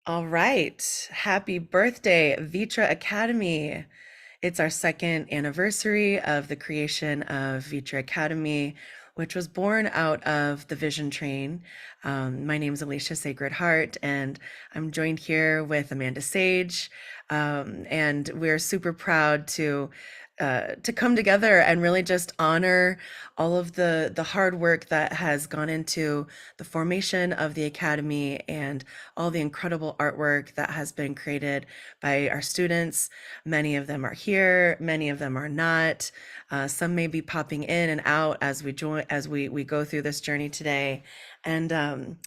All right. Happy birthday, ViTra Academy. It's our second anniversary of the creation of ViTra Academy, which was born out of the Vision Train. My name is Alicia Sacred Heart, and I'm joined here with Amanda Sage. And we're super proud to come together and really just honor all of the hard work that has gone into the formation of the Academy and all the incredible artwork that has been created by our students. Many of them are here, many of them are not. Some may be popping in and out as we go through this journey today. And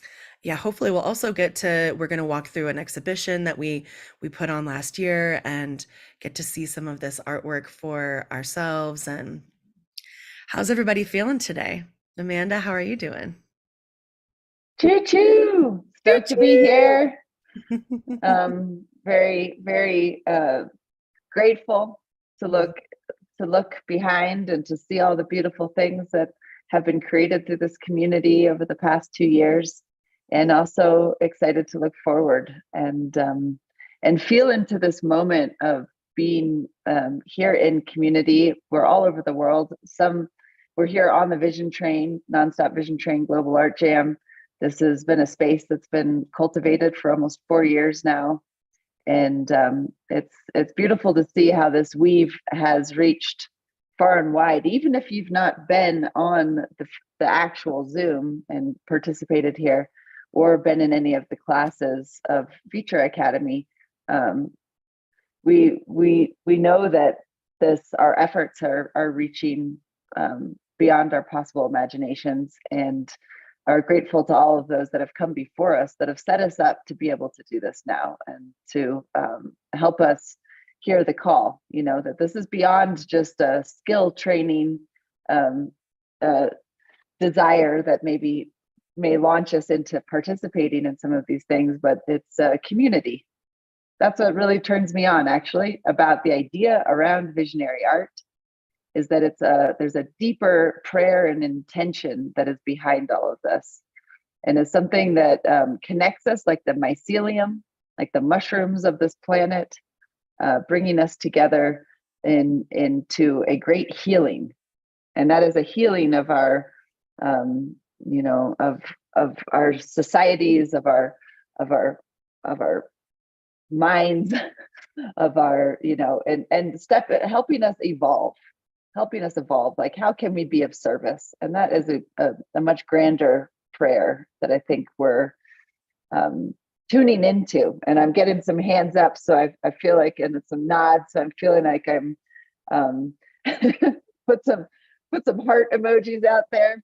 yeah, hopefully we're going to walk through an exhibition that we put on last year and get to see some of this artwork for ourselves. And how's everybody feeling today? Amanda, how are you doing? Choo choo! Stoked to be here. Very, very grateful to look behind and to see all the beautiful things that have been created through this community over the past 2 years, and also excited to look forward and feel into this moment of being here in community. We're all over the world. We're here on the Vision Train, Nonstop Vision Train Global Art Jam. This has been a space that's been cultivated for almost 4 years now, and it's beautiful to see how this weave has reached far and wide. Even if you've not been on the actual Zoom and participated here, or been in any of the classes of ViTra Academy, we know that our efforts are reaching beyond our possible imaginations, and are grateful to all of those that have come before us that have set us up to be able to do this now, and to help us hear the call, that this is beyond just a skill training desire that may launch us into participating in some of these things, but it's a community. That's what really turns me on, actually, about the idea around visionary art, is that there's a deeper prayer and intention that is behind all of this, and it's something that connects us like the mycelium, like the mushrooms of this planet, bringing us together into a great healing, and that is a healing of our, of our societies, of our minds, of our, and helping us evolve, like how can we be of service. And that is a much grander prayer that I think we're tuning into. And I'm getting some hands up, so I feel like, and some nods, so I'm feeling like I'm put some heart emojis out there,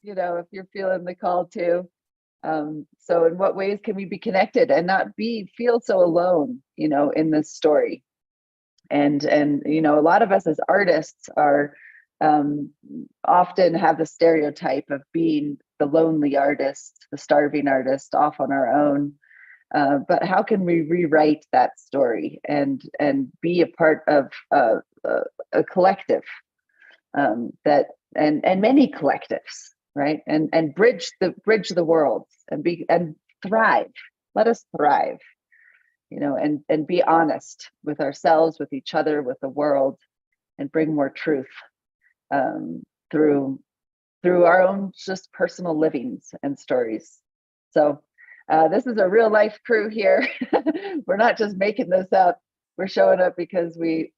if you're feeling the call too. So in what ways can we be connected and not feel so alone, in this story? And a lot of us as artists are often have the stereotype of being the lonely artist, the starving artist, off on our own. But how can we rewrite that story and be a part of a collective, that and many collectives, right? And bridge the world and thrive. Let us thrive, and be honest with ourselves, with each other, with the world, and bring more truth through our own just personal livings and stories. So this is a real life crew here. We're not just making this up. We're showing up because we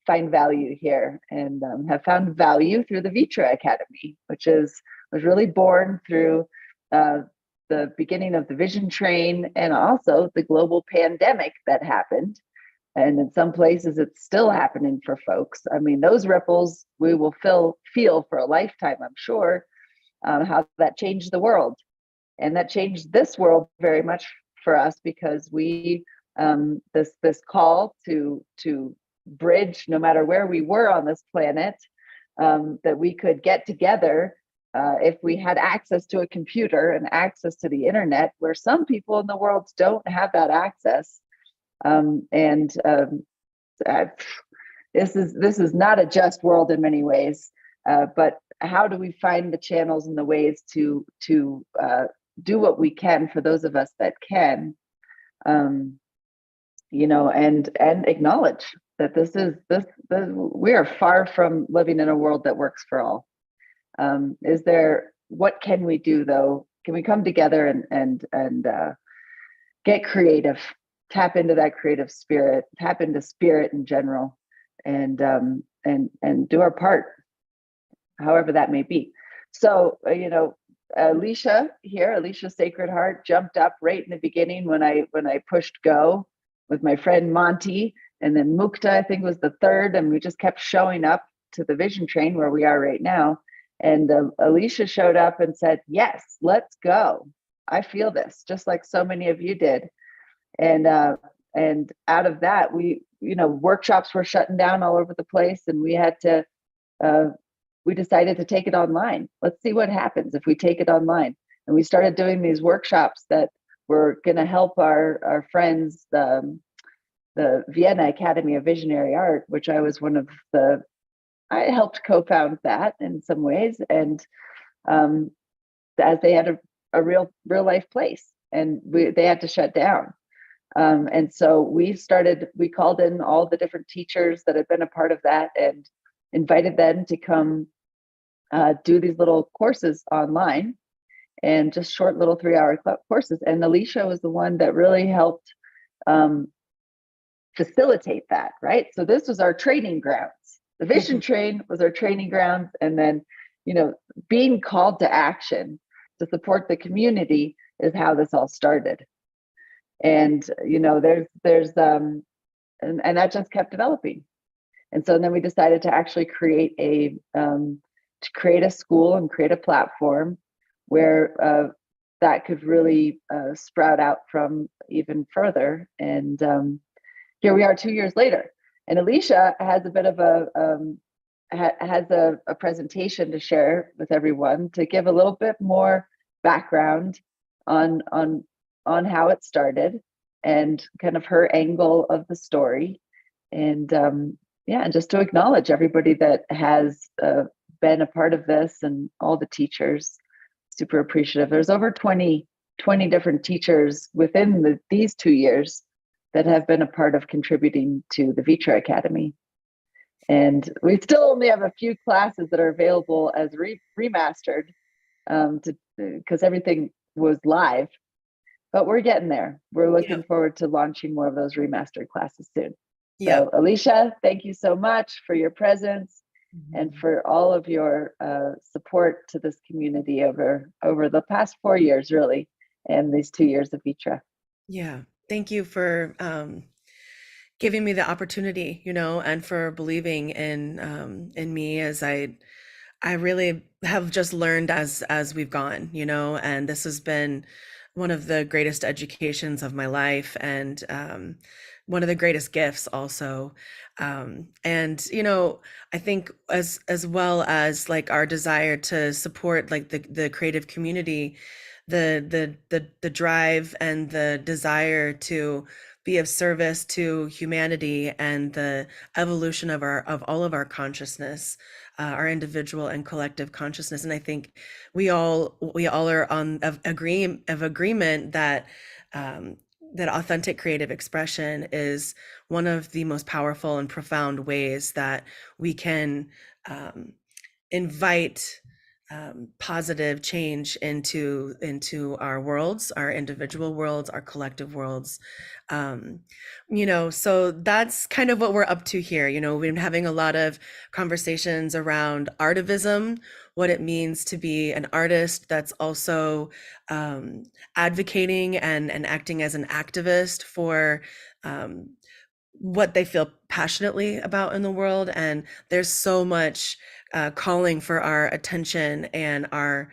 find value here, and have found value through the ViTra Academy, which was really born through the beginning of the Vision Train, and also the global pandemic that happened. And in some places, it's still happening for folks. I mean, those ripples we will feel for a lifetime, I'm sure, how that changed the world. And that changed this world very much for us, because we, this call to bridge, no matter where we were on this planet, that we could get together if we had access to a computer and access to the internet, where some people in the world don't have that access. This is not a just world in many ways, but how do we find the channels and the ways to do what we can for those of us that can, um, and acknowledge that we are far from living in a world that works for all. What can we do though? Can we come together and get creative, tap into that creative spirit, tap into spirit in general, and do our part, however that may be. So, Alicia Sacred Heart jumped up right in the beginning when I pushed go with my friend Monty, and then Mukta, I think, was the third, and we just kept showing up to the vision train where we are right now. And Alicia showed up and said, "Yes, let's go. I feel this," just like so many of you did. And out of that, workshops were shutting down all over the place, and uh, we decided to take it online. Let's see what happens if we take it online. And we started doing these workshops that were going to help our friends, the Vienna Academy of Visionary Art, which I helped co-found that in some ways. And as they had a real life place, and they had to shut down. And so we called in all the different teachers that had been a part of that and invited them to come do these little courses online, and just short little 3-hour courses. And Alicia was the one that really helped facilitate that, right? So this was our training grounds. The vision train was our training grounds. And then, being called to action to support the community is how this all started. And, there's and that just kept developing. And so then we decided to actually create a school and create a platform where that could really sprout out from even further. And here we are 2 years later. And Alicia has a bit of a presentation to share with everyone to give a little bit more background on how it started and kind of her angle of the story. And and just to acknowledge everybody that has been a part of this, and all the teachers. Super appreciative. There's over 20 different teachers within these 2 years that have been a part of contributing to the ViTra Academy. And we still only have a few classes that are available as remastered, because everything was live, but we're getting there. We're looking forward to launching more of those remastered classes soon. So Alicia, thank you so much for your presence and for all of your support to this community over the past 4 years, really, and these 2 years of ViTra. Yeah, thank you for giving me the opportunity, and for believing in me, as I really have just learned as we've gone, and this has been one of the greatest educations of my life, and one of the greatest gifts also. And I think as well as like our desire to support like the creative community, the drive and the desire to be of service to humanity and the evolution of all of our consciousness, our individual and collective consciousness. And I think we all are of agreement that that authentic creative expression is one of the most powerful and profound ways that we can invite positive change into our worlds, our individual worlds, our collective worlds. So that's kind of what we're up to here. We've been having a lot of conversations around artivism, what it means to be an artist that's also advocating and acting as an activist for what they feel passionately about in the world. And there's so much calling for our attention and our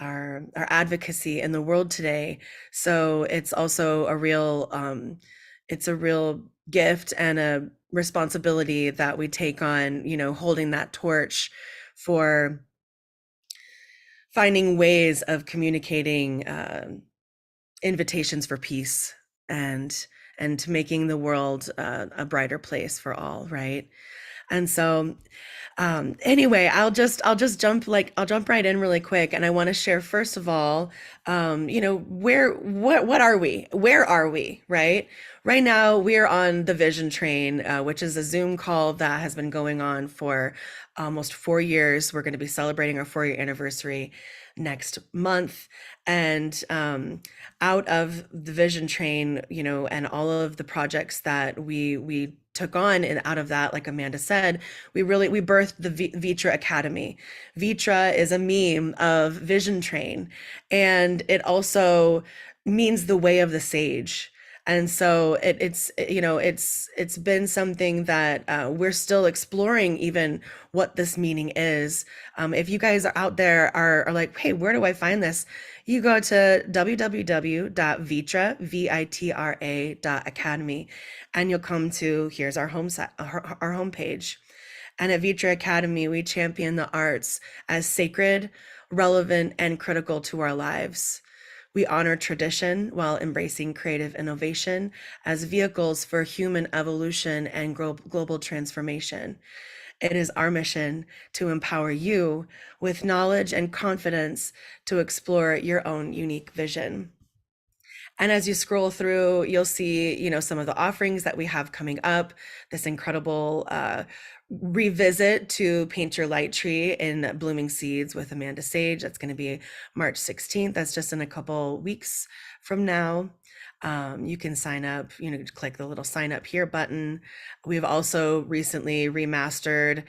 advocacy in the world today. So it's also a real gift and a responsibility that we take on, holding that torch for finding ways of communicating invitations for peace and making the world a brighter place for all, right? And so anyway, I'll jump right in really quick, and I want to share first of all, what are we? Where are we? Right? Right now, we are on the Vision Train, which is a Zoom call that has been going on for almost 4 years. We're going to be celebrating our 4 year anniversary next month, and out of the Vision Train, and all of the projects that we took on, and out of that, like Amanda said, we birthed the ViTra Academy. ViTra is a meme of Vision Train, and it also means the way of the sage. And so it's been something that we're still exploring, even what this meaning is. If you guys are out there are like, hey, where do I find this? You go to www.vitra.academy, and you'll come to, here's our our homepage. And at ViTra Academy, we champion the arts as sacred, relevant, and critical to our lives. We honor tradition while embracing creative innovation as vehicles for human evolution and global transformation. It is our mission to empower you with knowledge and confidence to explore your own unique vision. And as you scroll through, you'll see, some of the offerings that we have coming up. This incredible revisit to Paint Your Light Tree in Blooming Seeds with Amanda Sage. That's going to be March 16th. That's just in a couple weeks from now. You can sign up, click the little sign up here button. We've also recently remastered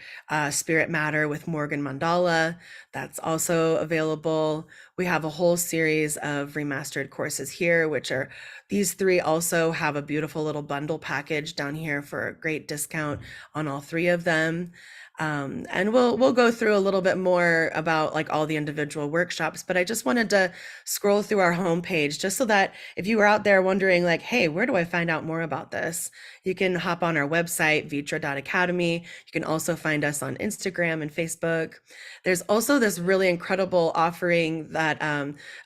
Spirit Matter with Morgan Mandala. That's also available. We have a whole series of remastered courses here, which are these three also have a beautiful little bundle package down here for a great discount on all three of them. And we'll go through a little bit more about like all the individual workshops, but I just wanted to scroll through our homepage just so that if you were out there wondering like, hey, where do I find out more about this? You can hop on our website, vitra.academy. You can also find us on Instagram and Facebook. There's also this really incredible offering that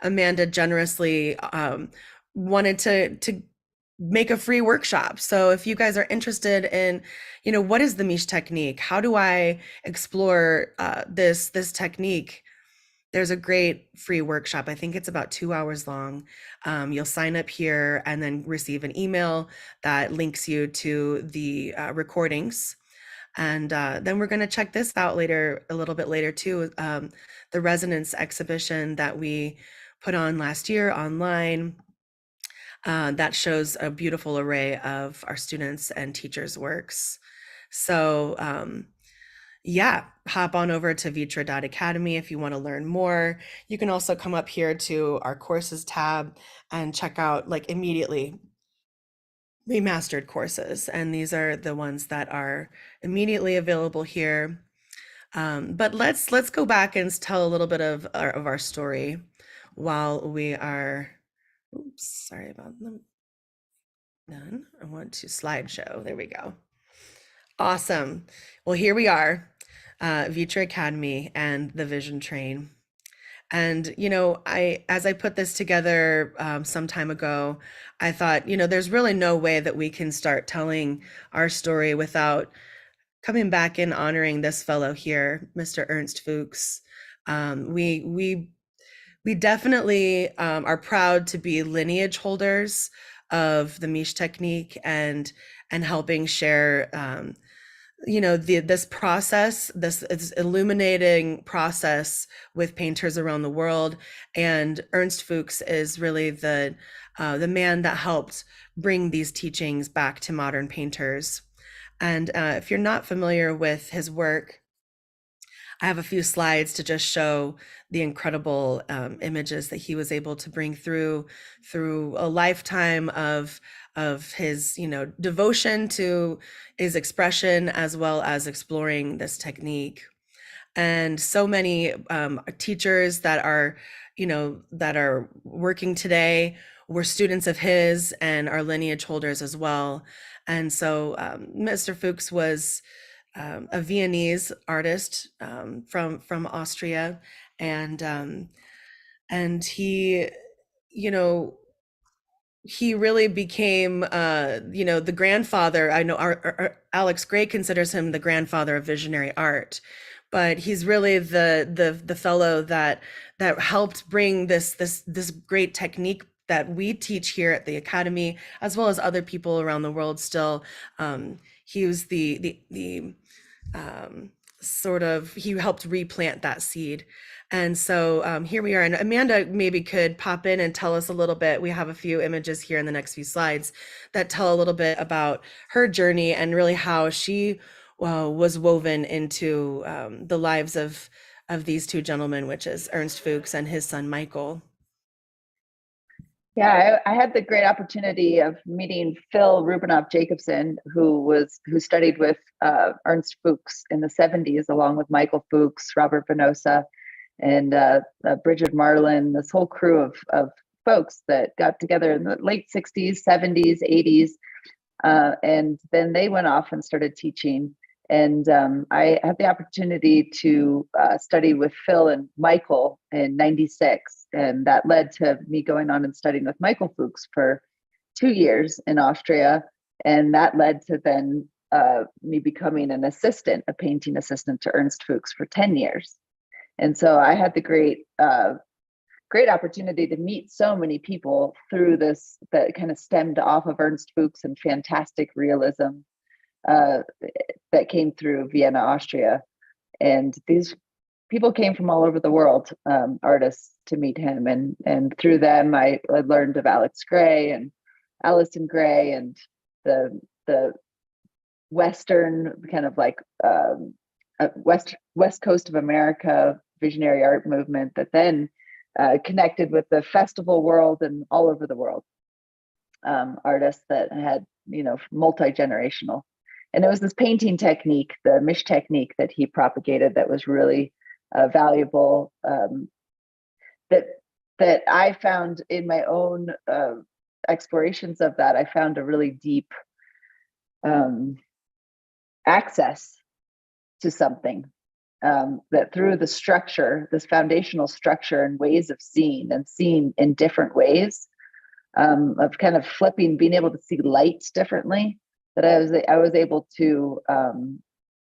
Amanda generously wanted to make a free workshop. So if you guys are interested in, what is the Mish technique? How do I explore this technique? There's a great free workshop. I think it's about 2 hours long. You'll sign up here and then receive an email that links you to the recordings. And then we're going to check this out later, a little bit later too. The Resonance exhibition that we put on last year online. That shows a beautiful array of our students and teachers' works. So yeah, hop on over to vitra.academy if you want to learn more. You can also come up here to our courses tab and check out like immediately remastered courses. And these are the ones that are immediately available here. But let's go back and tell a little bit of our story while we are, oops, sorry about them. Done. I want to slideshow. There we go. Awesome. Well, here we are, ViTra Academy and the Vision Train. And, as I put this together some time ago, I thought, there's really no way that we can start telling our story without coming back and honoring this fellow here, Mr. Ernst Fuchs. We definitely are proud to be lineage holders of the Mish technique and helping share this process, this illuminating process with painters around the world. And Ernst Fuchs is really the man that helped bring these teachings back to modern painters. And if you're not familiar with his work, I have a few slides to just show the incredible images that he was able to bring through a lifetime of his devotion to his expression as well as exploring this technique. And so many teachers that are working today were students of his and are lineage holders as well. And so Mr. Fuchs was a Viennese artist from Austria, and he, you know, he really became, the grandfather. I know Alex Gray considers him the grandfather of visionary art, but he's really the fellow that helped bring this great technique that we teach here at the Academy, as well as other people around the world still. He was the sort of, he helped replant that seed. And so here we are. And Amanda maybe could pop in and tell us a little bit. We have a few images here in the next few slides that tell a little bit about her journey and really how she was woven into the lives of these two gentlemen, which is Ernst Fuchs and his son Michael. Yeah, I had the great opportunity of meeting Phil Rubinoff Jacobson, who studied with Ernst Fuchs in the 70s, along with Michael Fuchs, Robert Venosa, and Bridget Marlin, this whole crew of folks that got together in the late 60s, 70s, 80s. And then they went off and started teaching. And I had the opportunity to study with Phil and Michael in '96. And that led to me going on and studying with Michael Fuchs for 2 years in Austria. And that led to then me becoming an assistant, a painting assistant to Ernst Fuchs for 10 years. And so I had the great opportunity to meet so many people through this that kind of stemmed off of Ernst Fuchs and fantastic realism that came through Vienna, Austria. And these people came from all over the world, artists, to meet him. And through them, I learned of Alex Gray and Alison Gray and the Western kind of like West Coast of America visionary art movement that then connected with the festival world and all over the world, artists that had, multi-generational. And it was this painting technique, the Mish technique, that he propagated that was really valuable, that I found in my own explorations of that. I found a really deep access to something, that through the structure, this foundational structure and ways of seeing and seeing in different ways, of kind of flipping, being able to see lights differently, that I was able to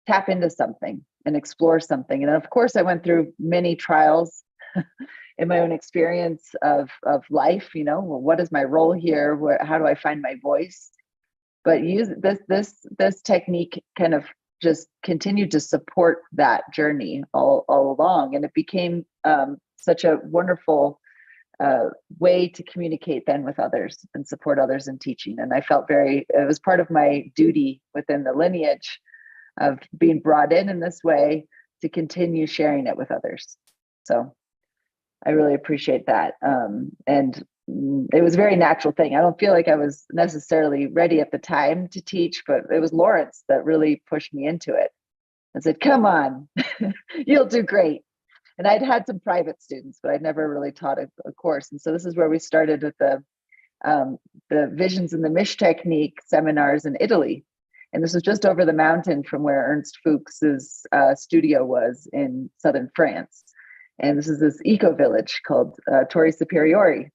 tap into something and explore something. And of course, I went through many trials in my own experience of life. Well, what is my role here? How do I find my voice? But use this technique kind of just continued to support that journey all along, and it became such a wonderful way to communicate then with others and support others in teaching. And I felt it was part of my duty within the lineage of being brought in this way to continue sharing it with others. So I really appreciate that. And it was a very natural thing. I don't feel like I was necessarily ready at the time to teach, but it was Lawrence that really pushed me into it and said, come on, you'll do great. And I'd had some private students, but I'd never really taught a course. And so this is where we started with the Visions in the Mish technique seminars in Italy. And this was just over the mountain from where Ernst Fuchs's studio was in southern France. And this is this eco-village called Torre Superiore.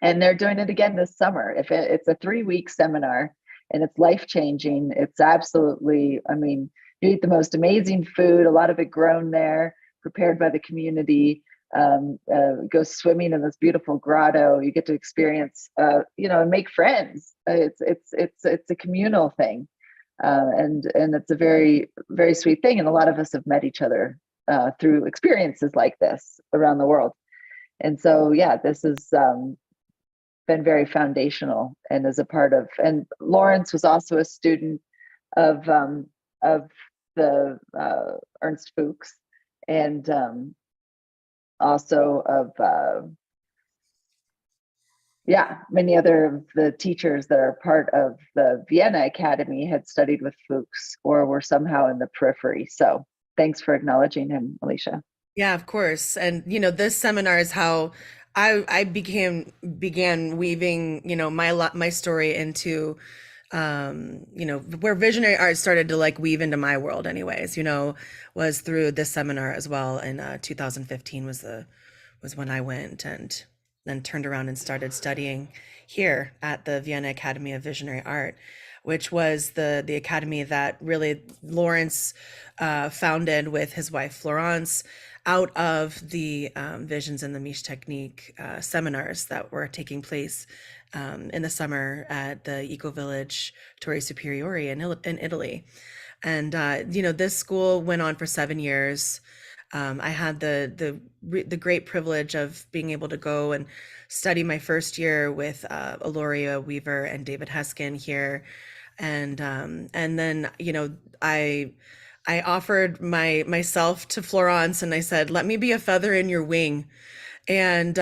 And they're doing it again this summer. It's a 3-week seminar, and it's life-changing. It's absolutely, you eat the most amazing food, a lot of it grown there, prepared by the community. Go swimming in this beautiful grotto. You get to experience, and make friends. It's a communal thing, and it's a very, very sweet thing. And a lot of us have met each other through experiences like this around the world. And so, yeah, this has been very foundational and is a part of. And Lawrence was also a student of the Ernst Fuchs, and also of many other of the teachers that are part of the Vienna Academy had studied with Fuchs or were somehow in the periphery. So thanks for acknowledging him, Alicia. Yeah, of course. And this seminar is how I began weaving, my story into where visionary art started to like weave into my world anyways, was through this seminar as well. And 2015 was when I went. And then turned around and started studying here at the Vienna Academy of Visionary Art, which was the academy that really Lawrence founded with his wife Florence out of the Visions in the Miche Technique seminars that were taking place in the summer at the Eco Village Torre Superiore in Italy. And this school went on for 7 years. I had the great privilege of being able to go and study my first year with Aloria Weaver and David Heskin here, and then I offered myself to Florence, and I said, "Let me be a feather in your wing." And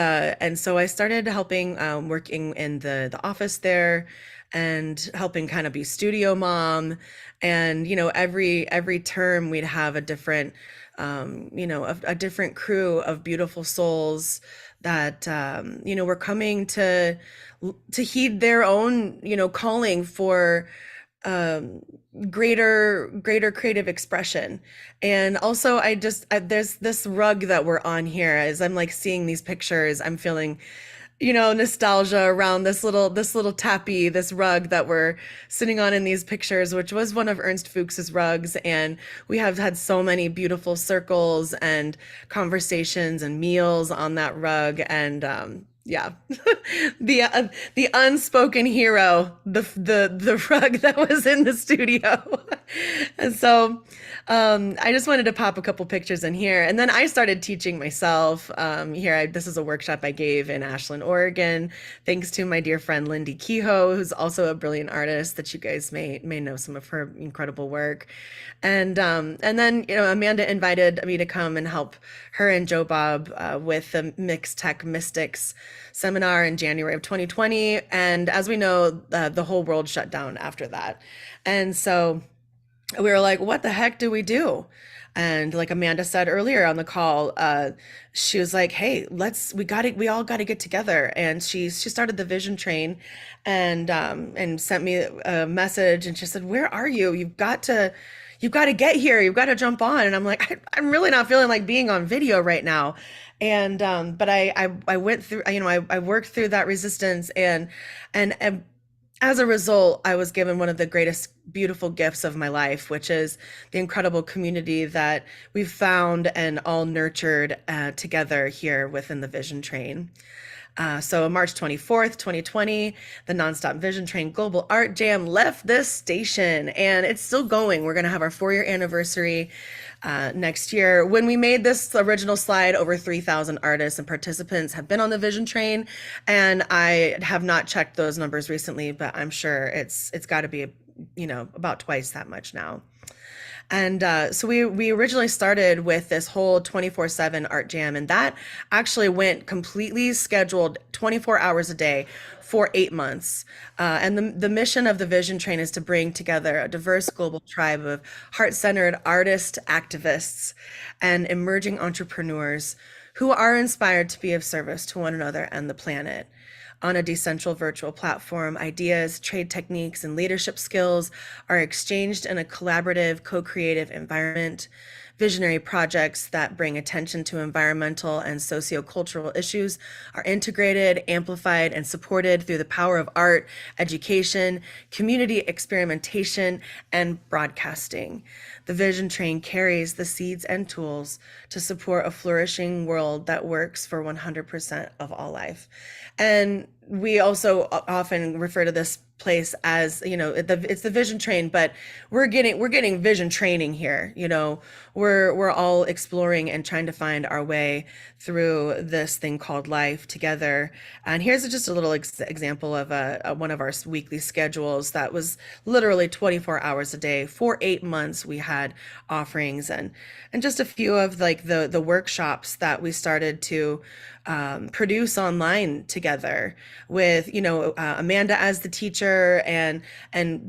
so I started helping, working in the office there, and helping kind of be studio mom. And every term we'd have a different a different crew of beautiful souls that were coming to heed their own calling for um, greater creative expression. And also there's this rug that we're on here. As I'm like seeing these pictures, I'm feeling nostalgia around this little tappy, this rug that we're sitting on in these pictures, which was one of Ernst Fuchs's rugs. And we have had so many beautiful circles and conversations and meals on that rug. And yeah, the unspoken hero, the rug that was in the studio. And so I just wanted to pop a couple pictures in here. And then I started teaching myself here. This is a workshop I gave in Ashland, Oregon, thanks to my dear friend Lindy Kehoe, who's also a brilliant artist that you guys may know some of her incredible work. And then Amanda invited me to come and help her and Joe Bob with the Mixed Tech Mystics seminar in January of 2020. And as we know, the whole world shut down after that. And so we were like, what the heck do we do? And like Amanda said earlier on the call, she was like, hey, we all got to get together. And she started the Vision Train and sent me a message, and she said, where are you? You've got to get here. You've got to jump on. And I'm like, I'm really not feeling like being on video right now. And but I went through, I worked through that resistance, and as a result, I was given one of the greatest, beautiful gifts of my life, which is the incredible community that we've found and all nurtured together here within the Vision Train. So on March 24th, 2020, the Nonstop Vision Train Global Art Jam left this station, and it's still going. We're going to have our 4-year anniversary next year. When we made this original slide, over 3,000 artists and participants have been on the Vision Train, and I have not checked those numbers recently, but I'm sure it's got to be about twice that much now. And so we originally started with this whole 24/7 art jam, and that actually went completely scheduled 24 hours a day for 8 months. And the mission of the Vision Train is to bring together a diverse global tribe of heart-centered artists, activists, and emerging entrepreneurs who are inspired to be of service to one another and the planet. On a decentral virtual platform, ideas, trade techniques, and leadership skills are exchanged in a collaborative, co-creative environment. Visionary projects that bring attention to environmental and sociocultural issues are integrated, amplified, and supported through the power of art, education, community experimentation, and broadcasting. The Vision Train carries the seeds and tools to support a flourishing world that works for 100% of all life. And we also often refer to this place as, it's the Vision Train, but we're getting vision training here. We're all exploring and trying to find our way through this thing called life together. And here's just a little example of one of our weekly schedules that was literally 24 hours a day. For 8 months, we had offerings and just a few of like the workshops that we started to produce online together with Amanda as the teacher, and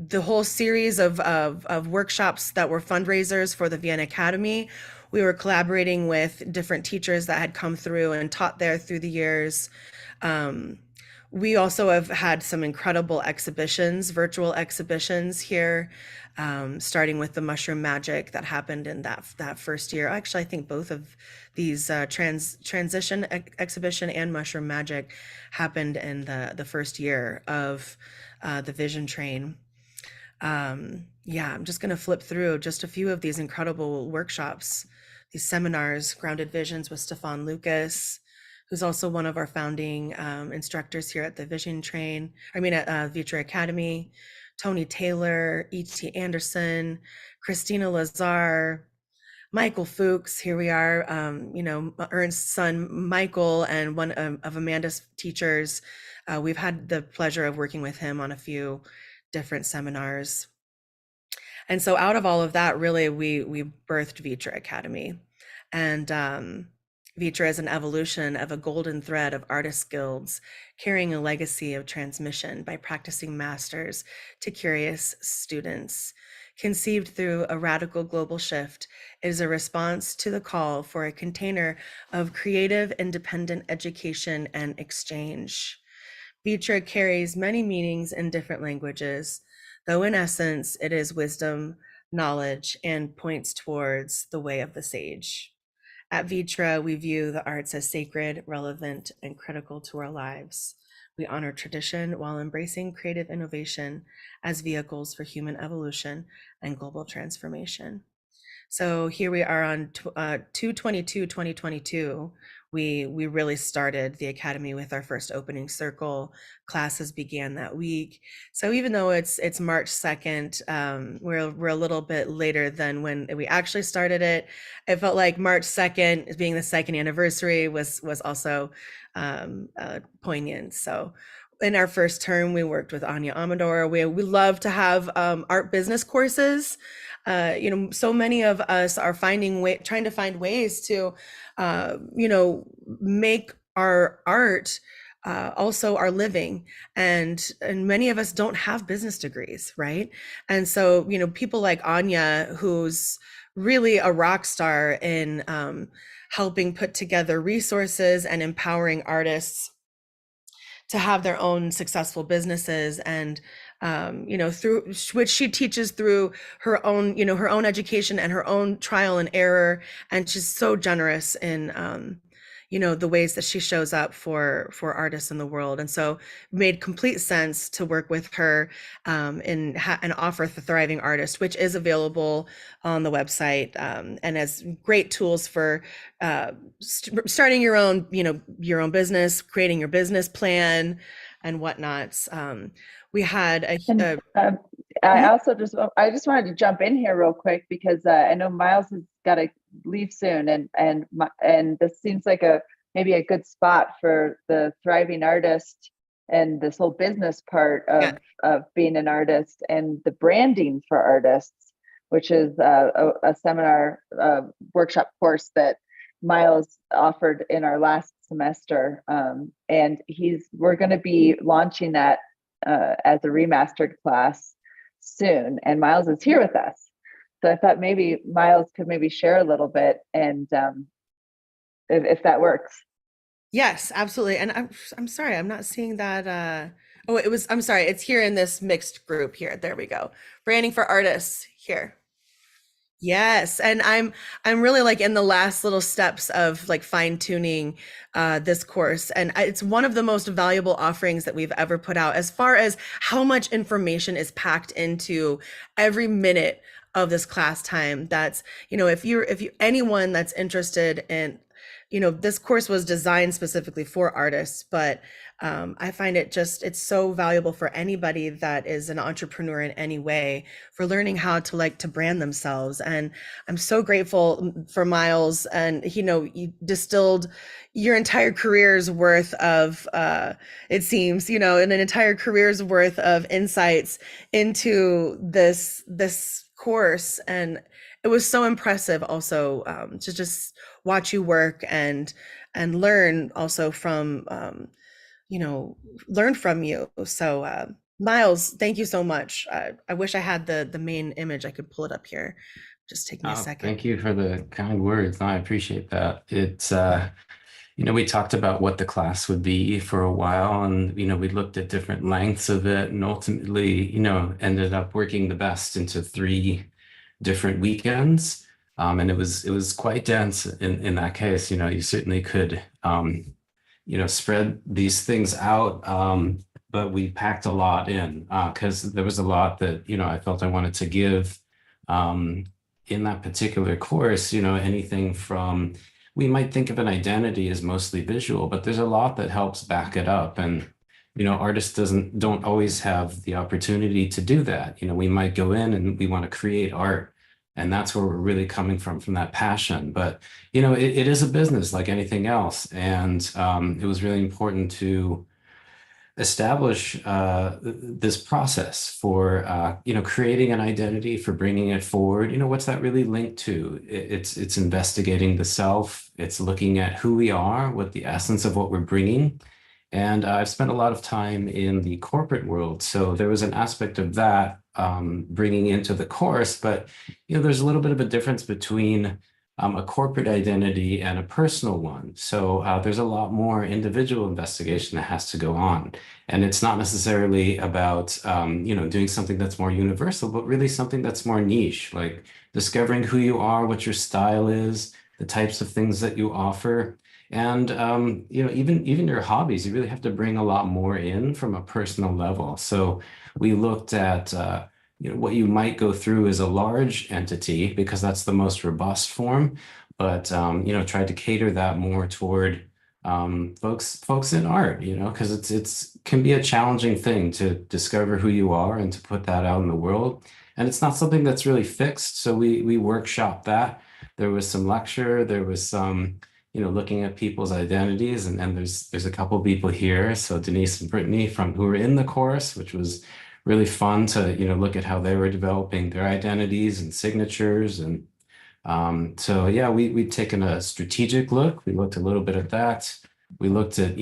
the whole series of workshops that were fundraisers for the Vienna Academy. We were collaborating with different teachers that had come through and taught there through the years. We also have had some incredible exhibitions, virtual exhibitions here, starting with the mushroom magic that happened in that first year. Actually, I think both of these transition exhibition and mushroom magic happened in the first year of the Vision Train. Yeah, I'm just going to flip through just a few of these incredible workshops, these seminars, Grounded Visions with Stefan Lucas, who's also one of our founding instructors here at the Vision Train, at ViTra Academy, Tony Taylor, E.T. Anderson, Christina Lazar, Michael Fuchs. Here we are, Ernst's son, Michael, and one of Amanda's teachers. We've had the pleasure of working with him on a few different seminars. And so out of all of that, really, we birthed ViTra Academy. And ViTra is an evolution of a golden thread of artist guilds, carrying a legacy of transmission by practicing masters to curious students. Conceived through a radical global shift, it is a response to the call for a container of creative, independent education and exchange. ViTra carries many meanings in different languages, though in essence it is wisdom, knowledge, and points towards the way of the sage. At ViTra, we view the arts as sacred, relevant, and critical to our lives. We honor tradition while embracing creative innovation as vehicles for human evolution and global transformation. So here we are on 2/22/2022. We really started the Academy with our first opening circle. Classes began that week. So even though it's March 2nd, we're a little bit later than when we actually started it. It felt like March 2nd, being the second anniversary, was also poignant. So in our first term, we worked with Anya Amador. We love to have art business courses. So many of us are trying to find ways to, make our art also our living, and many of us don't have business degrees, right? And so, people like Anya, who's really a rock star in helping put together resources and empowering artists to have their own successful businesses, and through which she teaches through her own her own education and her own trial and error, and she's so generous in the ways that she shows up for artists in the world. And so it made complete sense to work with her and offer the Thriving Artist, which is available on the website, and as great tools for starting your own business, creating your business plan and whatnot. We had And Mhm. I just wanted to jump in here real quick because I know Miles has got to leave soon, and this seems like maybe a good spot for the Thriving Artist and this whole business part Yeah. of being an artist and the branding for artists, which is a seminar workshop course that Miles offered in our last semester, and we're going to be launching that as a remastered class soon, and Miles is here with us. So I thought maybe Miles could maybe share a little bit, and if that works. Yes, absolutely. And I'm sorry, I'm not seeing that. I'm sorry, it's here in this mixed group here. There we go. Branding for artists here. Yes, and I'm really like in the last little steps of like fine tuning this course, and it's one of the most valuable offerings that we've ever put out, as far as how much information is packed into every minute of this class time. That's if you anyone that's interested in, this course was designed specifically for artists, but I find it's so valuable for anybody that is an entrepreneur in any way, for learning how to brand themselves. And I'm so grateful for Miles, and you distilled your entire career's worth of it seems, an entire career's worth of insights into this course. And it was so impressive also, to just watch you work and learn also from learn from you. So Miles, thank you so much. I wish I had the main image. I could pull it up here. Just take me a Oh, second. thank you for the kind words. No, I appreciate that. We talked about what the class would be for a while, and we looked at different lengths of it, and ultimately, ended up working the best into 3 different weekends. And it was quite dense in that case. You certainly could spread these things out. But we packed a lot in because there was a lot that, I felt I wanted to give um, in that particular course, anything from we might think of an identity as mostly visual, but there's a lot that helps back it up. And, artists don't always have the opportunity to do that. We might go in and we want to create art. And that's where we're really coming from that passion. But it is a business like anything else. And it was really important to establish this process for, creating an identity, for bringing it forward. What's that really linked to? It's investigating the self. It's looking at who we are, what the essence of what we're bringing. And I've spent a lot of time in the corporate world. So there was an aspect of that bringing into the course, but there's a little bit of a difference between a corporate identity and a personal one. So there's a lot more individual investigation that has to go on. And it's not necessarily about, doing something that's more universal, but really something that's more niche, like discovering who you are, what your style is, the types of things that you offer. And even your hobbies, you really have to bring a lot more in from a personal level. So we looked at what you might go through as a large entity because that's the most robust form, but tried to cater that more toward folks in art, because it's can be a challenging thing to discover who you are and to put that out in the world. And it's not something that's really fixed. So we workshop that. There was some lecture, there was some looking at people's identities, and there's a couple people here. So Denise and Brittany from who were in the course, which was really fun to look at how they were developing their identities and signatures. And so yeah, we've taken a strategic look. We looked a little bit at that. We looked at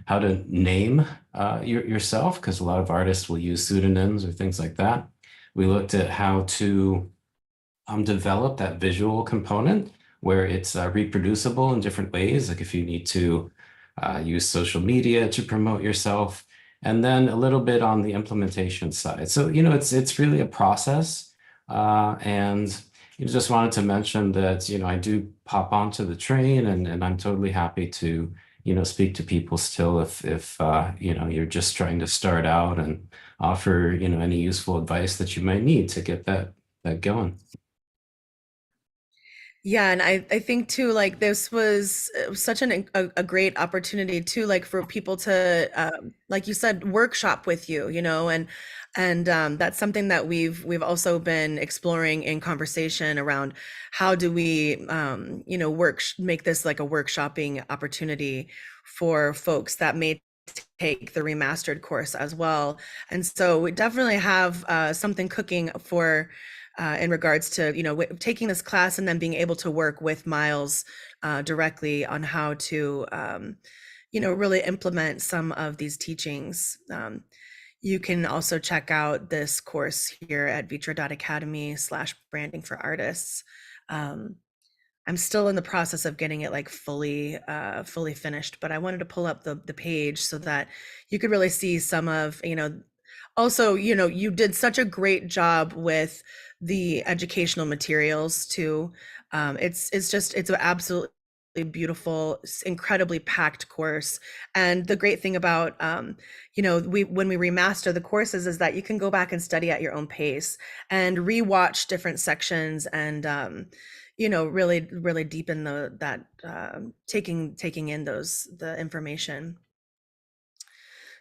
how to name yourself, because a lot of artists will use pseudonyms or things like that. We looked at how to develop that visual component where it's reproducible in different ways, like if you need to use social media to promote yourself, and then a little bit on the implementation side. So it's really a process, and just wanted to mention that I do pop onto the train, and I'm totally happy to speak to people still if you're just trying to start out and offer any useful advice that you might need to get that going. Yeah, and I think too, like this was such a great opportunity too, like for people to, like you said, workshop with you, and that's something that we've also been exploring in conversation around how do we, make this like a workshopping opportunity for folks that may take the remastered course as well. And so we definitely have something cooking for in regards to taking this class and then being able to work with Miles directly on how to really implement some of these teachings. You can also check out this course here at ViTra.academy/branding for artists. Um, I'm still in the process of getting it like fully finished, but I wanted to pull up the page so that you could really see some of, also, you did such a great job with the educational materials too. It's an absolutely beautiful, incredibly packed course. And the great thing about we when we remaster the courses is that you can go back and study at your own pace and rewatch different sections and really deepen that taking in the information.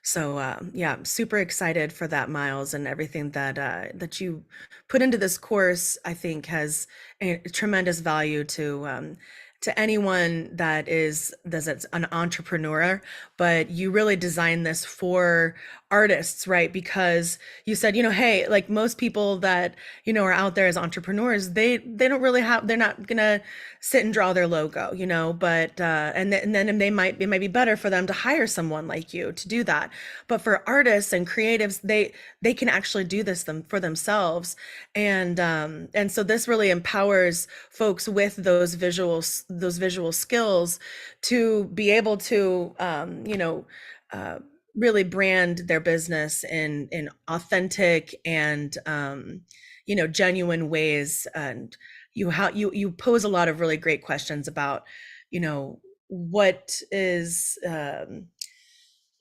So yeah, I'm super excited for that, Miles, and everything that you put into this course. I think has a tremendous value to anyone that's an entrepreneur. But you really designed this for artists, right? Because you said, hey, like most people that are out there as entrepreneurs, they don't really have, they're not gonna sit and draw their logo, but and then it might be better for them to hire someone like you to do that. But for artists and creatives, they can actually do this for themselves. And so this really empowers folks with those those visual skills to be able to really brand their business in authentic and genuine ways. And you pose a lot of really great questions about what is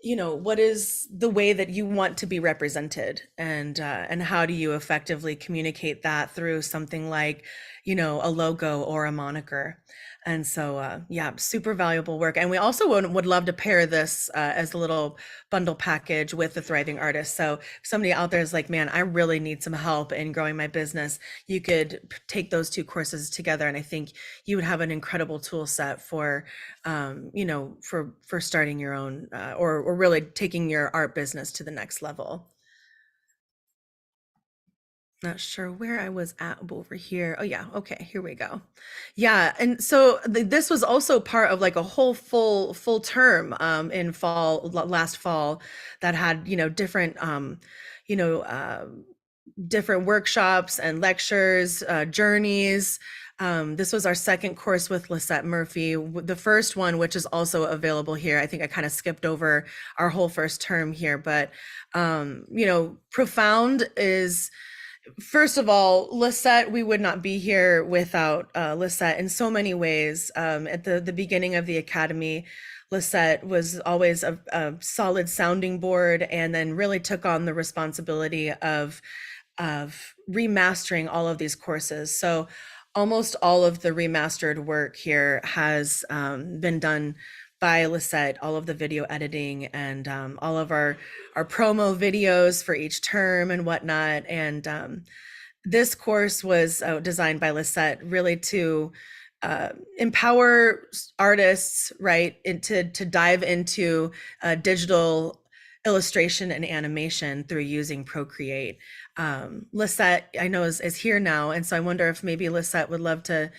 what is the way that you want to be represented, and how do you effectively communicate that through something like a logo or a moniker. And so yeah, super valuable work. And we also would love to pair this as a little bundle package with the Thriving Artist. So if somebody out there is like, man, I really need some help in growing my business, you could take those two courses together, and I think you would have an incredible tool set for for starting your own or really taking your art business to the next level. Not sure where I was at over here. Oh yeah, okay, here we go. Yeah, and so this was also part of like a whole full term in last fall that had different you know uh, different workshops and lectures, journeys. This was our second course with Lisette Murphy. The first one, which is also available here, I think I kind of skipped over our whole first term here, but Profound is, first of all, Lisette, we would not be here without Lisette in so many ways. At the beginning of the academy, Lisette was always a solid sounding board, and then really took on the responsibility of remastering all of these courses. So almost all of the remastered work here has been done by Lisette, all of the video editing and all of our promo videos for each term and whatnot. And this course was designed by Lisette really to empower artists, right, and to dive into digital illustration and animation through using Procreate. Lisette, I know, is here now, and so I wonder if maybe Lisette would love to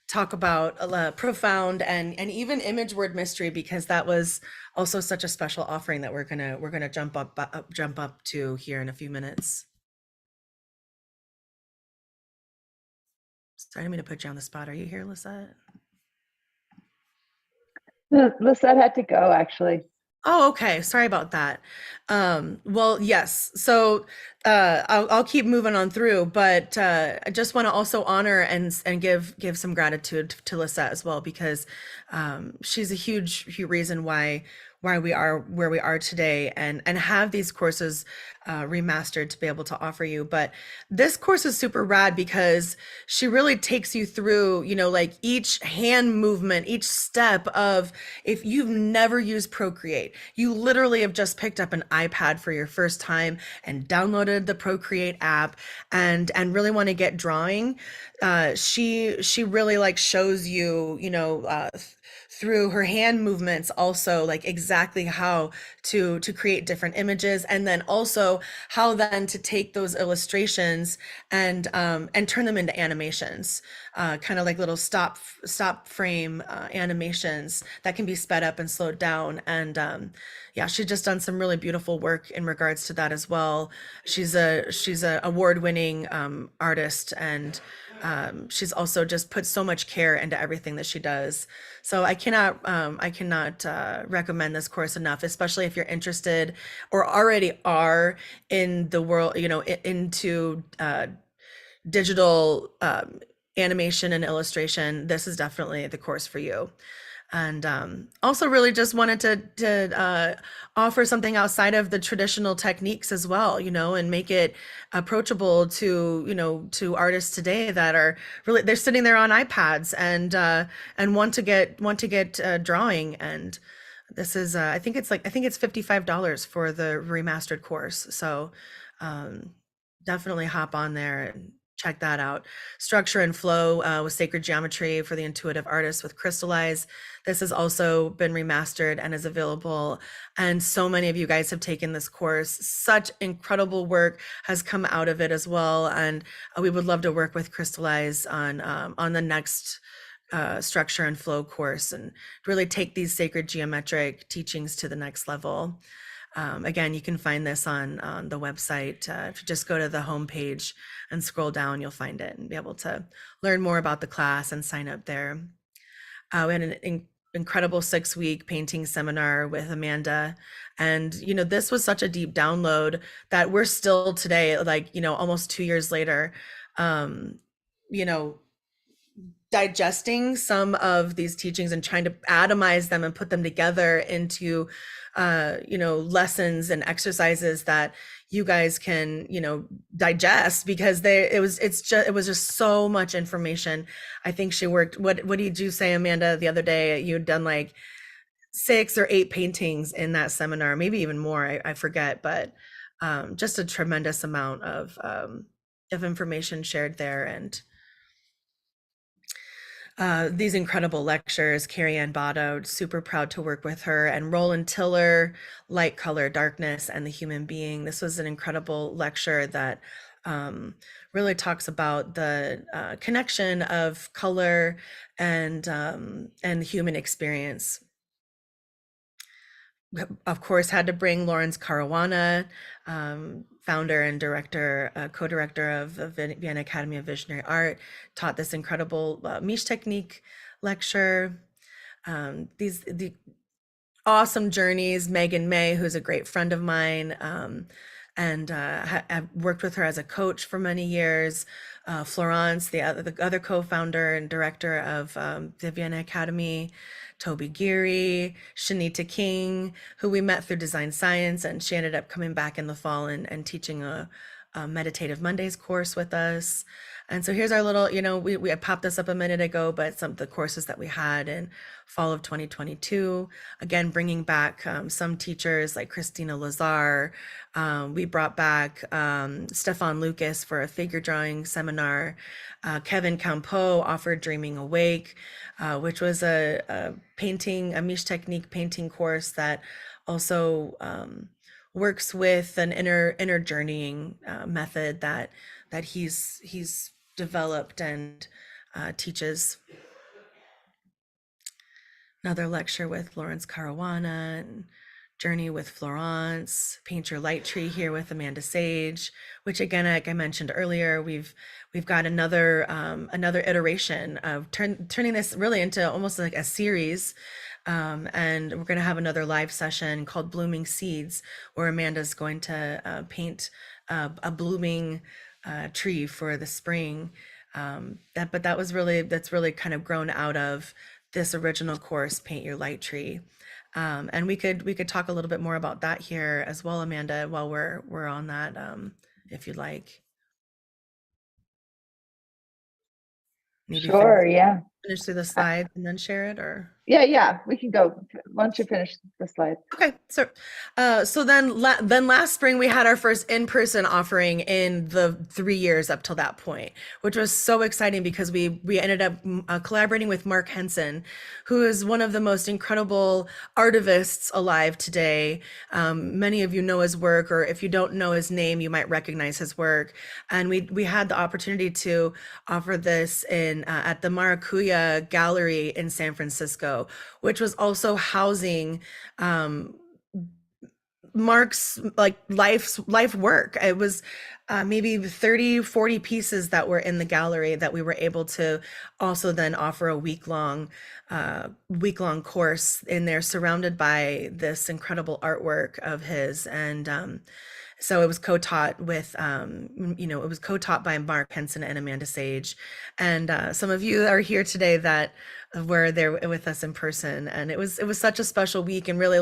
talk about Profound and even Image Word Mystery, because that was also such a special offering that we're gonna jump up to here in a few minutes. Sorry, I didn't mean to put you on the spot. Are you here, Lisette? Lisette had to go, actually. Oh, okay. Sorry about that. Well, yes. So I'll keep moving on through, but I just want to also honor and give some gratitude to Lisette as well, because she's a huge reason why we are where we are today, and have these courses remastered to be able to offer you. But this course is super rad because she really takes you through, like each hand movement, each step of, if you've never used Procreate, you literally have just picked up an iPad for your first time and downloaded the Procreate app and really want to get drawing. She really like shows you, through her hand movements also, like exactly how to create different images, and then also how then to take those illustrations and turn them into animations, kind of like little stop frame animations that can be sped up and slowed down. And yeah, she's just done some really beautiful work in regards to that as well. She's a award-winning artist, and she's also just put so much care into everything that she does. So I cannot recommend this course enough, especially if you're interested or already are in the world, into digital animation and illustration. This is definitely the course for you. And also really just wanted to offer something outside of the traditional techniques as well, and make it approachable to artists today that are really, they're sitting there on iPads and want to get drawing. And this is I think it's $55 for the remastered course. So definitely hop on there and check that out. Structure and Flow with Sacred Geometry for the intuitive artist with Crystallize. This has also been remastered and is available. And so many of you guys have taken this course. Such incredible work has come out of it as well. And we would love to work with Crystallize on the next Structure and Flow course, and really take these sacred geometric teachings to the next level. Again, you can find this on the website. If you just go to the homepage and scroll down, you'll find it and be able to learn more about the class and sign up there. We had an incredible 6-week painting seminar with Amanda. And, this was such a deep download that we're still today, like, almost 2 years later, um, you know, digesting some of these teachings and trying to atomize them and put them together into lessons and exercises that you guys can digest, because it was just so much information. I think she worked, what did you say, Amanda, the other day? You'd done like 6 or 8 paintings in that seminar, maybe even more, I forget, but just a tremendous amount of information shared there. And these incredible lectures, Carrie Ann Botto, super proud to work with her, and Roland Tiller, Light, Color, Darkness, and the Human Being. This was an incredible lecture that really talks about the connection of color and human experience. Of course, had to bring Lawrence Caruana, founder and director, co-director of the Vienna Academy of Visionary Art, taught this incredible Miche technique lecture. The awesome journeys, Megan May, who's a great friend of mine, and I've worked with her as a coach for many years. Florence, the other co-founder and director of the Vienna Academy, Toby Geary, Shanita King, who we met through Design Science, and she ended up coming back in the fall and teaching a Meditative Mondays course with us. And so here's our little, we popped this up a minute ago, but some of the courses that we had in fall of 2022, again, bringing back some teachers like Christina Lazar. We brought back Stefan Lucas for a figure drawing seminar. Kevin Campo offered Dreaming Awake, which was a Miche technique painting course that also works with an inner journeying method that he's developed and teaches. Another lecture with Lawrence Caruana, and Journey with Florence, Paint Your Light Tree here with Amanda Sage, which again, like I mentioned earlier, we've got another iteration of turning this really into almost like a series. And we're going to have another live session called Blooming Seeds, where Amanda's going to paint a blooming tree for the spring. That's really kind of grown out of this original course, Paint Your Light Tree. And we could talk a little bit more about that here as well, Amanda, while we're on that, if you'd like. Maybe Sure, yeah. finish through the slides and then share it, or? Yeah, we can go once you finish the slide. Okay, so then last spring we had our first in-person offering in the 3 years up till that point, which was so exciting because we ended up collaborating with Mark Henson, who is one of the most incredible artivists alive today. Many of you know his work, or if you don't know his name, you might recognize his work. And we had the opportunity to offer this in at the Maracuya Gallery in San Francisco, which was also housing Mark's like life work. It was maybe 30-40 pieces that were in the gallery that we were able to also then offer a week-long course in there, surrounded by this incredible artwork of his. And so it was co-taught with, it was co-taught by Mark Henson and Amanda Sage. And some of you are here today that were there with us in person. And it was such a special week, and really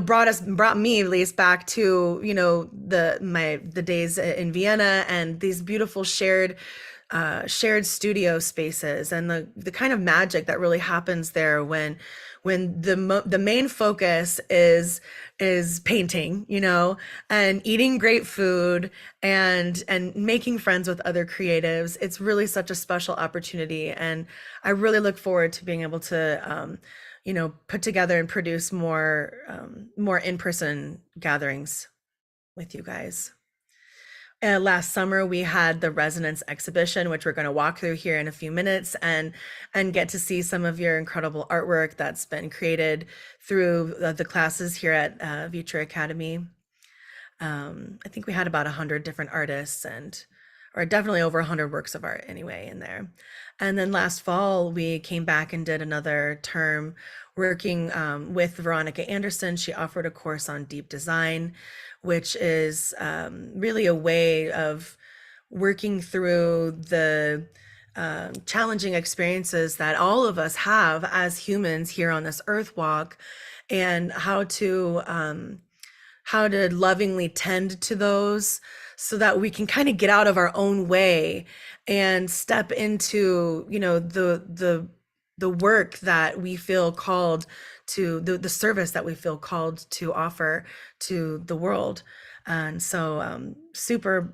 brought me at least back to, the days in Vienna, and these beautiful shared studio spaces, and the kind of magic that really happens there when the main focus is painting, and eating great food and making friends with other creatives. It's really such a special opportunity, and I really look forward to being able to put together and produce more in-person gatherings with you guys. Last summer, we had the Resonance exhibition, which we're going to walk through here in a few minutes, and get to see some of your incredible artwork that's been created through the classes here at ViTra Academy. I think we had about 100 different artists, or definitely over 100 works of art anyway in there. And then last fall, we came back and did another term working with Veronica Anderson. She offered a course on deep design, which is really a way of working through the challenging experiences that all of us have as humans here on this earth walk, and how to lovingly tend to those so that we can kind of get out of our own way and step into, you know, the work that we feel called to, the service that we feel called to offer to the world. And so super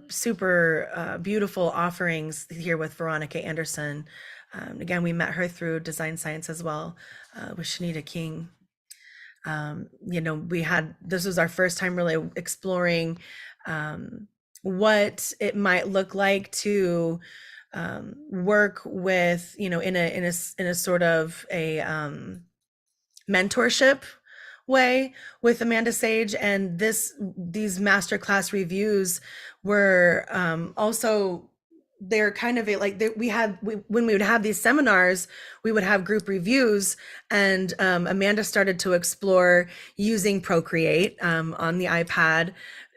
beautiful offerings here with Veronica Anderson. Again, we met her through Design Science as well, with Shanita King. You know, this was our first time really exploring what it might look like to work with, you know, in a sort of a mentorship way with Amanda Sage. And these masterclass reviews were also, they're kind of like when we would have these seminars, we would have group reviews, and Amanda started to explore using Procreate on the iPad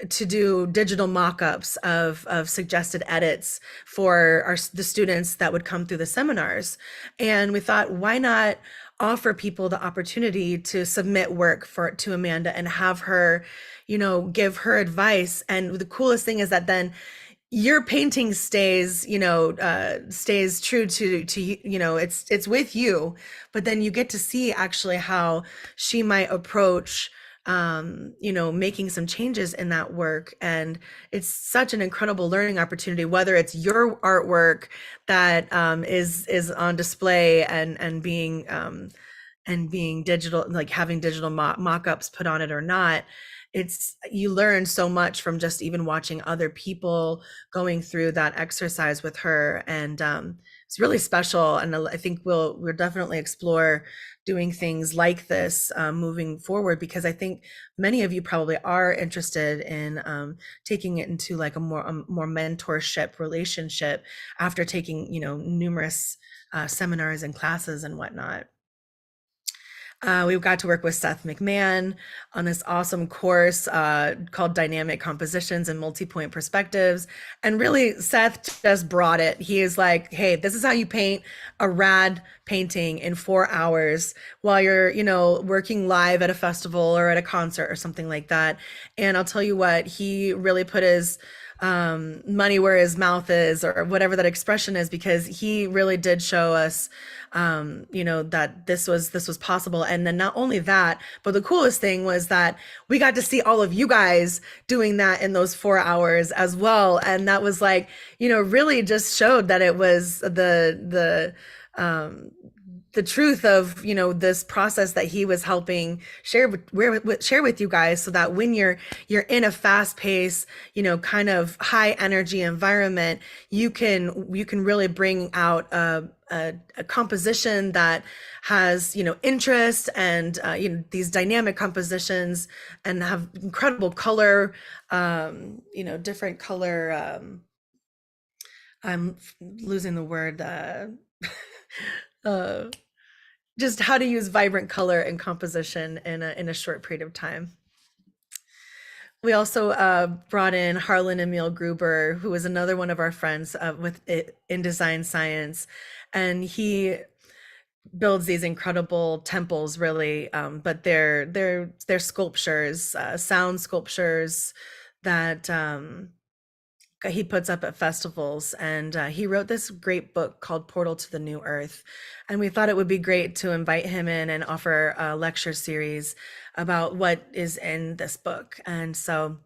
to do digital mock-ups of suggested edits for the students that would come through the seminars. And we thought, why not offer people the opportunity to submit work to Amanda and have her, you know, give her advice. And the coolest thing is that then your painting stays, you know, stays true to you know, it's with you, but then you get to see actually how she might approach you know, making some changes in that work. And it's such an incredible learning opportunity, whether it's your artwork that is on display and being digital, like having digital mock-ups put on it or not. You learn so much from just even watching other people going through that exercise with her. And it's really special. And I think we'll definitely explore doing things like this moving forward, because I think many of you probably are interested in taking it into like a more mentorship relationship after taking, you know, numerous seminars and classes and whatnot. We got to work with Seth McMahon on this awesome course called Dynamic Compositions and Multi-Point Perspectives. And really, Seth just brought it. He is like, hey, this is how you paint a rad painting in 4 hours while you're, you know, working live at a festival or at a concert or something like that. And I'll tell you what, he really put his money where his mouth is, or whatever that expression is, because he really did show us you know, that this was possible. And then not only that, but the coolest thing was that we got to see all of you guys doing that in those 4 hours as well. And that was like, you know, really just showed that it was the truth of, you know, this process that he was helping share with you guys, so that when you're in a fast paced, you know, kind of high energy environment, you can really bring out a composition that has, you know, interest and you know, these dynamic compositions, and have incredible color, you know, different color, I'm losing the word, just how to use vibrant color and composition in a short period of time. We also brought in Harlan Emil Gruber, who was another one of our friends in design science, and he builds these incredible temples, really, but they're sculptures, sound sculptures that he puts up at festivals. And he wrote this great book called Portal to the New Earth. And we thought it would be great to invite him in and offer a lecture series about what is in this book. And so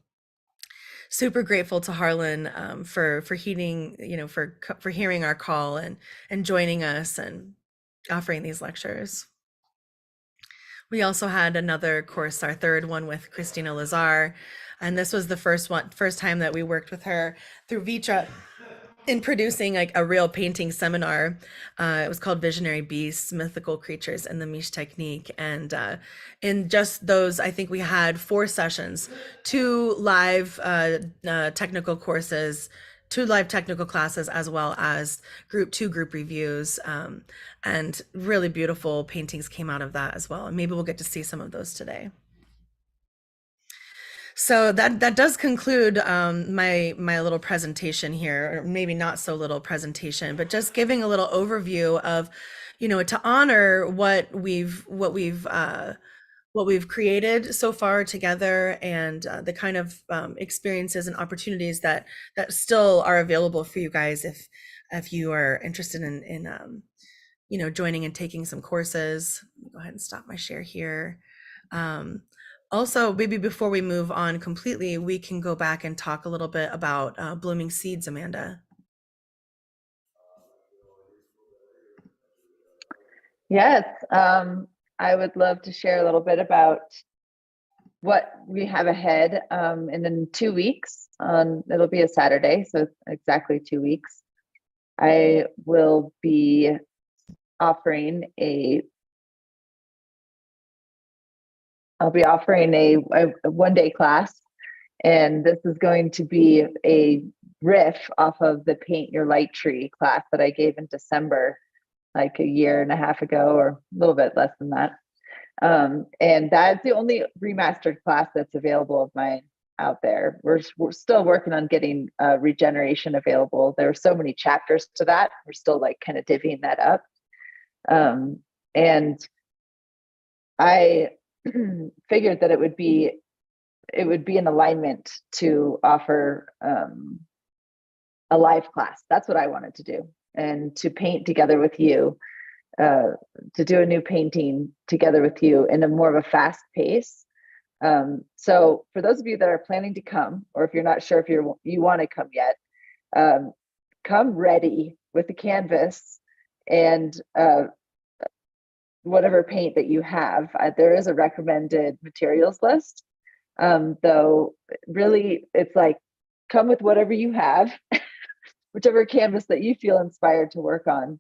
super grateful to Harlan for heeding, you know, for hearing our call and joining us and offering these lectures. We also had another course, our third one, with Christina Lazar. And this was the first time that we worked with her through ViTra in producing like a real painting seminar. It was called Visionary Beasts, Mythical Creatures, and the Miche Technique. And in just those, I think we had 4 sessions, 2 live technical courses, two live technical classes as well as two group reviews, and really beautiful paintings came out of that as well. And maybe we'll get to see some of those today. So that does conclude my little presentation here, or maybe not so little presentation, but just giving a little overview of, to honor what we've created so far together, and the kind of experiences and opportunities that still are available for you guys if you are interested in joining and taking some courses. Go ahead and stop my share here. Also, maybe before we move on completely, we can go back and talk a little bit about blooming seeds, Amanda. Yes, I would love to share a little bit about what we have ahead in 2 weeks. It'll be a Saturday, so exactly 2 weeks. I will be offering a one-day class, and this is going to be a riff off of the Paint Your Light Tree class that I gave in December, like a year and a half ago, or a little bit less than that. And that's the only remastered class that's available of mine out there. We're still working on getting regeneration available. There are so many chapters to that. We're still like kind of divvying that up. And I figured that it would be in alignment to offer a live class. That's what I wanted to do, and to paint together with you, to do a new painting together with you in a more of a fast pace. So for those of you that are planning to come, or if you're not sure if you want to come yet, come ready with the canvas and whatever paint that you have. There is a recommended materials list, though really it's like, come with whatever you have, whichever canvas that you feel inspired to work on,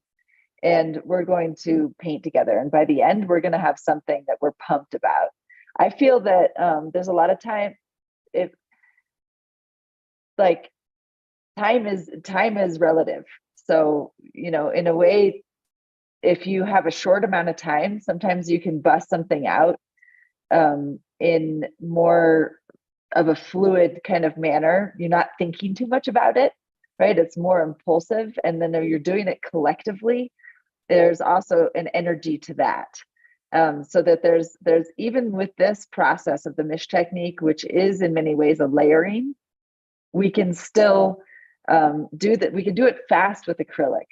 and we're going to paint together. And by the end, we're going to have something that we're pumped about. I feel that there's a lot of time. Time is relative. So, in a way, if you have a short amount of time, sometimes you can bust something out in more of a fluid kind of manner. You're not thinking too much about it, right? It's more impulsive. And then you're doing it collectively, there's also an energy to that. So that there's even with this process of the MISH technique, which is in many ways a layering, we can still do that. We can do it fast with acrylic.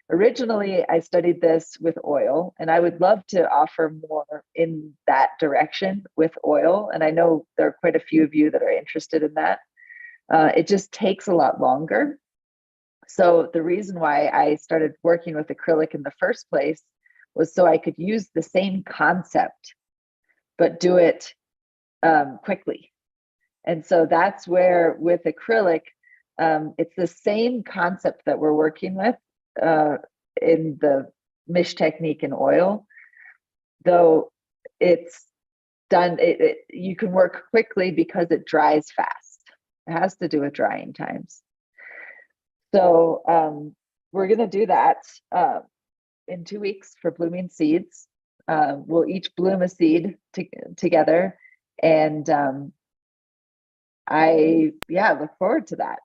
Originally, I studied this with oil, and I would love to offer more in that direction with oil. And I know there are quite a few of you that are interested in that. It just takes a lot longer. So the reason why I started working with acrylic in the first place was so I could use the same concept, but do it quickly. And so that's where with acrylic, it's the same concept that we're working with in the MISH technique in oil, though it's done, you can work quickly because it dries fast. It has to do with drying times. So we're going to do that in 2 weeks for blooming seeds. We'll each bloom a seed together, and I look forward to that.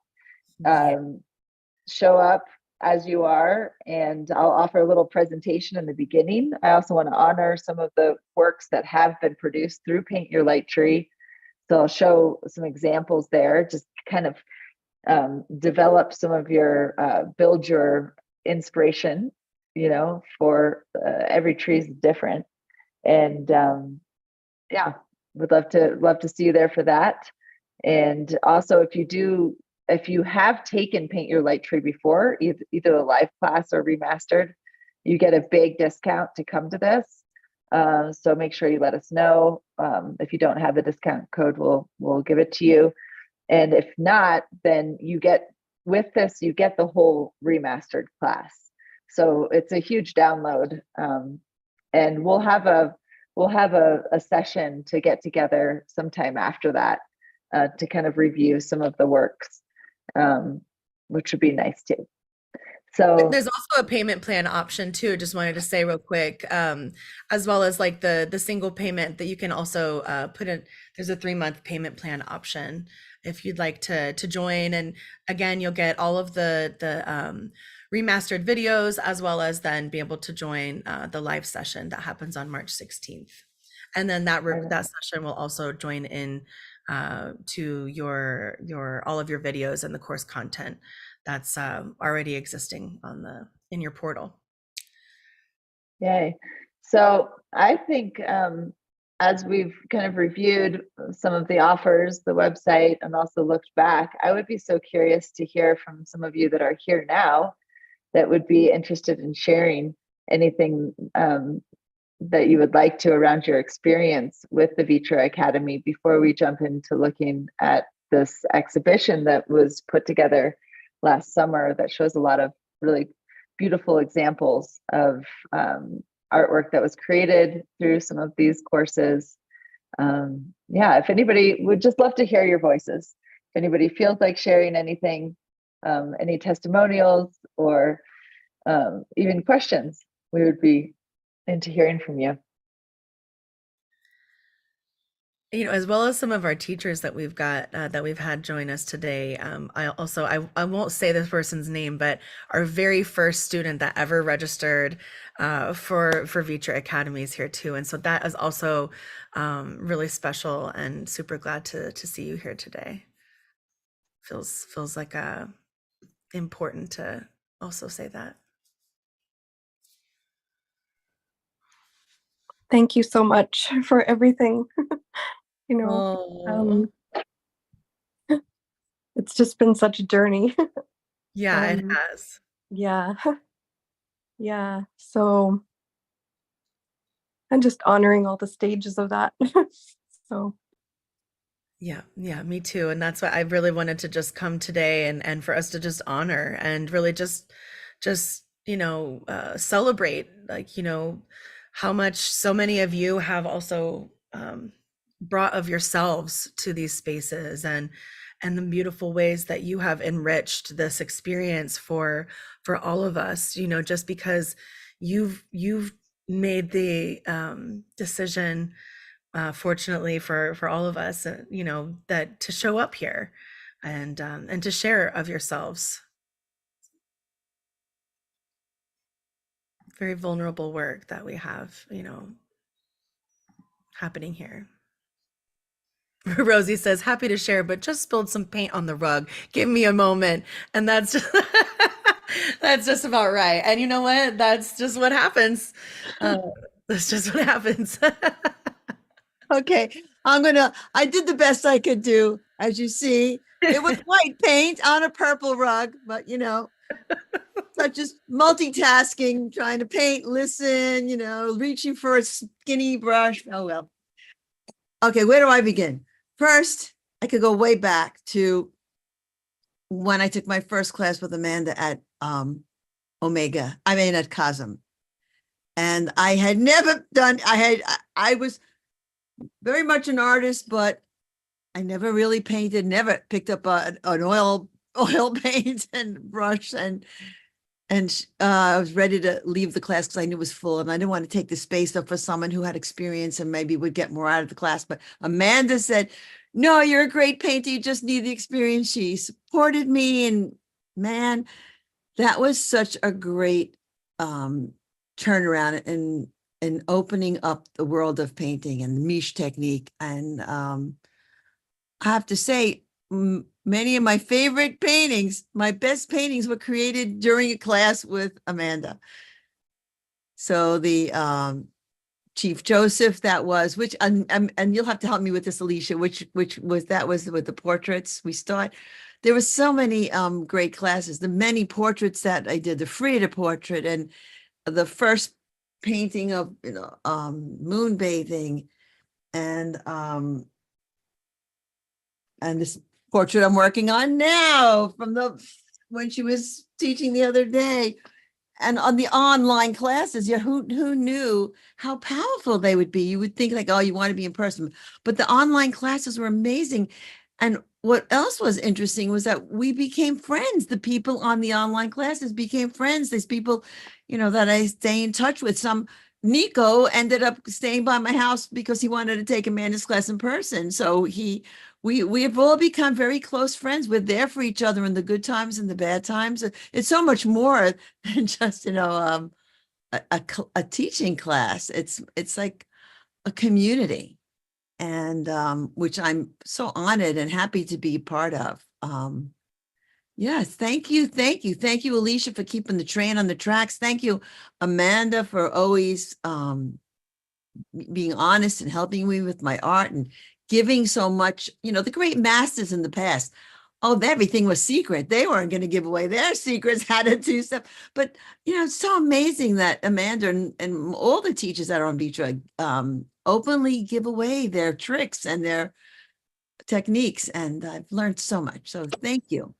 Show up as you are, and I'll offer a little presentation in the beginning. I also want to honor some of the works that have been produced through Paint Your Light Tree. So I'll show some examples there, just kind of develop some of your, build your inspiration, for every tree is different. And would love to see you there for that. And also, if you have taken Paint Your Light Tree before, either a live class or remastered, you get a big discount to come to this. So make sure you let us know. If you don't have the discount code, we'll give it to you. And if not, then you get the whole remastered class. So it's a huge download. And we'll have a session to get together sometime after that to kind of review some of the works. which would be nice too. So There's also a payment plan option too. Just wanted to say real quick, as well as like the single payment that you can also put in. There's a 3-month payment plan option if you'd like to join. And again, you'll get all of the remastered videos, as well as then be able to join the live session that happens on March 16th. And then that session will also join in to your all of your videos and the course content that's already existing in your portal. Yay. So I think as we've kind of reviewed some of the offers, the website, and also looked back, I would be so curious to hear from some of you that are here now that would be interested in sharing anything that you would like to around your experience with the ViTra Academy before we jump into looking at this exhibition that was put together last summer that shows a lot of really beautiful examples of artwork that was created through some of these courses. Yeah, if anybody would just love to hear your voices. If anybody feels like sharing anything, any testimonials or even questions, we would be into hearing from you. You know, as well as some of our teachers that we've got that we've had join us today. I won't say this person's name, but our very first student that ever registered for ViTra Academy is here too, and so that is also really special, and super glad to see you here today. Feels like important to also say that. Thank you so much for everything. You Oh. know, it's just been such a journey. Yeah, it has. Yeah. Yeah. So I'm just honoring all the stages of that. So Yeah, me too. And that's why I really wanted to just come today and for us to just honor and really just celebrate, like, how much so many of you have also brought of yourselves to these spaces, and the beautiful ways that you have enriched this experience for all of us, just because you've made the decision, fortunately for all of us, that to show up here and to share of yourselves. Very vulnerable work that we have, happening here. Rosie says, happy to share, but just spilled some paint on the rug. Give me a moment. And that's just, that's just about right. And you know what? That's just what happens. That's just what happens. Okay, I did the best I could do. As you see, it was white paint on a purple rug, but such as multitasking, trying to paint, listen, reaching for a skinny brush. Oh, well. Okay, where do I begin? First, I could go way back to when I took my first class with Amanda at at COSM. And I had never done, I was very much an artist, but I never really painted, never picked up an oil paint and brush, and I was ready to leave the class because I knew it was full and I didn't want to take the space up for someone who had experience and maybe would get more out of the class. But Amanda said, no, you're a great painter. You just need the experience. She supported me, and man, that was such a great turnaround and opening up the world of painting and the miche technique. And I have to say, many of my favorite paintings, my best paintings, were created during a class with Amanda. So the Chief Joseph, that was, which, and you'll have to help me with this, Alicia, which was, that was with the portraits we start. There were so many great classes, the many portraits that I did, the Frida portrait, and the first painting of moon bathing, and this portrait I'm working on now from when she was teaching the other day. And on the online classes, who knew how powerful they would be? You would think like, oh, you want to be in person, but the online classes were amazing. And what else was interesting was that we became friends. The people on the online classes became friends. There's people, that I stay in touch with. Nico ended up staying by my house because he wanted to take Amanda's class in person. So we have all become very close friends. We're there for each other in the good times and the bad times. It's so much more than just, a teaching class. It's like a community, and which I'm so honored and happy to be part of. Yes, thank you, Alicia, for keeping the train on the tracks. Thank you, Amanda, for always being honest and helping me with my art and giving so much. The great masters in the past, oh, everything was secret. They weren't going to give away their secrets, how to do stuff. But it's so amazing that Amanda and all the teachers that are on ViTra openly give away their tricks and their techniques, and I've learned so much. So thank you.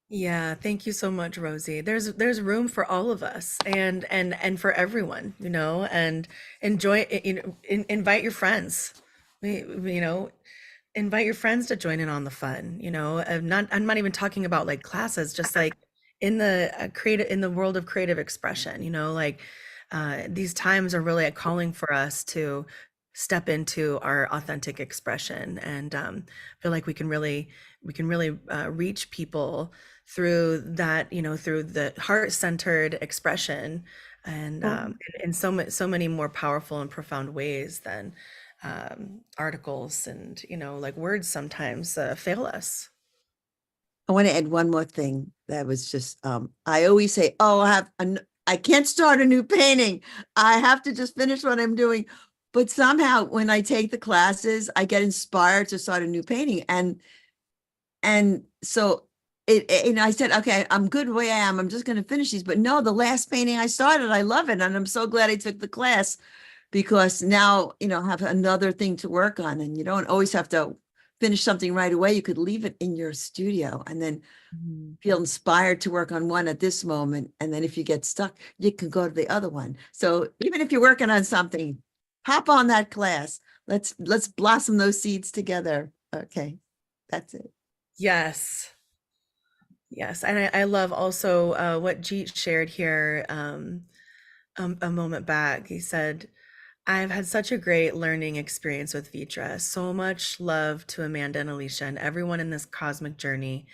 Yeah, thank you so much, Rosie. There's room for all of us and for everyone, and enjoy it, invite your friends. Invite your friends to join in on the fun, I'm not even talking about like classes, just like in the in the world of creative expression, like these times are really a calling for us to step into our authentic expression and feel like we can really reach people through that, through the heart-centered expression and in so many more powerful and profound ways than articles and like words sometimes fail us. I want to add one more thing that was just, I always say, oh, I can't start a new painting. I have to just finish what I'm doing. But somehow when I take the classes, I get inspired to start a new painting. And so I said, okay, I'm good the way I am. I'm just going to finish these. But no, the last painting I started, I love it. And I'm so glad I took the class, because now, I have another thing to work on, and you don't always have to finish something right away. You could leave it in your studio and then feel inspired to work on one at this moment. And then if you get stuck, you can go to the other one. So even if you're working on something, hop on that class. Let's blossom those seeds together. Okay, that's it. Yes. And I love also what Jeet shared here a moment back. He said, I've had such a great learning experience with ViTra. So much love to Amanda and Alicia and everyone in this cosmic journey.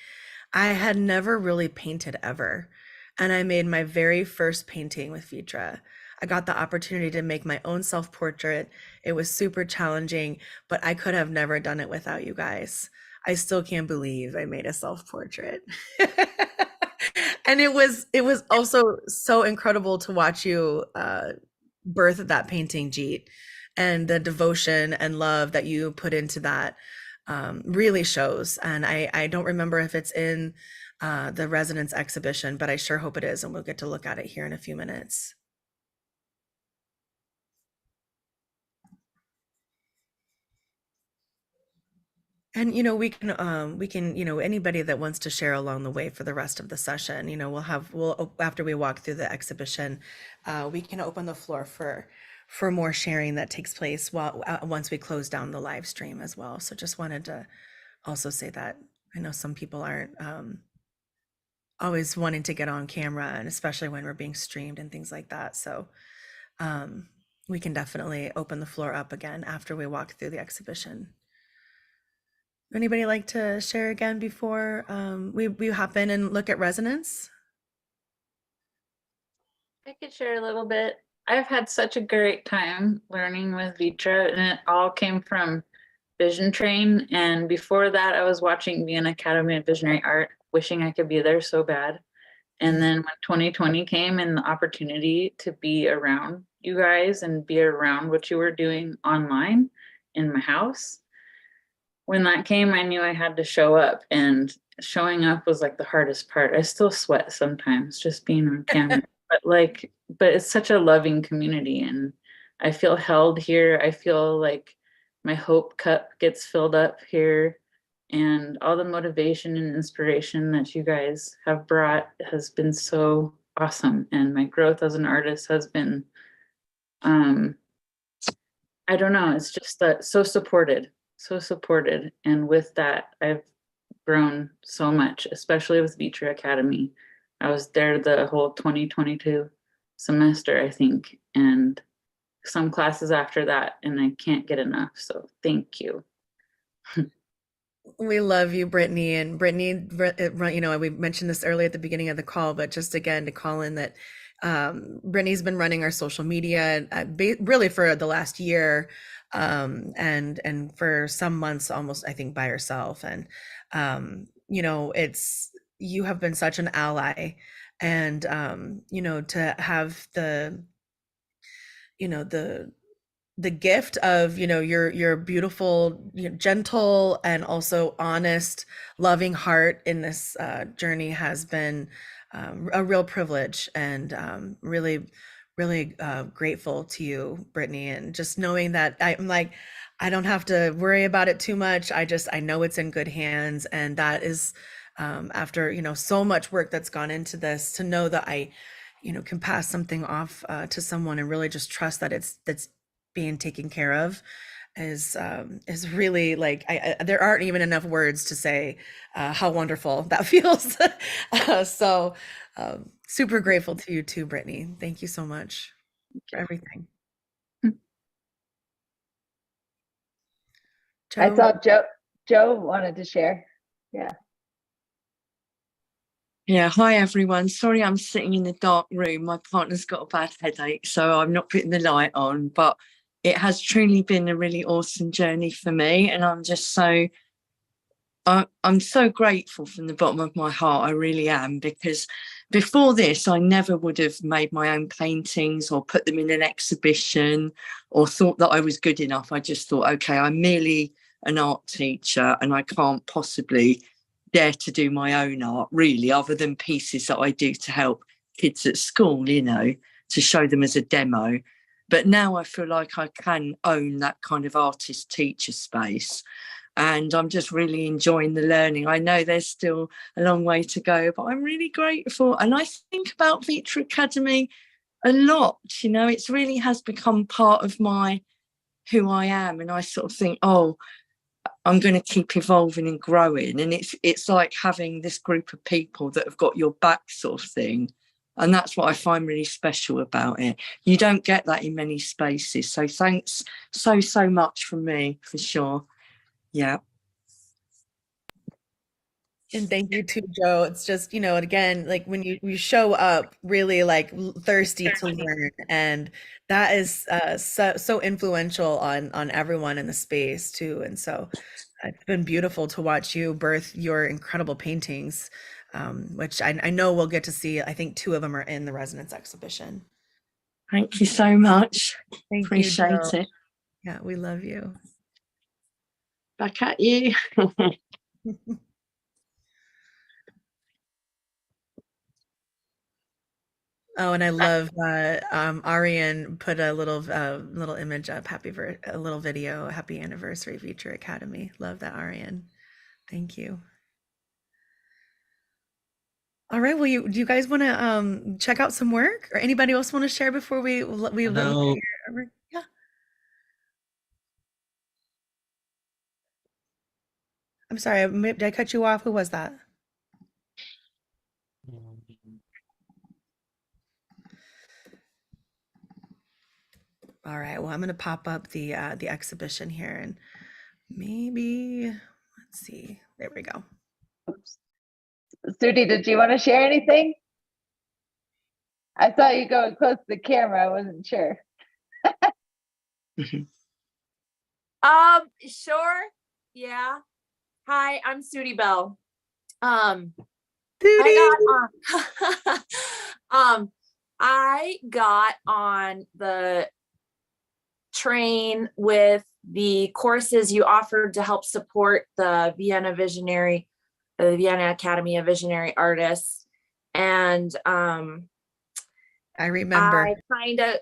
I had never really painted ever, and I made my very first painting with ViTra. I got the opportunity to make my own self-portrait. It was super challenging, but I could have never done it without you guys. I still can't believe I made a self-portrait. And it was also so incredible to watch you birth that painting, Jeet, and the devotion and love that you put into that really shows. And I don't remember if it's in the Resonance exhibition, but I sure hope it is, and we'll get to look at it here in a few minutes. And we can anybody that wants to share along the way for the rest of the session, we'll after we walk through the exhibition, we can open the floor for more sharing that takes place once we close down the live stream as well. So just wanted to also say that I know some people aren't always wanting to get on camera, and especially when we're being streamed and things like that. So we can definitely open the floor up again after we walk through the exhibition. Anybody like to share again before we hop in and look at Resonance? I could share a little bit. I've had such a great time learning with ViTra, and it all came from Vision Train. And before that, I was watching ViTra Academy of Visionary Art, wishing I could be there so bad. And then when 2020 came and the opportunity to be around you guys and be around what you were doing online in my house, when that came, I knew I had to show up, and showing up was like the hardest part. I still sweat sometimes just being on camera, but it's such a loving community, and I feel held here. I feel like my hope cup gets filled up here, and all the motivation and inspiration that you guys have brought has been so awesome. And my growth as an artist has been, I don't know, it's just so supported. so supported. And with that, I've grown so much, especially with ViTra Academy. I was there the whole 2022 semester, I think, and some classes after that, and I can't get enough. So thank you. We love you, Brittany. And Brittany, you know, we mentioned this earlier at the beginning of the call, but just again to call in that Brittany's been running our social media really for the last year, and for some months almost, I think, by herself. And you know, you have been such an ally, and you know, to have you know, the gift of, you know, your beautiful, you know, gentle and also honest, loving heart in this journey has been a real privilege, and really grateful to you, Brittany. And just knowing that I'm like, I don't have to worry about it too much. I know it's in good hands, and that is after, you know, so much work that's gone into this, to know that I, you know, can pass something off to someone and really just trust that that's being taken care of is really like, there aren't even enough words to say how wonderful that feels. So super grateful to you too, Brittany. Thank you so much for everything. I Joe? saw Joe wanted to share. Yeah. Yeah, hi everyone. Sorry I'm sitting in the dark room. My partner's got a bad headache, so I'm not putting the light on, but it has truly been a really awesome journey for me. And I'm just I'm so grateful from the bottom of my heart. I really am, because before this, I never would have made my own paintings or put them in an exhibition or thought that I was good enough. I just thought, okay, I'm merely an art teacher and I can't possibly dare to do my own art, really, other than pieces that I do to help kids at school, you know, to show them as a demo. But now I feel like I can own that kind of artist teacher space. And I'm just really enjoying the learning. I know there's still a long way to go, but I'm really grateful. And I think about ViTra Academy a lot. You know, it's really has become part of who I am. And I sort of think, oh, I'm going to keep evolving and growing. And it's like having this group of people that have got your back, sort of thing. And that's what I find really special about it. You don't get that in many spaces. So thanks so much from me, for sure. Yeah. And thank you too, Joe. It's just, you know, again, like when you show up really like thirsty to learn, and that is so influential on everyone in the space too. And so it's been beautiful to watch you birth your incredible paintings, which I know we'll get to see. I think 2 of them are in the Resonance exhibition. Thank you so much. Thank Appreciate you, Joe. it. Yeah, we love you. Back at you. Oh, and I love Arian put a little image up, a little video, happy anniversary, ViTra Academy. Love that, Arian. Thank you. All right, well, do you guys want to check out some work, or anybody else want to share before we Hello. yeah. I'm sorry, did I cut you off? Who was that? All right, well, I'm going to pop up the exhibition here, and maybe let's see. There we go. Oops. Sudi, did you want to share anything? I saw you going close to the camera. I wasn't sure. Sure. Yeah. Hi, I'm Sudi Bell. I got on the train with the courses you offered to help support the Vienna Academy of Visionary Artists. And I remember. I kind of,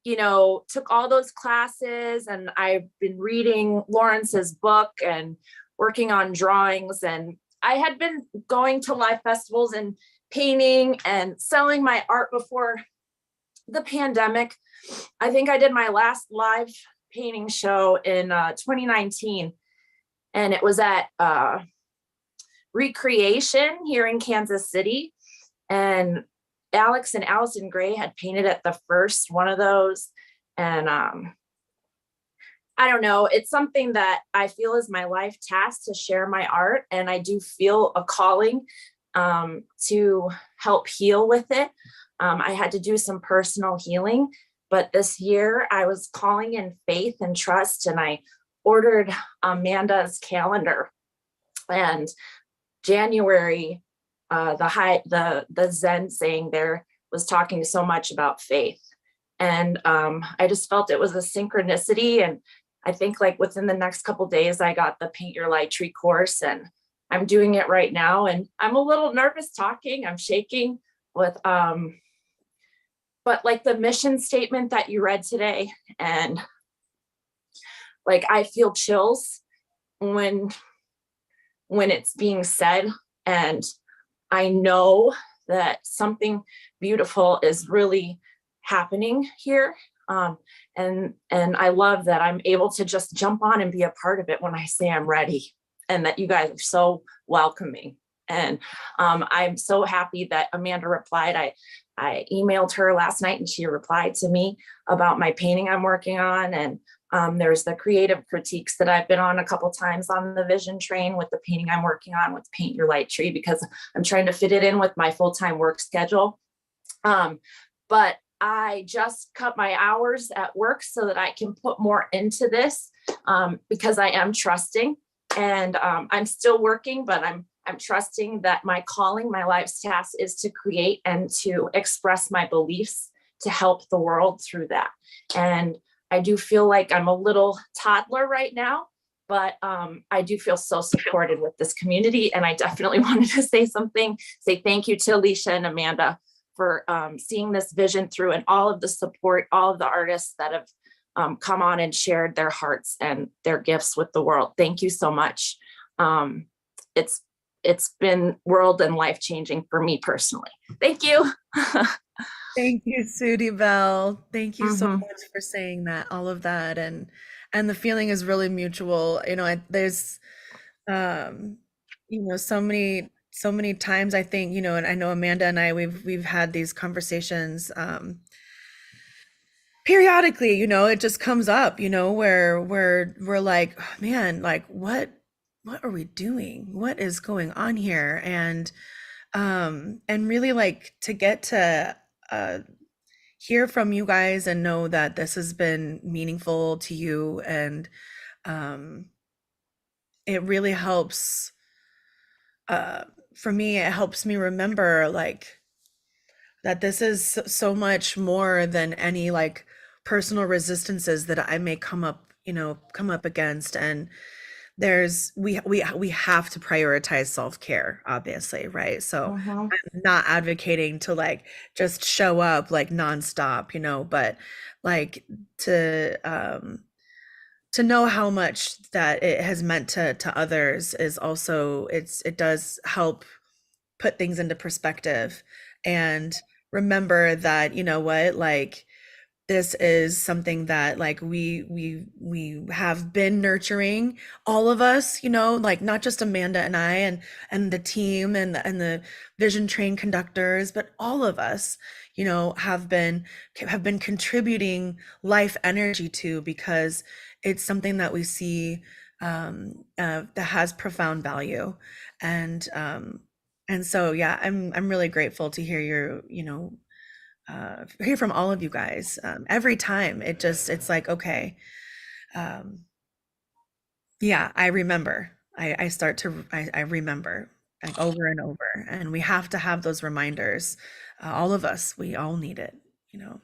you know, took all those classes, and I've been reading Lawrence's book and working on drawings. And I had been going to live festivals and painting and selling my art before the pandemic. I think I did my last live painting show in 2019. and it was at Recreation here in Kansas City. And Alex and Allison Gray had painted at the first one of those. And I don't know, it's something that I feel is my life task to share my art. And I do feel a calling to help heal with it. I had to do some personal healing, but this year I was calling in faith and trust, and I ordered Amanda's calendar. And January, the Zen saying there was talking so much about faith. And I just felt it was a synchronicity. And I think like within the next couple of days, I got the Paint Your Light Tree course, and I'm doing it right now. And I'm a little nervous talking, I'm shaking with, but like the mission statement that you read today, and like, I feel chills when it's being said, and I know that something beautiful is really happening here. And I love that I'm able to just jump on and be a part of it when I say I'm ready, and that you guys are so welcoming. And I'm so happy that Amanda replied. I emailed her last night and she replied to me about my painting I'm working on. And there's the creative critiques that I've been on a couple times on the vision train with the painting I'm working on with Paint Your Light Tree, because I'm trying to fit it in with my full-time work schedule. But I just cut my hours at work so that I can put more into this, because I am trusting, and I'm still working, but I'm trusting that my calling, my life's task is to create and to express my beliefs to help the world through that. And I do feel like I'm a little toddler right now, but I do feel so supported with this community. And I definitely wanted to say thank you to Alicia and Amanda for seeing this vision through, and all of the support, all of the artists that have come on and shared their hearts and their gifts with the world. Thank you so much. It's been world and life changing for me personally. Thank you. Thank you, Sudie Bell. Thank you so much for saying that, all of that. And the feeling is really mutual. You know, there's, you know, so many times I think, you know, and I know Amanda and I, we've had these conversations, periodically, you know, it just comes up, you know, where we're like, oh, man, like what are we doing? What is going on here? And really like to get to hear from you guys and know that this has been meaningful to you. And it really helps, for me, it helps me remember like that this is so much more than any like personal resistances that I may come up against. And we have to prioritize self-care, obviously, right? So I'm not advocating to like just show up like nonstop, you know, but like to know how much that it has meant to others is also, it does help put things into perspective and remember that, you know what, like this is something that like we have been nurturing, all of us, you know, like not just Amanda and I and the team and the vision train conductors, but all of us, you know, have been contributing life energy to, because it's something that we see that has profound value. And so yeah, I'm really grateful to hear your, you know, hear from all of you guys. Every time it's like, okay, yeah, I remember. I remember like over and over, and we have to have those reminders. All of us, we all need it, you know.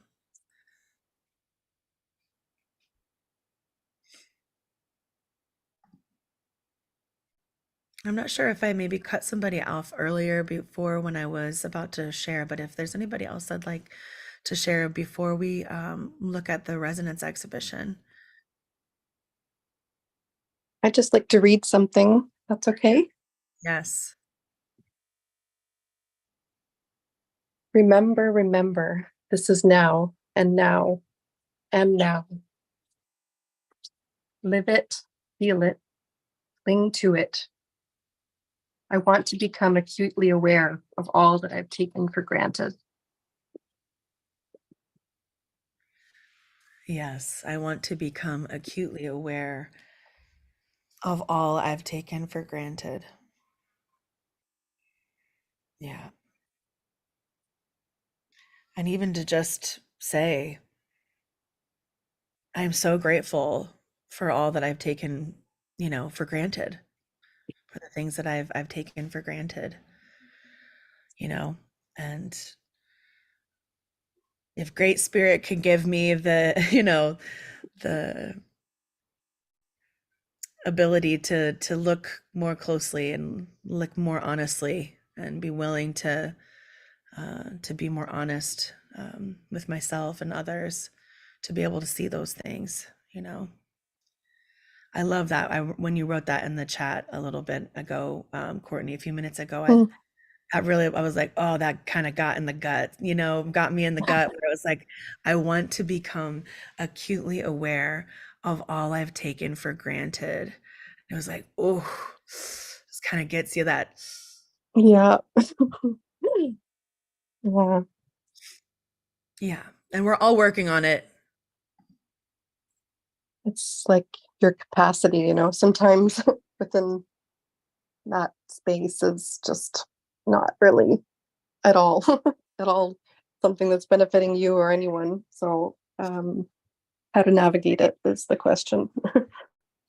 I'm not sure if I maybe cut somebody off earlier before when I was about to share, but if there's anybody else I'd like to share before we look at the resonance exhibition. I'd just like to read something. That's okay. Yes. Remember, remember, this is now, and now, am now. Live it, feel it, cling to it. I want to become acutely aware of all that I've taken for granted. Yes, I want to become acutely aware of all I've taken for granted. Yeah. And even to just say, I'm so grateful for all that I've taken, for granted, for the things that I've taken for granted, and if Great Spirit can give me the, the ability to look more closely and look more honestly and be willing to be more honest with myself and others, to be able to see those things. I love that. When you wrote that in the chat a little bit ago, Courtney, a few minutes ago, I was like, oh, that kind of got in the gut, got me in the gut, where I was like, I want to become acutely aware of all I've taken for granted. It was like, oh, just kind of gets you that. Yeah. Yeah. Yeah. And we're all working on it. It's like your capacity, sometimes within that space is just not really at all, at all something that's benefiting you or anyone. So, how to navigate it is the question.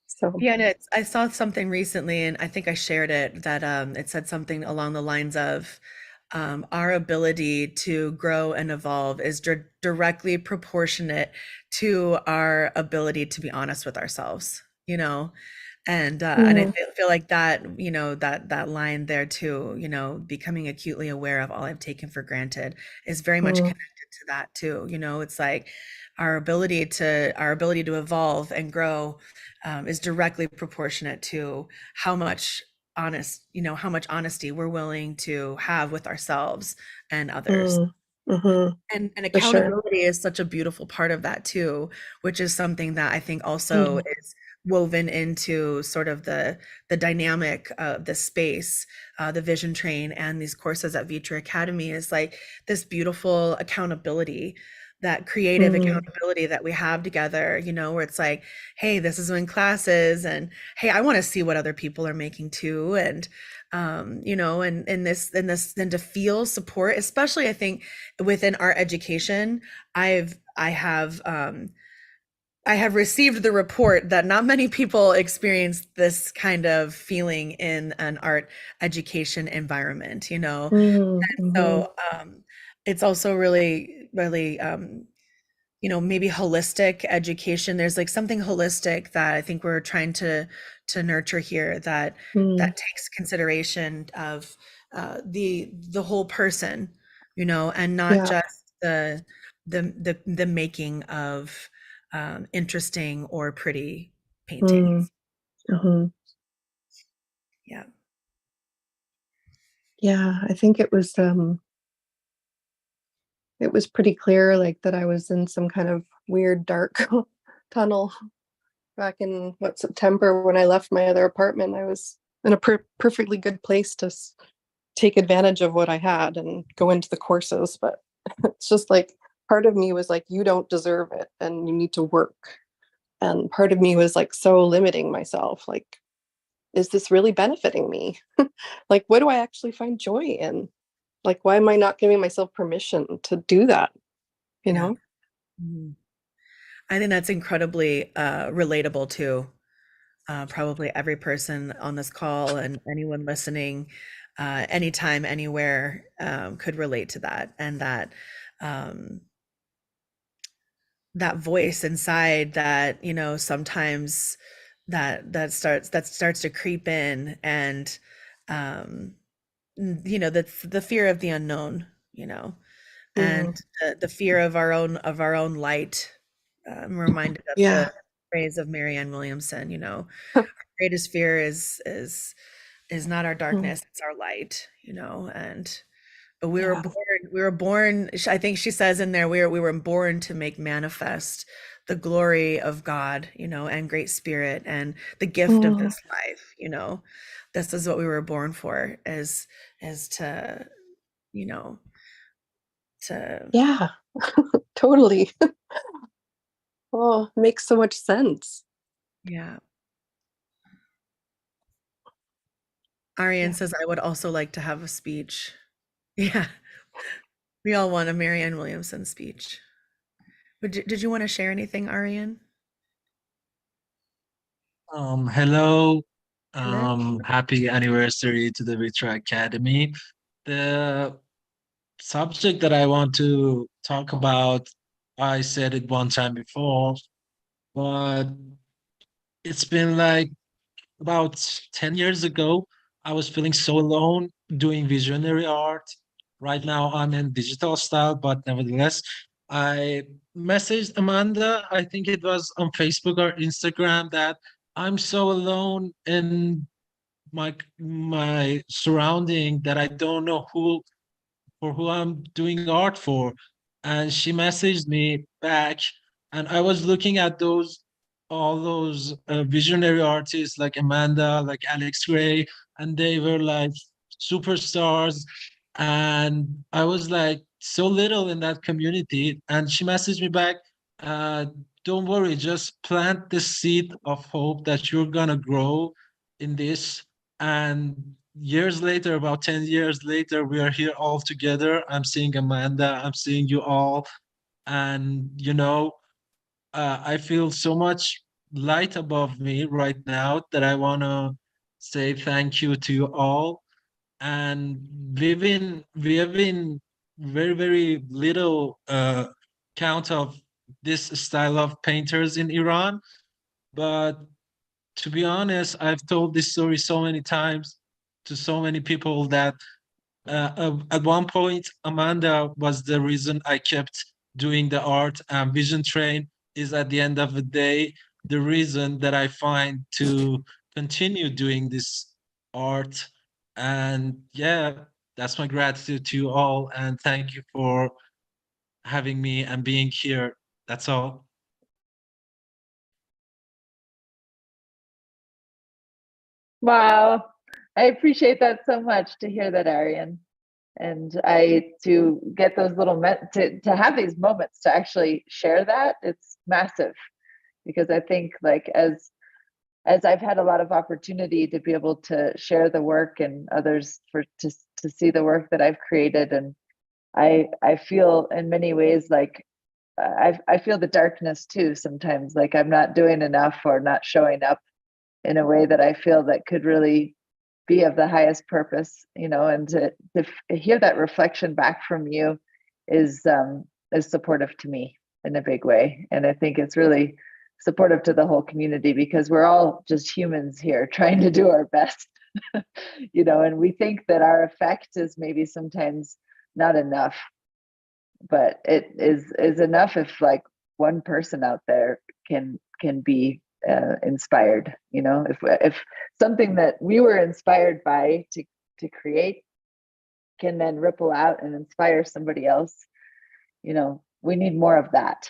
So, Yeah, and I saw something recently, and I think I shared it, that it said something along the lines of our ability to grow and evolve is directly proportionate to our ability to be honest with ourselves, and I feel like that, that line there too, becoming acutely aware of all I've taken for granted is very much connected to that too. It's like our ability to evolve and grow is directly proportionate to how much how much honesty we're willing to have with ourselves and others. And for sure. accountability is such a beautiful part of that too, which is something that I think also is woven into sort of the dynamic of the space, the vision train, and these courses at ViTra Academy, is like this beautiful accountability, that creative accountability that we have together, where it's like, hey, this is in classes, and hey, I want to see what other people are making too, and and to feel support, especially I think within art education. I have received the report that not many people experience this kind of feeling in an art education environment, so it's also really, really, maybe holistic education. There's like something holistic that I think we're trying to nurture here, that takes consideration of the whole person, and not just the making of interesting or pretty paintings. Yeah. Yeah, I think it was pretty clear, like, that I was in some kind of weird dark tunnel back in September, when I left my other apartment. I was in a perfectly good place to take advantage of what I had and go into the courses, but it's just like, part of me was like, you don't deserve it and you need to work, and part of me was like so limiting myself, like, is this really benefiting me? Like, what do I actually find joy in? Like, why am I not giving myself permission to do that? Mhm. I think that's incredibly relatable to probably every person on this call, and anyone listening, anytime, anywhere, could relate to that. And that that voice inside that, sometimes that starts to creep in, and that's the fear of the unknown, and the fear of our own light. I'm reminded of the phrase of Marianne Williamson, our greatest fear is not our darkness, it's our light, and but we were born, I think she says in there, we were born to make manifest the glory of God, and Great Spirit and the gift of this life, This is what we were born for, is to, you know, to Yeah, totally. Oh, makes so much sense. yeah. Ariane Yeah. says, I would also like to have a speech. Yeah. We all want a Marianne Williamson speech. Did you want to share anything, Ariane? Hello. Hello. Happy anniversary to the ViTra Academy. The subject that I want to talk about, I said it one time before, but it's been like about 10 years ago. I was feeling so alone doing visionary art. Right now I'm in digital style, but nevertheless, I messaged Amanda, I think it was on Facebook or Instagram, that I'm so alone in my surrounding that I don't know who I'm doing art for. And she messaged me back, and I was looking at all those visionary artists like Amanda, like Alex Gray, and they were like superstars. And I was like so little in that community. And she messaged me back, uh, don't worry, just plant the seed of hope that you're gonna grow in this. And years later, about 10 years later, we are here all together. I'm seeing Amanda, I'm seeing you all. And, I feel so much light above me right now that I want to say thank you to you all. And we have been very, very little count of this style of painters in Iran. But to be honest, I've told this story so many times to so many people that at one point, Amanda was the reason I kept doing the art. And Vision Train is at the end of the day the reason that I find to continue doing this art. And yeah, that's my gratitude to you all. And thank you for having me and being here. That's all. Wow. I appreciate that so much to hear that, Arian. And I to get those little to have these moments to actually share that, it's massive. Because I think like as I've had a lot of opportunity to be able to share the work and others to see the work that I've created, and I feel in many ways like I feel the darkness too sometimes, like I'm not doing enough or not showing up in a way that I feel that could really be of the highest purpose, and to hear that reflection back from you is supportive to me in a big way. And I think it's really supportive to the whole community because we're all just humans here trying to do our best, and we think that our effect is maybe sometimes not enough, but it is enough if like one person out there can be inspired, if something that we were inspired by to create can then ripple out and inspire somebody else, we need more of that.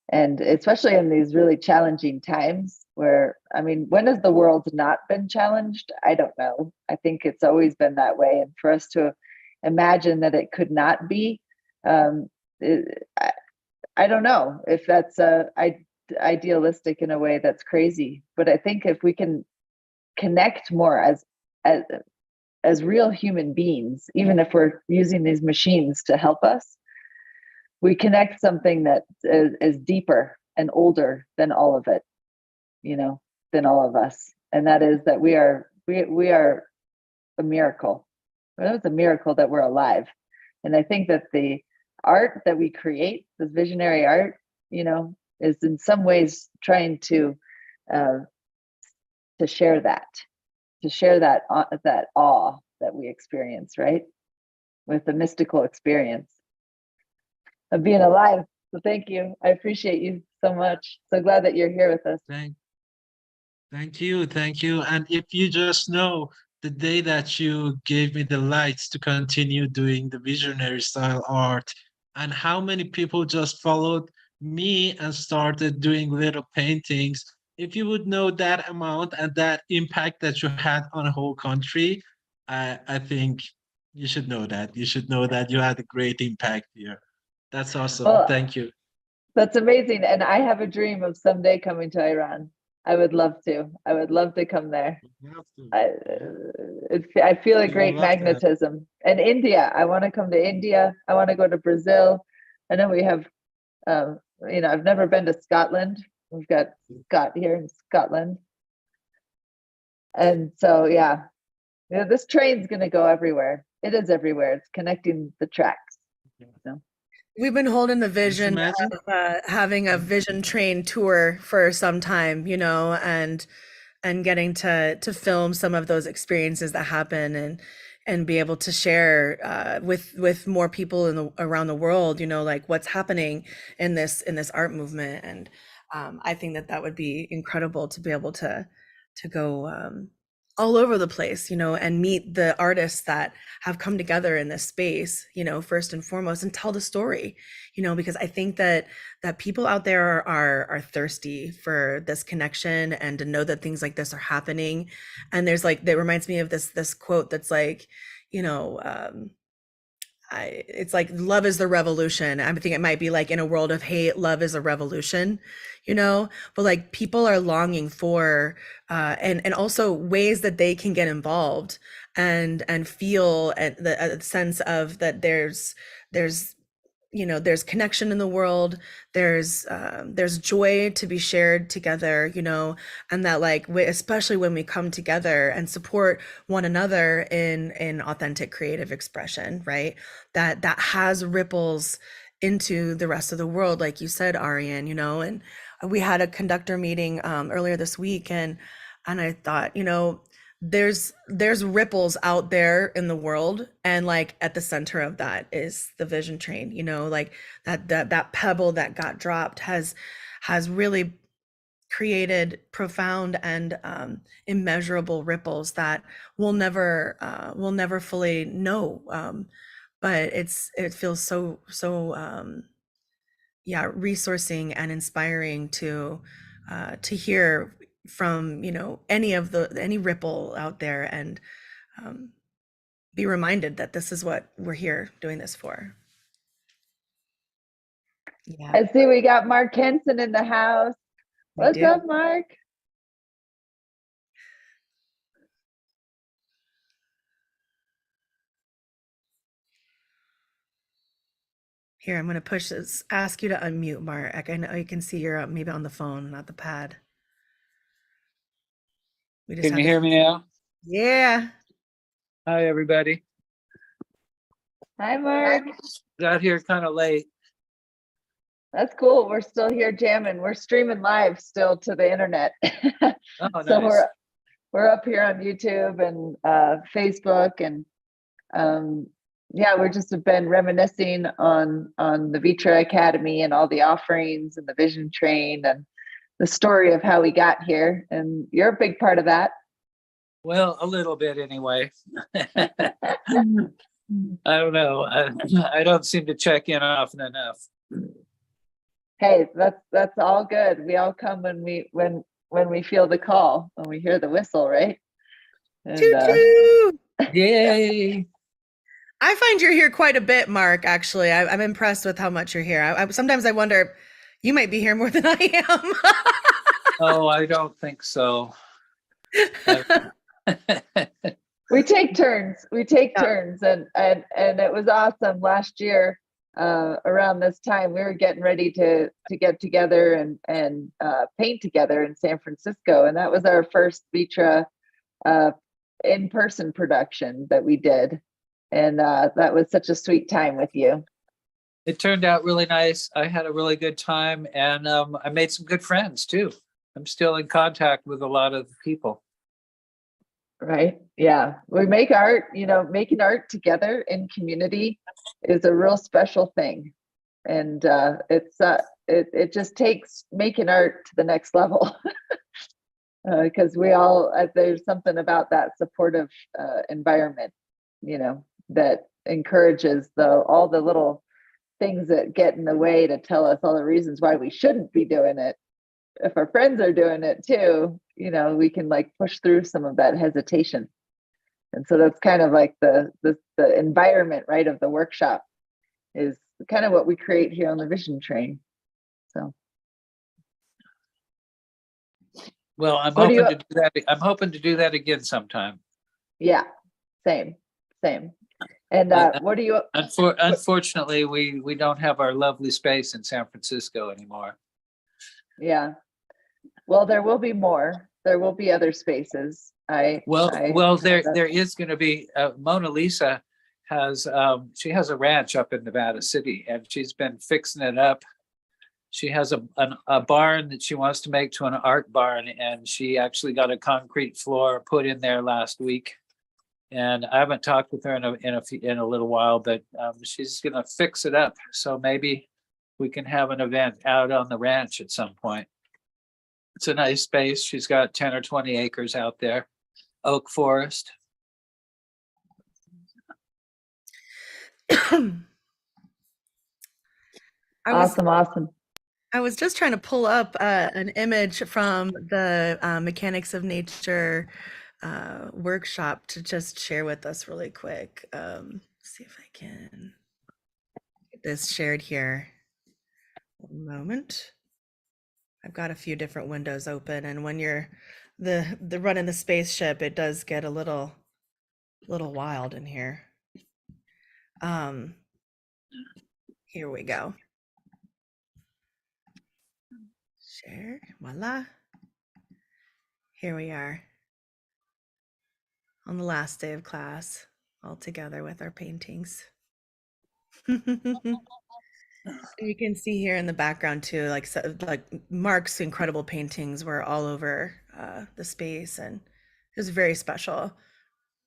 And especially in these really challenging times where, I mean, when has the world not been challenged? I don't know. I think it's always been that way. And for us to imagine that it could not be, I don't know if that's idealistic in a way that's crazy. But I think if we can connect more as real human beings, even if we're using these machines to help us, we connect something that is deeper and older than all of it, than all of us. And that is that we are a miracle. It's a miracle that we're alive. And I think that the art that we create, this visionary art, is in some ways trying to share that, that awe that we experience, right? With the mystical experience of being alive. So thank you. I appreciate you so much. So glad that you're here with us. Thank you. Thank you. And if you just know the day that you gave me the lights to continue doing the visionary style art and how many people just followed me and started doing little paintings, if you would know that amount and that impact that you had on a whole country, I think you should know that. You should know that you had a great impact here. That's awesome. Well, Thank you. that's amazing. And I have a dream of someday coming to Iran. I would love to. I would love to come there. You have to. I feel a You great will love that. magnetism. And India, I want to come to India. I want to go to Brazil. I know we have, I've never been to Scotland. We've got Scott here in Scotland. And so, yeah, this train's going to go everywhere. It is everywhere. It's connecting the tracks. So. We've been holding the vision imagine? of having a vision train tour for some time, and getting to film some of those experiences that happen and be able to share with more people around the world, like what's happening in this art movement. And I think that would be incredible to be able to go all over the place, and meet the artists that have come together in this space, first and foremost, and tell the story, because I think that people out there are thirsty for this connection and to know that things like this are happening. And there's that reminds me of this quote that's like, it's like love is the revolution. I think it might be like in a world of hate, love is a revolution, but like people are longing for and also ways that they can get involved and feel a sense of that there's connection in the world, there's joy to be shared together, and that like especially when we come together and support one another in authentic creative expression, right, that has ripples into the rest of the world, like you said, Ariane, and we had a conductor meeting earlier this week, and I thought, there's ripples out there in the world, and like at the center of that is the vision train, like that pebble that got dropped has really created profound and immeasurable ripples that we'll never fully know, but it feels so resourcing and inspiring to hear from any ripple out there, and be reminded that this is what we're here doing this for. Yeah, I see we got Mark Henson in the house. What's up, Mark? Here, I'm going to ask you to unmute, Mark. I know you can see you're maybe on the phone, not the pad. Can you hear me now? Yeah. Hi, everybody. Hi, Mark. Got here kind of late. That's cool. We're still here jamming. We're streaming live still to the internet. Oh, So nice. we're up here on YouTube and Facebook, and we're just have been reminiscing on the ViTra Academy and all the offerings and the vision train and the story of how we got here. And you're a big part of that. Well, a little bit anyway. I don't know. I don't seem to check in often enough. Hey, that's all good. We all come when we feel the call, when we hear the whistle, right? And, Choo-choo! Yay! I find you're here quite a bit, Mark. Actually, I'm impressed with how much you're here. Sometimes I wonder, you might be here more than I am. Oh, I don't think so. we take turns. We take turns, and it was awesome last year. Around this time, we were getting ready to get together and paint together in San Francisco, and that was our first ViTra in-person production that we did, and that was such a sweet time with you. It turned out really nice. I had a really good time, and I made some good friends too. I'm still in contact with a lot of people. Right. Yeah. We make art, making art together in community is a real special thing. And it just takes making art to the next level. Because we all, there's something about that supportive environment, that encourages all the little things that get in the way to tell us all the reasons why we shouldn't be doing it. If our friends are doing it too, you know, we can like push through some of that hesitation. And so that's kind of like the environment, right, of the workshop is kind of what we create here on the Vision Train. So. Well, I'm What do hoping you- to do that. I'm hoping to do that again sometime. Yeah, same. And what do you? Unfortunately, we don't have our lovely space in San Francisco anymore. Yeah. Well, there will be more. There will be other spaces. Well, there is going to be. Mona Lisa has she has a ranch up in Nevada City, and she's been fixing it up. She has a barn that she wants to make to an art barn, and she actually got a concrete floor put in there last week. And I haven't talked with her in a little while, but she's going to fix it up. So maybe we can have an event out on the ranch at some point. It's a nice space. She's got 10 or 20 acres out there, oak forest. Awesome. I was just trying to pull up an image from the Mechanics of Nature workshop to just share with us really quick. See if I can get this shared here. One moment. I've got a few different windows open, and when you're the running the spaceship, it does get a little wild in here. Here we go. Share, voila. Here we are on the last day of class, all together with our paintings. You can see here in the background too, like Mark's incredible paintings were all over the space, and it was very special.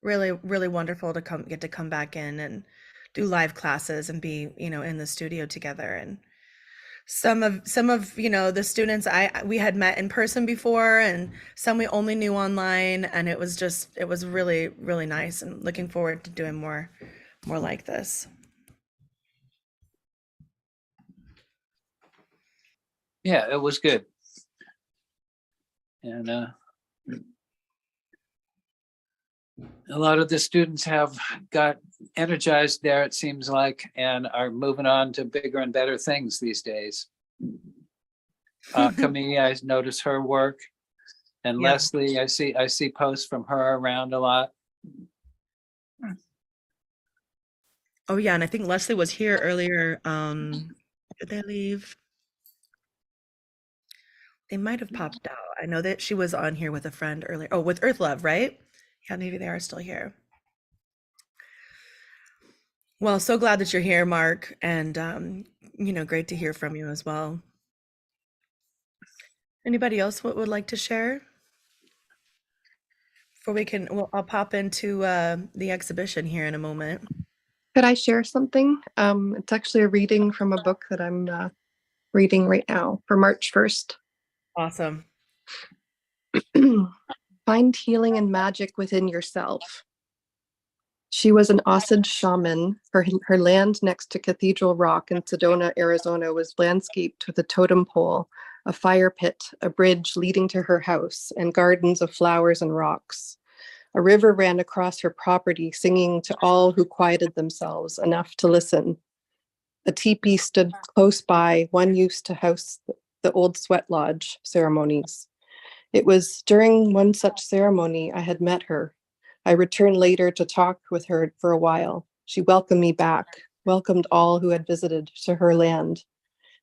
Really, really wonderful to get to come back in and do live classes and be, you know, in the studio together. And some of you know, the students we had met in person before, and some we only knew online, and it was really, really nice, and looking forward to doing more like this. Yeah, it was good. And a lot of the students have got energized there, it seems like, and are moving on to bigger and better things these days. Camille, I notice her work, and Yeah. Leslie, I see posts from her around a lot. Oh yeah, and I think Leslie was here earlier. Did they leave? They might have popped out. I know that she was on here with a friend earlier. Oh, with Earth Love, right? Yeah, maybe they are still here. Well, so glad that you're here, Mark, and you know, great to hear from you as well. Anybody else would like to share? Before I'll pop into the exhibition here in a moment. Could I share something? It's actually a reading from a book that I'm reading right now for March 1st. Awesome. Find healing and magic within yourself. She was an Osage shaman. Her land next to Cathedral Rock in Sedona, Arizona was landscaped with a totem pole, a fire pit, a bridge leading to her house, and gardens of flowers and rocks. A river ran across her property, singing to all who quieted themselves enough to listen. A teepee stood close by, one used to house the old sweat lodge ceremonies. It was during one such ceremony I had met her. I returned later to talk with her for a while. She welcomed me back, welcomed all who had visited to her land.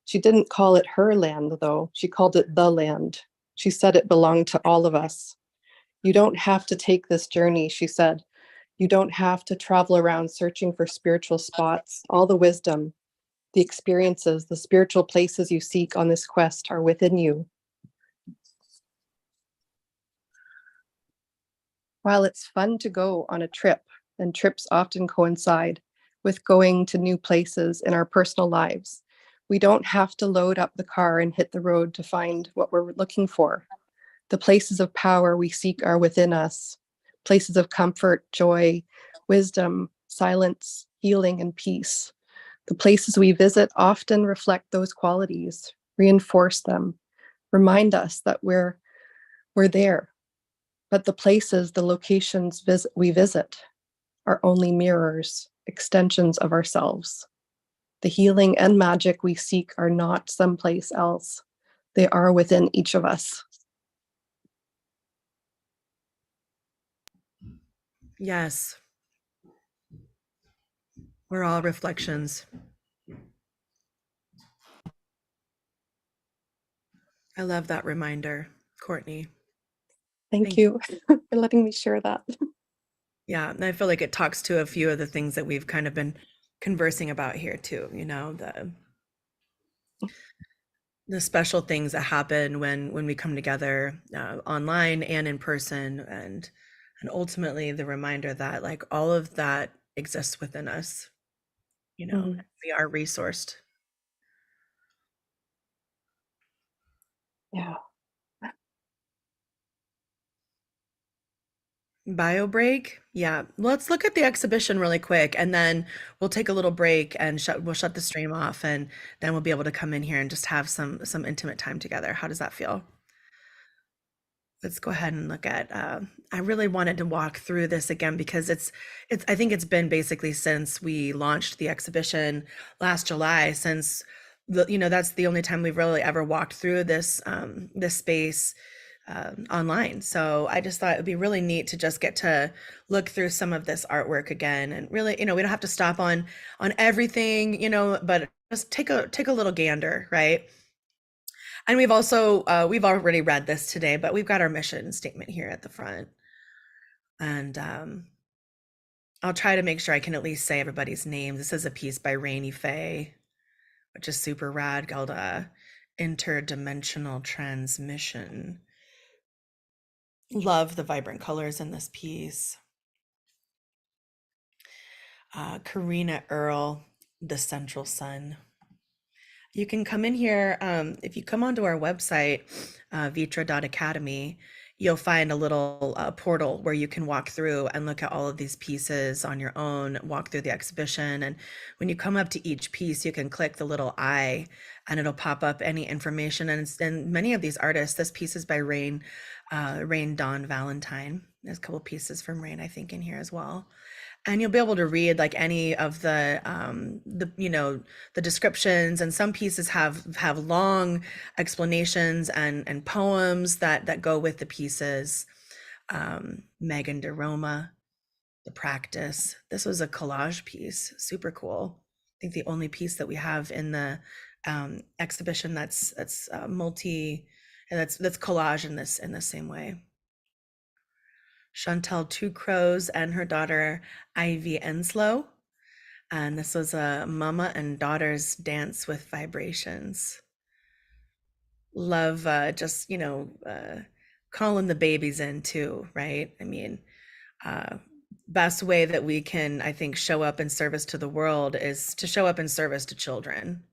She didn't call it her land, though. She called it the land. She said it belonged to all of us. You don't have to take this journey, she said. You don't have to travel around searching for spiritual spots. All the wisdom, the experiences, the spiritual places you seek on this quest are within you. While it's fun to go on a trip, and trips often coincide with going to new places in our personal lives, we don't have to load up the car and hit the road to find what we're looking for. The places of power we seek are within us, places of comfort, joy, wisdom, silence, healing, and peace. The places we visit often reflect those qualities, reinforce them, remind us that we're there. But the places, the locations we visit are only mirrors, extensions of ourselves. The healing and magic we seek are not someplace else. They are within each of us. Yes. We're all reflections. I love that reminder, Courtney. Thank you for letting me share that. Yeah, and I feel like it talks to a few of the things that we've kind of been conversing about here too, you know, the special things that happen when we come together online and in person, and ultimately the reminder that like all of that exists within us, you know, we are resourced. Yeah. Bio break. Yeah. Let's look at the exhibition really quick, and then we'll take a little break and we'll shut the stream off, and then we'll be able to come in here and just have some intimate time together. How does that feel? Let's go ahead and look at, I really wanted to walk through this again because I think it's been basically since we launched the exhibition last July, since that's the only time we've really ever walked through this space online. So I just thought it would be really neat to just get to look through some of this artwork again, and really, we don't have to stop on everything, but just take a little gander, right? And we've also we've already read this today, but we've got our mission statement here at the front, and I'll try to make sure I can at least say everybody's name. This is a piece by Rainy Faye, which is super rad, called Interdimensional Transmission. Love the vibrant colors in this piece. Karina Earl, The Central Sun. You can come in here, if you come onto our website, ViTra.Academy, you'll find a little portal where you can walk through and look at all of these pieces on your own, walk through the exhibition. And when you come up to each piece, you can click the little eye and it'll pop up any information. And many of these artists, this piece is by Rain Dawn Valentine. There's a couple pieces from Rain, I think, in here as well. And you'll be able to read like any of the descriptions, and some pieces have long explanations and poems that go with the pieces. Megan DeRoma, The Practice. This was a collage piece, super cool. I think the only piece that we have in the exhibition that's collage in the same way. Chantal Two Crows and her daughter Ivy Enslow. And this was a mama and daughter's dance with vibrations. Love just, calling the babies in too, right? I mean, best way that we can, I think, show up in service to the world is to show up in service to children.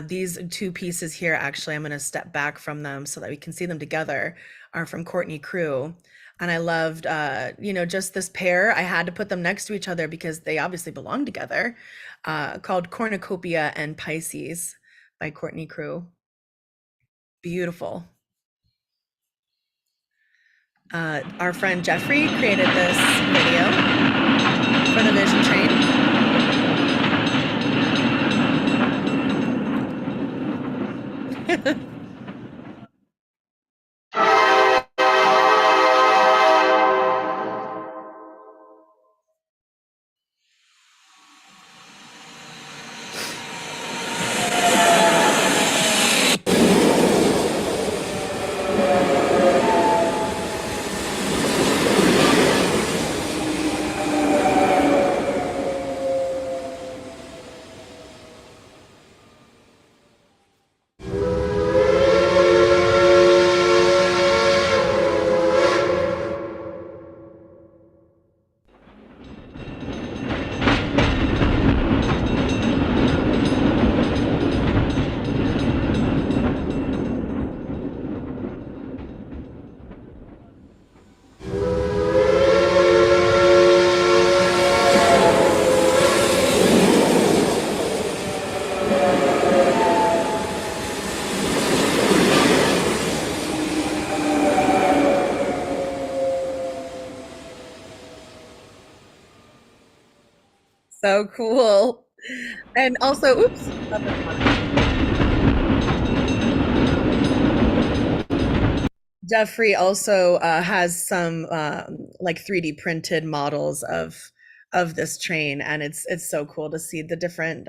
These two pieces here, actually, I'm going to step back from them so that we can see them together, are from Courtney Crew. And I loved, just this pair. I had to put them next to each other because they obviously belong together, called Cornucopia and Pisces by Courtney Crew. Beautiful. Our friend Jeffrey created this video for the Vision Train. So cool. And also, oops. Jeffrey also has some like 3D printed models of this train, and it's so cool to see the different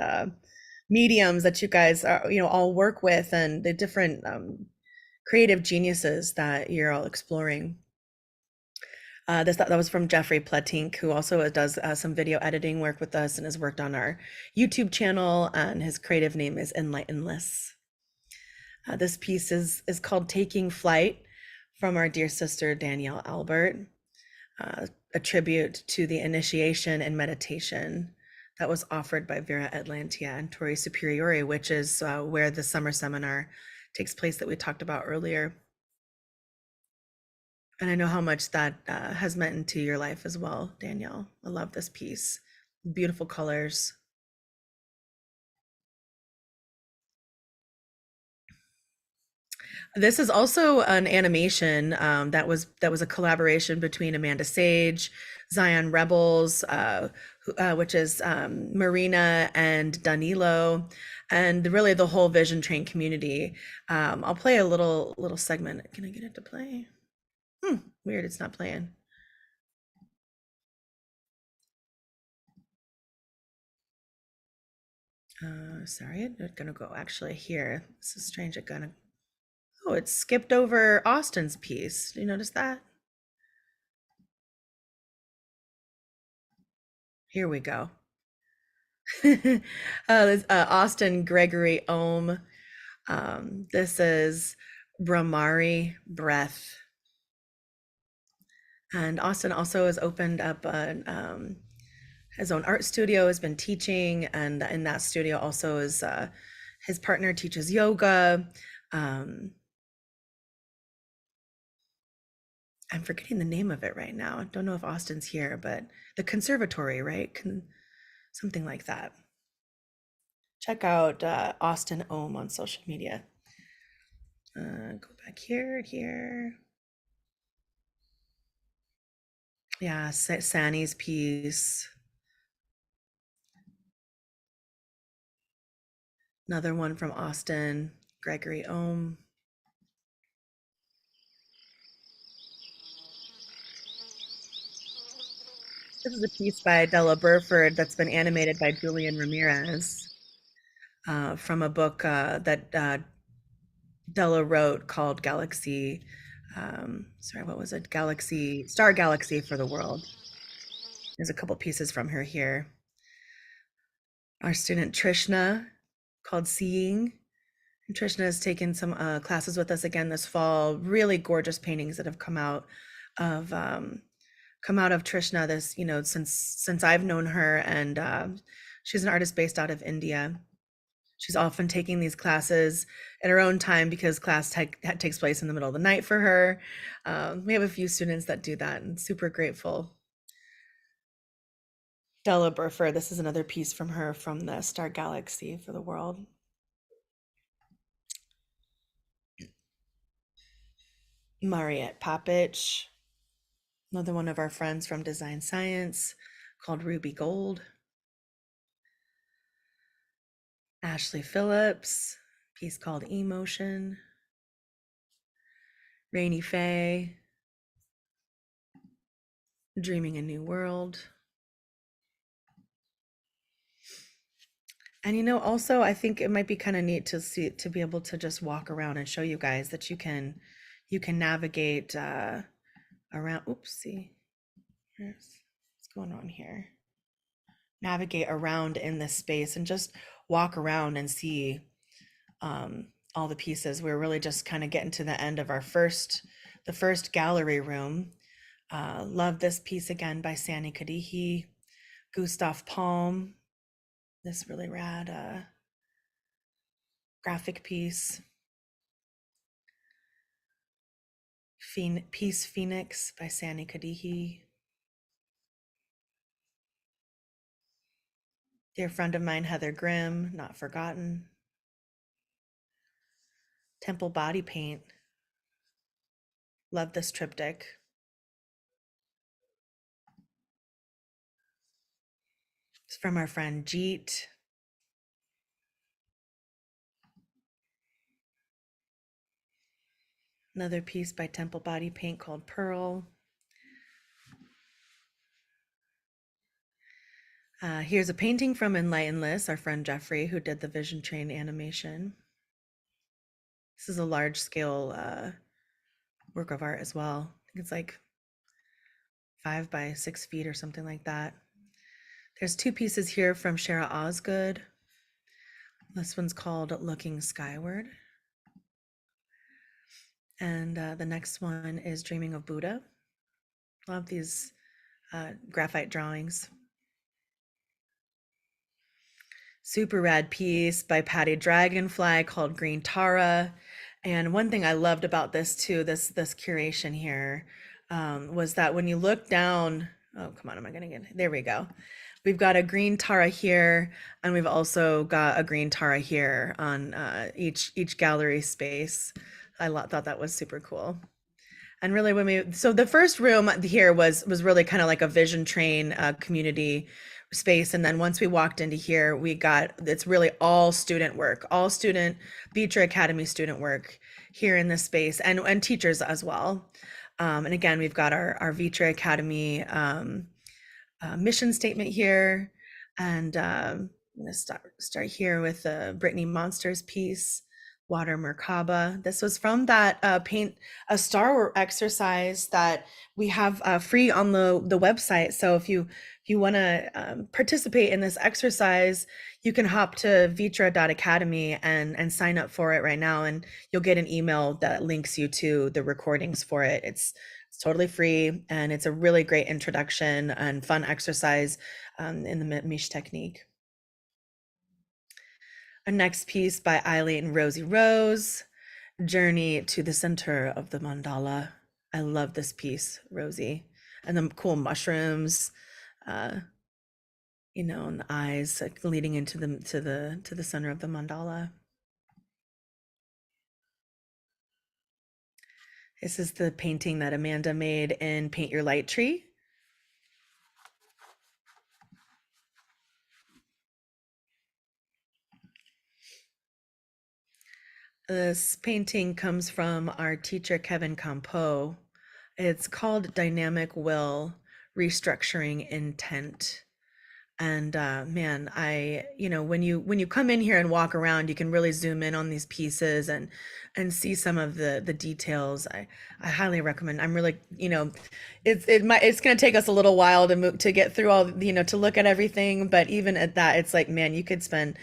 mediums that you guys are, all work with, and the different creative geniuses that you're all exploring. That was from Jeffrey Platink, who also does some video editing work with us and has worked on our YouTube channel, and his creative name is Enlightenless. This piece is called Taking Flight, from our dear sister Danielle Albert, a tribute to the initiation and meditation that was offered by Vera Atlantia and Tori Superiore, which is where the summer seminar takes place that we talked about earlier. And I know how much that has meant into your life as well, Danielle. I love this piece. Beautiful colors. This is also an animation that was a collaboration between Amanda Sage, Zion Rebels, which is Marina and Danilo, and really the whole Vision Train community. I'll play a little segment. Can I get it to play? Weird, it's not playing. Sorry, it's gonna go actually here. This is strange. Oh, it skipped over Austin's piece. Do you notice that? Here we go. Austin Gregory Ohm. This is Brahmari Breath. And Austin also has opened up his own art studio, has been teaching, and in that studio also is his partner teaches yoga. I'm forgetting the name of it right now. I don't know if Austin's here, but the conservatory, right? Something like that. Check out Austin Ohm on social media. Go back here. Yeah, Sani's piece. Another one from Austin, Gregory Ohm. This is a piece by Della Burford that's been animated by Julian Ramirez from a book that Della wrote called Galaxy. Sorry, what was it? Star Galaxy for the World. There's a couple pieces from her here. Our student Trishna, called Seeing. And Trishna has taken some classes with us again this fall. Really gorgeous paintings that have come out of Trishna this, since I've known her, and she's an artist based out of India. She's often taking these classes at her own time because class takes place in the middle of the night for her. We have a few students that do that, and super grateful. Della Burford, this is another piece from her from the Star Galaxy for the World. Mariette Papich, another one of our friends from Design Science, called Ruby Gold. Ashley Phillips, piece called Emotion. Rainy Faye, Dreaming a New World. And also I think it might be kind of neat to be able to just walk around and show you guys that you can navigate around. Oopsie, what's going on here? Navigate around in this space and just walk around and see all the pieces. We're really just kind of getting to the end of the first gallery room. Love this piece again by Sani Kadihi, Gustav Palm. This really rad graphic piece. Piece Phoenix by Sani Kadihi. Dear friend of mine, Heather Grimm, Not Forgotten. Temple Body Paint. Love this triptych. It's from our friend Jeet. Another piece by Temple Body Paint called Pearl. Here's a painting from Enlightenless, our friend Jeffrey, who did the Vision Train animation. This is a large scale work of art as well. I think it's like 5 by 6 feet or something like that. There's 2 pieces here from Shara Osgood. This one's called Looking Skyward. And the next one is Dreaming of Buddha. Love these graphite drawings. Super rad piece by Patty Dragonfly called Green Tara. And one thing I loved about this too, this curation here, was that when you look down, oh, come on, am I gonna get, there we go. We've got a green Tara here, and we've also got a green Tara here on each gallery space. I thought that was super cool. And really so the first room here was really kind of like a Vision Train community space. And then once we walked into here, it's really all student work, all student ViTra Academy student work here in this space, and teachers as well. And again, we've got our ViTra Academy mission statement here. And I'm gonna start here with the Brittany Monsters piece, Water Merkaba. This was from that paint a star exercise that we have free on the website. So if you want to participate in this exercise, you can hop to vitra.academy and sign up for it right now, and you'll get an email that links you to the recordings for it. It's totally free, and it's a really great introduction and fun exercise in the Mish technique. A next piece by Eileen and Rosie Rose, Journey to the Center of the Mandala. I love this piece, Rosie, and the cool mushrooms, you know, and the eyes leading into the center of the mandala. This is the painting that Amanda made in Paint Your Light Tree. This painting comes from our teacher, Kevin Campeau. It's called Dynamic Will, Restructuring Intent. And man, when you come in here and walk around, you can really zoom in on these pieces and see some of the details. I highly recommend. I'm really, it's going to take us a little while to get through all, to look at everything. But even at that, it's like, man, you could spend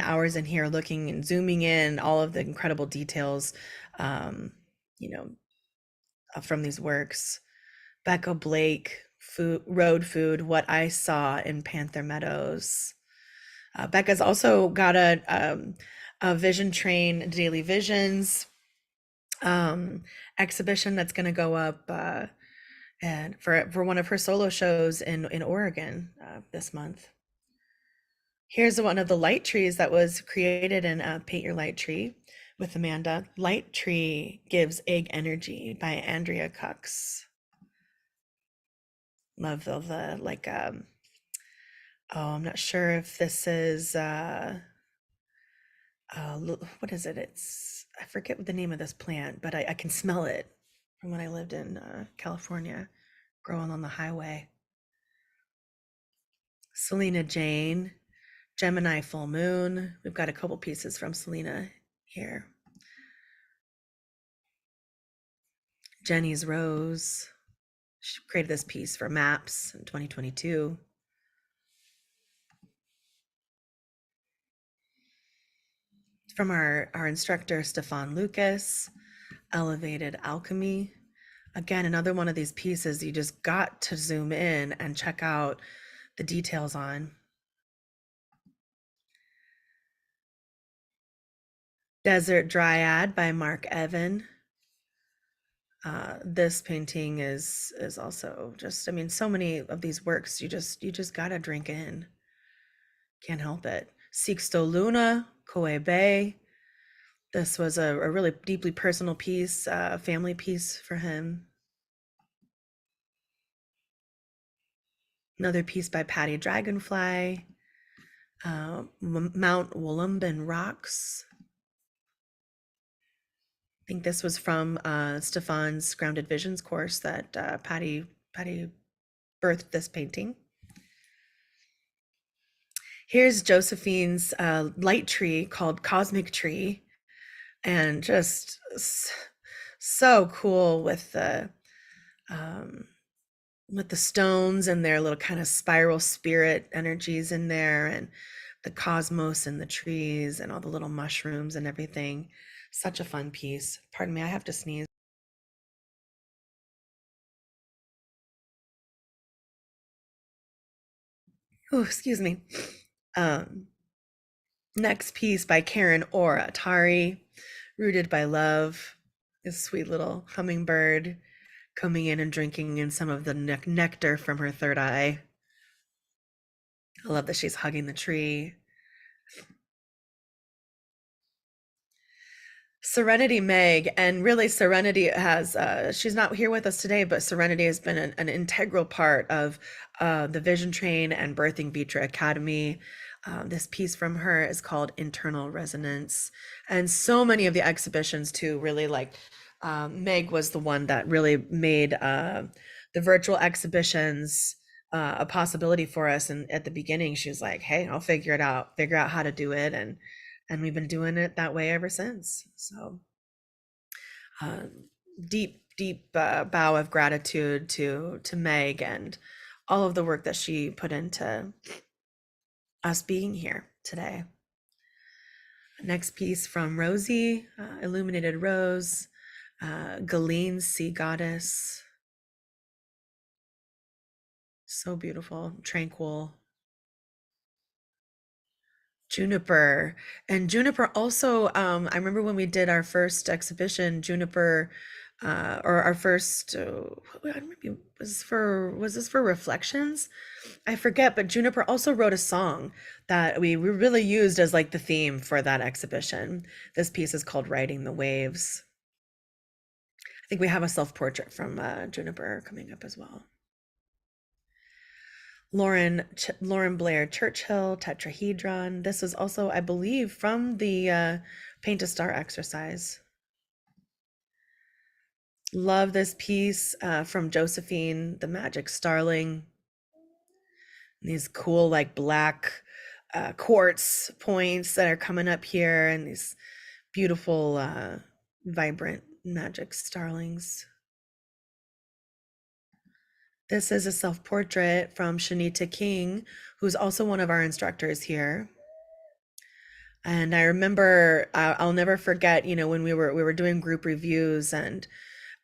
hours in here looking and zooming in all of the incredible details, from these works. Becca Blake, Road Food, What I Saw in Panther Meadows. Becca's also got a Vision Train Daily Visions exhibition that's going to go up and for one of her solo shows in Oregon this month. Here's one of the light trees that was created in Paint Your Light Tree with Amanda. Light Tree Gives Egg Energy by Andrea Cox. Love the like I'm not sure if this is what is it? I forget what the name of this plant, but I can smell it from when I lived in California, growing on the highway. Selena Jane, Gemini Full Moon. We've got a couple pieces from Selena here. Jenny's Rose. She created this piece for MAPS in 2022. From our instructor, Stefan Lucas, Elevated Alchemy. Again, another one of these pieces you just got to zoom in and check out the details on. Desert Dryad by Mark Evan. This painting is also just, so many of these works you just gotta drink in. Can't help it. Sixto Luna, Koei Bay. This was a really deeply personal piece, family piece for him. Another piece by Patty Dragonfly, Mount Wollumbin Rocks. I think this was from Stefan's Grounded Visions course that Patty birthed this painting. Here's Josephine's light tree called Cosmic Tree, and just so cool with the stones and their little kind of spiral spirit energies in there, and the cosmos and the trees and all the little mushrooms and everything. Such a fun piece. Pardon me, I have to sneeze. Oh, excuse me. Next piece by Karen Orr Atari, Rooted by Love. This sweet little hummingbird coming in and drinking in some of the nectar from her third eye. I love that she's hugging the tree. Serenity Meg, and really Serenity has, she's not here with us today, but Serenity has been an integral part of the Vision Train and birthing ViTra Academy. This piece from her is called Internal Resonance. And so many of the exhibitions too, really like Meg was the one that really made the virtual exhibitions a possibility for us. And at the beginning, she was like, hey, I'll figure out how to do it. And we've been doing it that way ever since. So deep bow of gratitude to Meg and all of the work that she put into us being here today. Next piece from Rosie, Illuminated Rose, Galene's Sea Goddess. So beautiful, tranquil. Juniper. And Juniper also, I remember when we did our first exhibition, Juniper, or our first, I don't remember, was this for Reflections? I forget, but Juniper also wrote a song that we really used as like the theme for that exhibition. This piece is called Riding the Waves. I think we have a self-portrait from Juniper coming up as well. Lauren Blair Churchill, Tetrahedron. This is also, I believe, from the Paint a Star exercise. Love this piece from Josephine, the Magic Starling. These cool, like black quartz points that are coming up here, and these beautiful, vibrant magic starlings. This is a self-portrait from Shanita King, who's also one of our instructors here. And I remember, I'll never forget, you know, when we were doing group reviews, and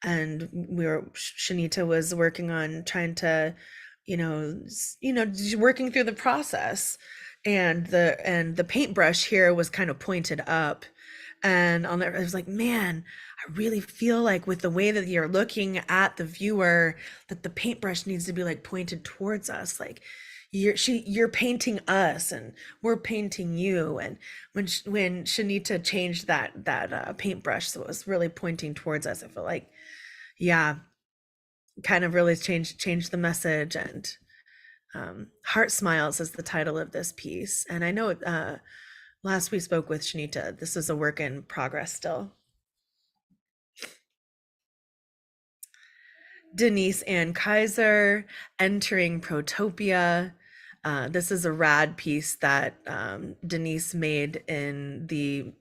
Shanita was working on trying to, working through the process, and the paintbrush here was kind of pointed up, and I was like, man, I really feel like with the way that you're looking at the viewer, that the paintbrush needs to be like pointed towards us, like you're painting us and we're painting you. And when Shanita changed that paintbruch, so it was really pointing towards us, I feel like, yeah, kind of really changed the message. And Heart Smiles is the title of this piece. And I know last we spoke with Shanita, this is a work in progress still. Denise Ann Kaiser, Entering Protopia. This is a rad piece that Denise made in the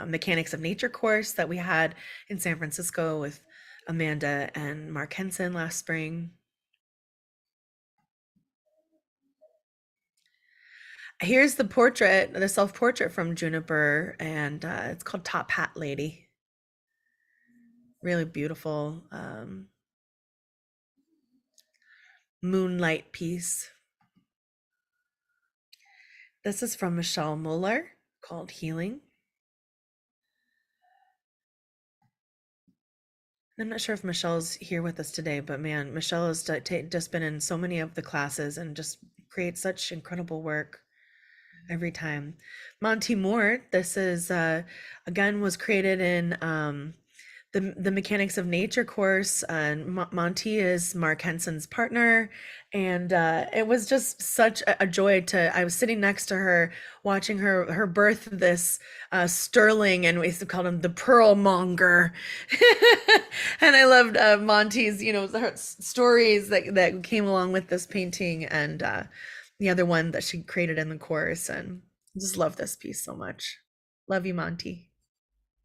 Mechanics of Nature course that we had in San Francisco with Amanda and Mark Henson last spring. Here's the portrait, the self-portrait from Juniper, and it's called Top Hat Lady. Really beautiful moonlight piece. This is from Michelle Muller, called Healing. I'm not sure if Michelle's here with us today, but man, Michelle has just been in so many of the classes and just creates such incredible work every time. Monty Moore, this is again was created in the Mechanics of Nature course, and Monty is Mark Henson's partner, and it was just such a joy to. I was sitting next to her, watching her birth this Sterling, and we used to call him the Pearl Monger, and I loved Monty's, her stories that came along with this painting, and the other one that she created in the course, and I just love this piece so much. Love you, Monty,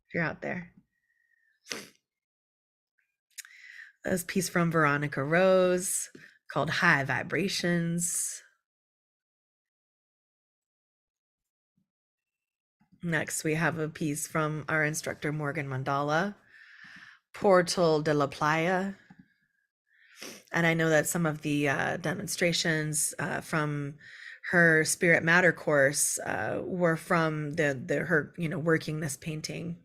if you're out there. This piece from Veronica Rose called High Vibrations. Next, we have a piece from our instructor, Morgan Mandala, Portal de la Playa. And I know that some of the demonstrations from her Spirit Matter course were from her working this painting.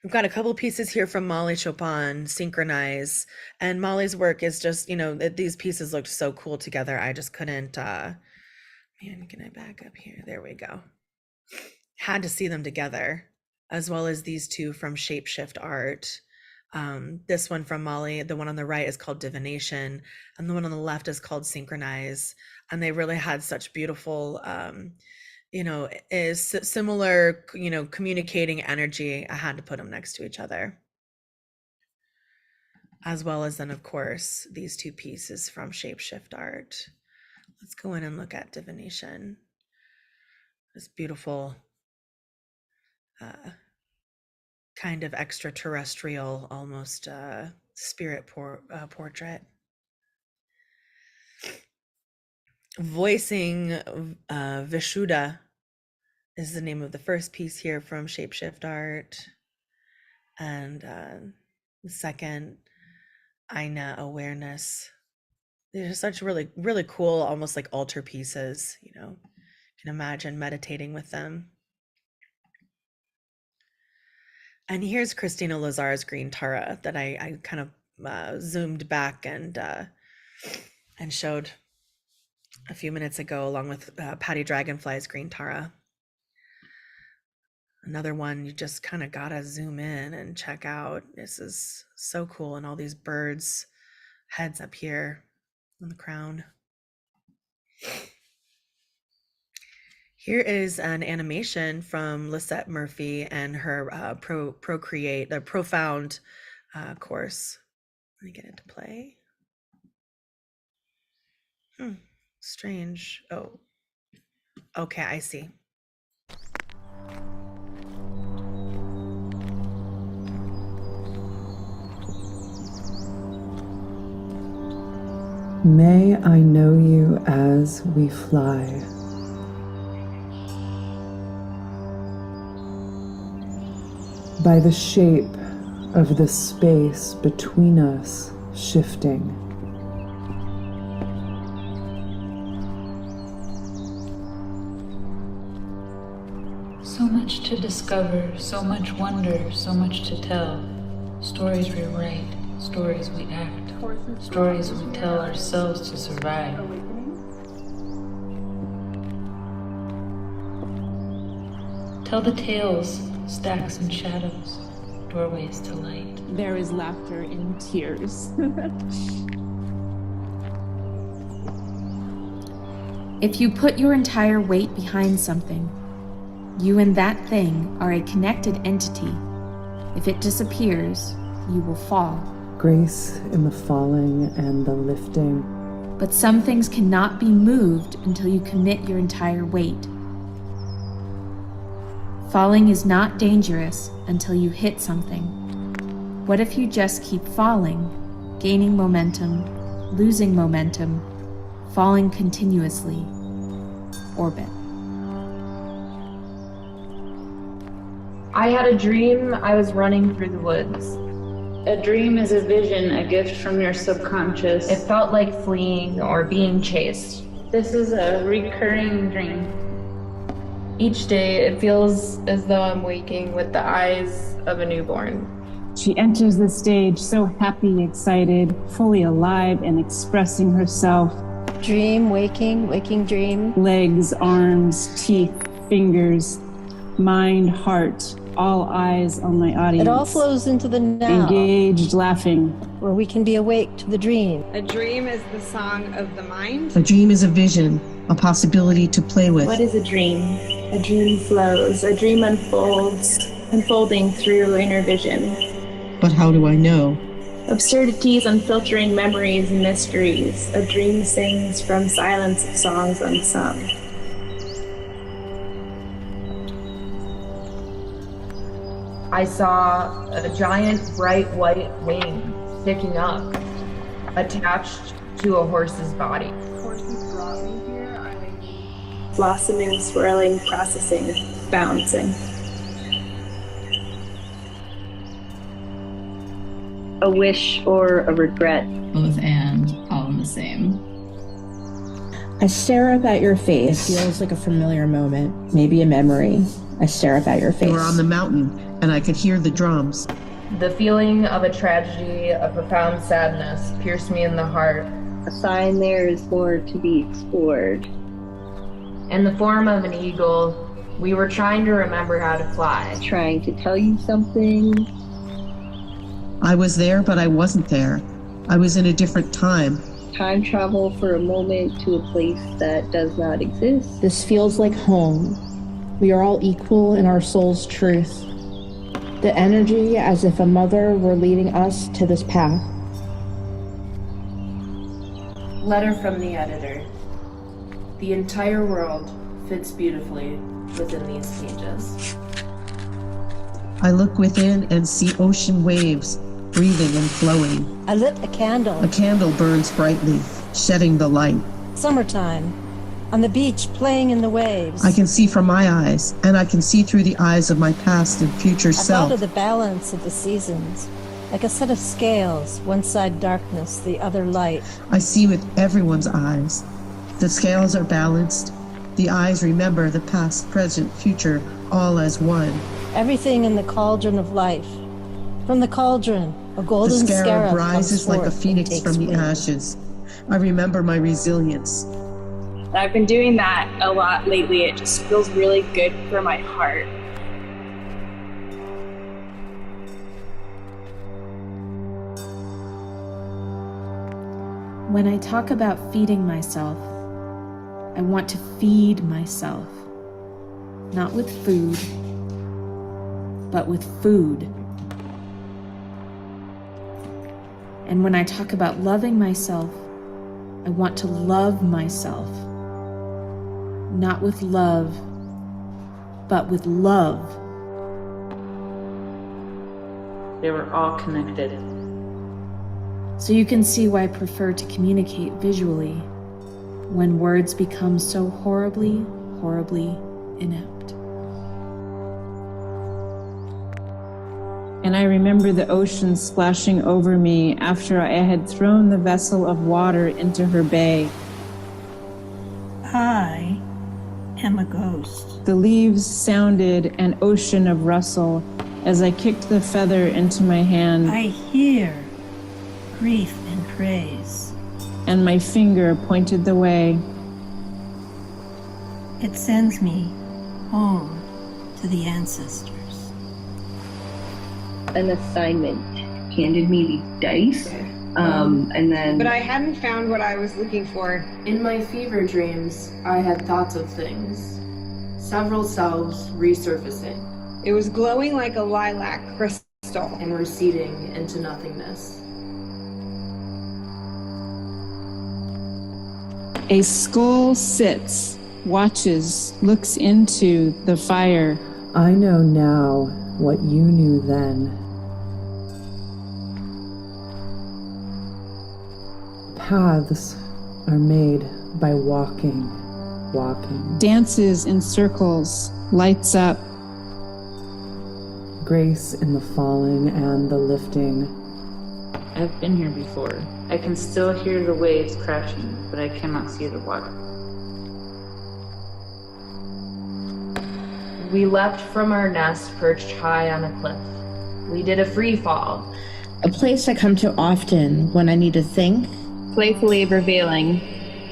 We've got a couple pieces here from Molly Chopin, Synchronize, and Molly's work is just, these pieces looked so cool together. I just couldn't, man, can I back up here? There we go. Had to see them together, as well as these two from Shapeshift Art. This one from Molly, the one on the right is called Divination, and the one on the left is called Synchronize. And they really had such beautiful, is similar, communicating energy. I had to put them next to each other. As well as then, of course, these two pieces from Shapeshift Art. Let's go in and look at Divination. This beautiful kind of extraterrestrial, almost spirit portrait. Voicing Vishuddha is the name of the first piece here from Shapeshift Art. And the second, Aina Awareness. These are such really, really cool, almost like altar pieces, you can imagine meditating with them. And here's Christina Lazar's Green Tara that I kind of zoomed back and showed a few minutes ago, along with Patty Dragonfly's Green Tara. Another one you just kind of gotta zoom in and check out. This is so cool, and all these birds' heads up here on the crown. Here is an animation from Lisette Murphy and her Procreate, the Profound course. Let me get into play. Strange. Oh, okay, I see. May I know you as we fly. By the shape of the space between us shifting. So much to discover, so much wonder, so much to tell. Stories we write, stories we act, stories we tell ourselves to survive. Tell the tales, stacks and shadows, doorways to light. There is laughter in tears. If you put your entire weight behind something, you and that thing are a connected entity. If it disappears, you will fall. Grace in the falling and the lifting. But some things cannot be moved until you commit your entire weight. Falling is not dangerous until you hit something. What if you just keep falling, gaining momentum, losing momentum, falling continuously? Orbit. I had a dream I was running through the woods. A dream is a vision, a gift from your subconscious. It felt like fleeing or being chased. This is a recurring dream. Each day, it feels as though I'm waking with the eyes of a newborn. She enters the stage so happy, excited, fully alive and expressing herself. Dream, waking, waking dream. Legs, arms, teeth, fingers. mind, heart, all eyes on my audience. It all flows into the now. Engaged, laughing. Where we can be awake to the dream. A dream is the song of the mind. A dream is a vision, a possibility to play with. What is a dream? A dream flows. A dream unfolds, unfolding through inner vision. But how do I know? Absurdities unfiltering memories and mysteries. A dream sings from silence of songs unsung. I saw a giant bright white wing sticking up, attached to a horse's body. Horses brought me here. I'm blossoming, swirling, processing, bouncing. A wish or a regret. Both and, all in the same. I stare up at your face. It feels like a familiar moment, maybe a memory. I stare up at your face. We were on the mountain, and I could hear the drums. The feeling of a tragedy, a profound sadness, pierced me in the heart. A sign there is more to be explored. In the form of an eagle, we were trying to remember how to fly. Trying to tell you something. I was there, but I wasn't there. I was in a different time. Time travel for a moment to a place that does not exist. This feels like home. We are all equal in our soul's truth. The energy as if a mother were leading us to this path. Letter from the editor. The entire world fits beautifully within these pages. I look within and see ocean waves, breathing and flowing. I lit a candle. A candle burns brightly, shedding the light. Summertime. On the beach, playing in the waves. I can see from my eyes, and I can see through the eyes of my past and future self. I thought of the balance of the seasons, like a set of scales, one side darkness, the other light. I see with everyone's eyes. The scales are balanced. The eyes remember the past, present, future, all as one. Everything in the cauldron of life. From the cauldron, a golden the scarab comes rises like a forth phoenix from the wing. ashes. I remember my resilience. I've been doing that a lot lately. It just feels really good for my heart. When I talk about feeding myself, I want to feed myself, not with food, but with food. And when I talk about loving myself, I want to love myself, not with love, but with love. They were all connected. So you can see why I prefer to communicate visually when words become so horribly, horribly inept. And I remember the ocean splashing over me after I had thrown the vessel of water into her bay. I am a ghost. The leaves sounded an ocean of rustle as I kicked the feather into my hand. I hear grief and praise. And my finger pointed the way. It sends me home to the ancestors. An assignment handed me these dice, and then. But I hadn't found what I was looking for. In my fever dreams, I had thoughts of things, several selves resurfacing. It was glowing like a lilac crystal. And receding into nothingness. A skull sits, watches, looks into the fire. I know now what you knew then. Paths are made by walking. Dances in circles, lights up. Grace in the falling and the lifting. I've been here before. I can still hear the waves crashing, but I cannot see the water. We leapt from our nest perched high on a cliff. We did a free fall. A place I come to often when I need to think. Playfully revealing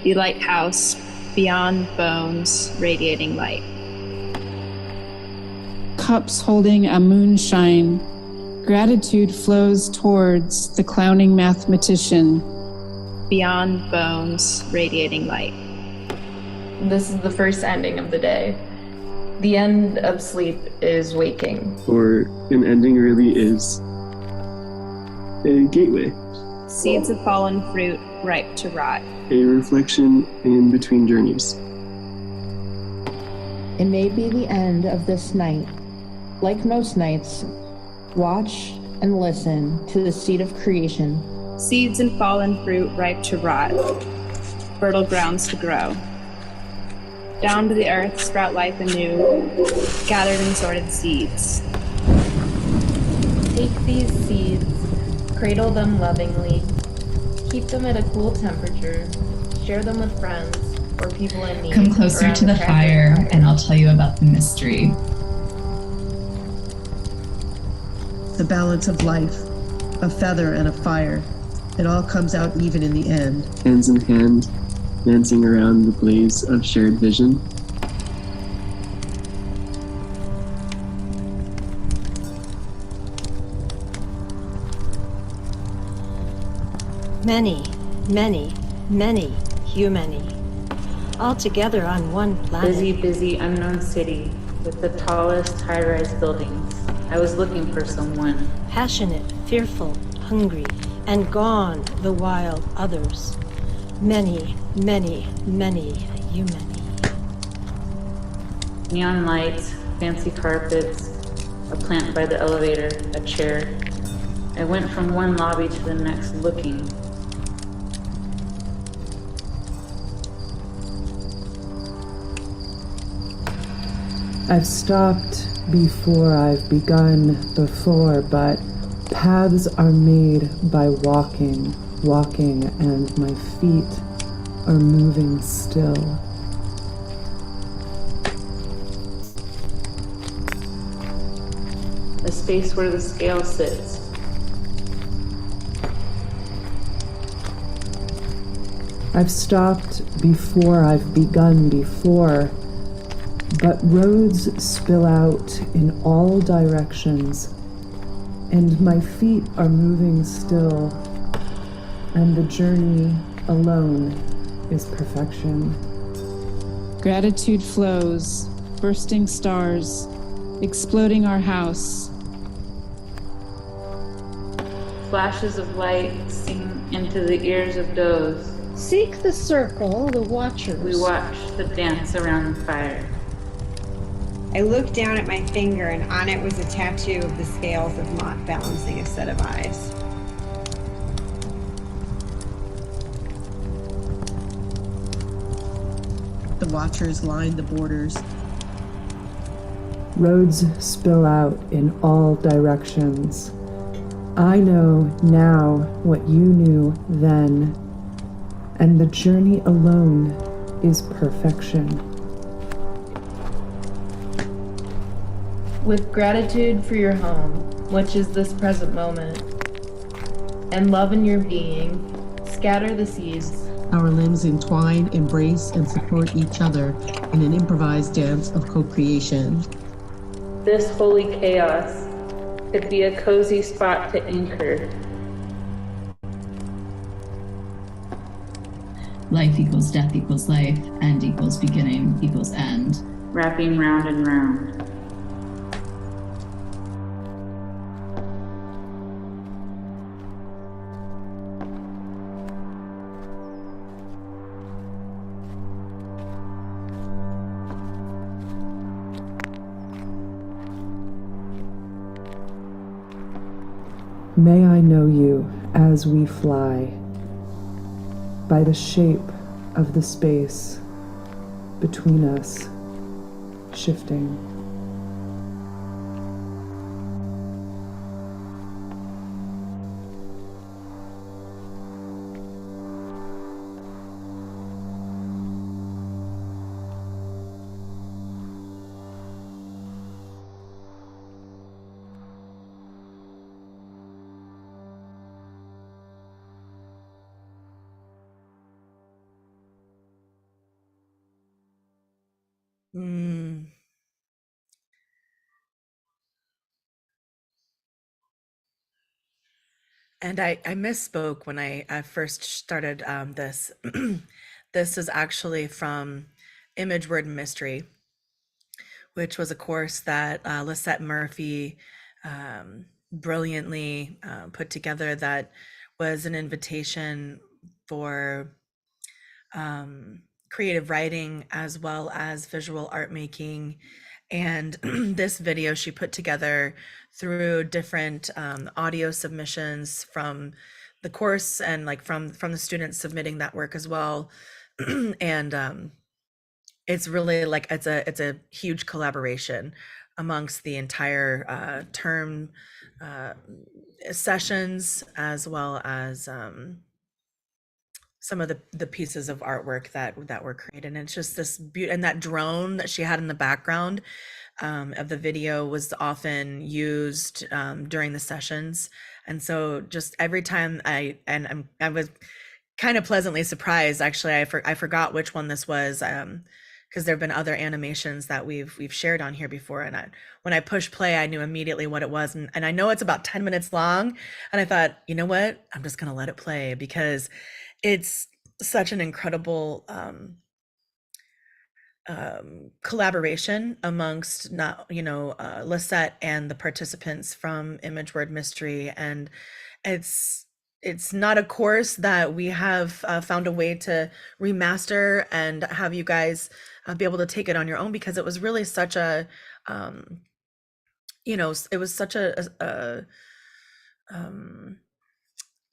the lighthouse beyond bones, radiating light. cups holding a moonshine, gratitude flows towards the clowning mathematician. Beyond bones, radiating light. This is the first ending of the day. The end of sleep is waking. Or an ending really is a gateway. Seeds of fallen fruit, ripe to rot. A reflection in between journeys. It may be the end of this night. Like most nights, watch and listen to the seed of creation. Seeds and fallen fruit, ripe to rot. Fertile grounds to grow. Down to the earth, sprout life anew, gathered and sorted seeds. Take these seeds, cradle them lovingly, keep them at a cool temperature, share them with friends or people in need. Come closer to the fire and I'll tell you about the mystery. The balance of life, a feather and a fire. It all comes out even in the end. Hands in hand, dancing around the blaze of shared vision. Many, many, many humani, all together on one planet. Busy, busy, unknown city with the tallest high-rise buildings. I was looking for someone. Passionate, fearful, hungry, and gone the wild others. Many, many, many humani. Neon lights, fancy carpets, a plant by the elevator, a chair. I went from one lobby to the next looking. I've stopped before I've begun before, but paths are made by walking, and my feet are moving still. The space where the scale sits. I've stopped before I've begun before, but roads spill out in all directions, and my feet are moving still, and the journey alone is perfection. Gratitude flows, bursting stars, exploding our house. Flashes of light sing into the ears of does. Seek the circle, the watchers. We watch the dance around the fire. I looked down at my finger, and on it was a tattoo of the scales of Mott balancing a set of eyes. The watchers line the borders. Roads spill out in all directions. I know now what you knew then, and the journey alone is perfection. With gratitude for your home, which is this present moment, and love in your being, scatter the seeds. Our limbs entwine, embrace, and support each other in an improvised dance of co-creation. This holy chaos could be a cozy spot to anchor. Life equals death equals life, end equals beginning equals end. Wrapping round and round. May I know you as we fly, by the shape of the space between us shifting. And I misspoke when I first started this. This is actually from Image Word Mystery, which was a course that Lisette Murphy brilliantly put together, that was an invitation for creative writing as well as visual art making. And this video she put together through different audio submissions from the course, and like from the students submitting that work as well. And it's really like it's a huge collaboration amongst the entire term sessions, as well as some of the pieces of artwork that were created. And it's just this beauty, and that drone that she had in the background of the video was often used during the sessions. And so just every time I was kind of pleasantly surprised, actually. I forgot which one this was, because there have been other animations that we've shared on here before, and when I pushed play, I knew immediately what it was, and I know it's about 10 minutes long, and I thought, you know what, I'm just gonna let it play, because it's such an incredible collaboration amongst Lisette and the participants from Image Word Mystery. And it's not a course that we have found a way to remaster and have you guys be able to take it on your own, because it was really such a it was such a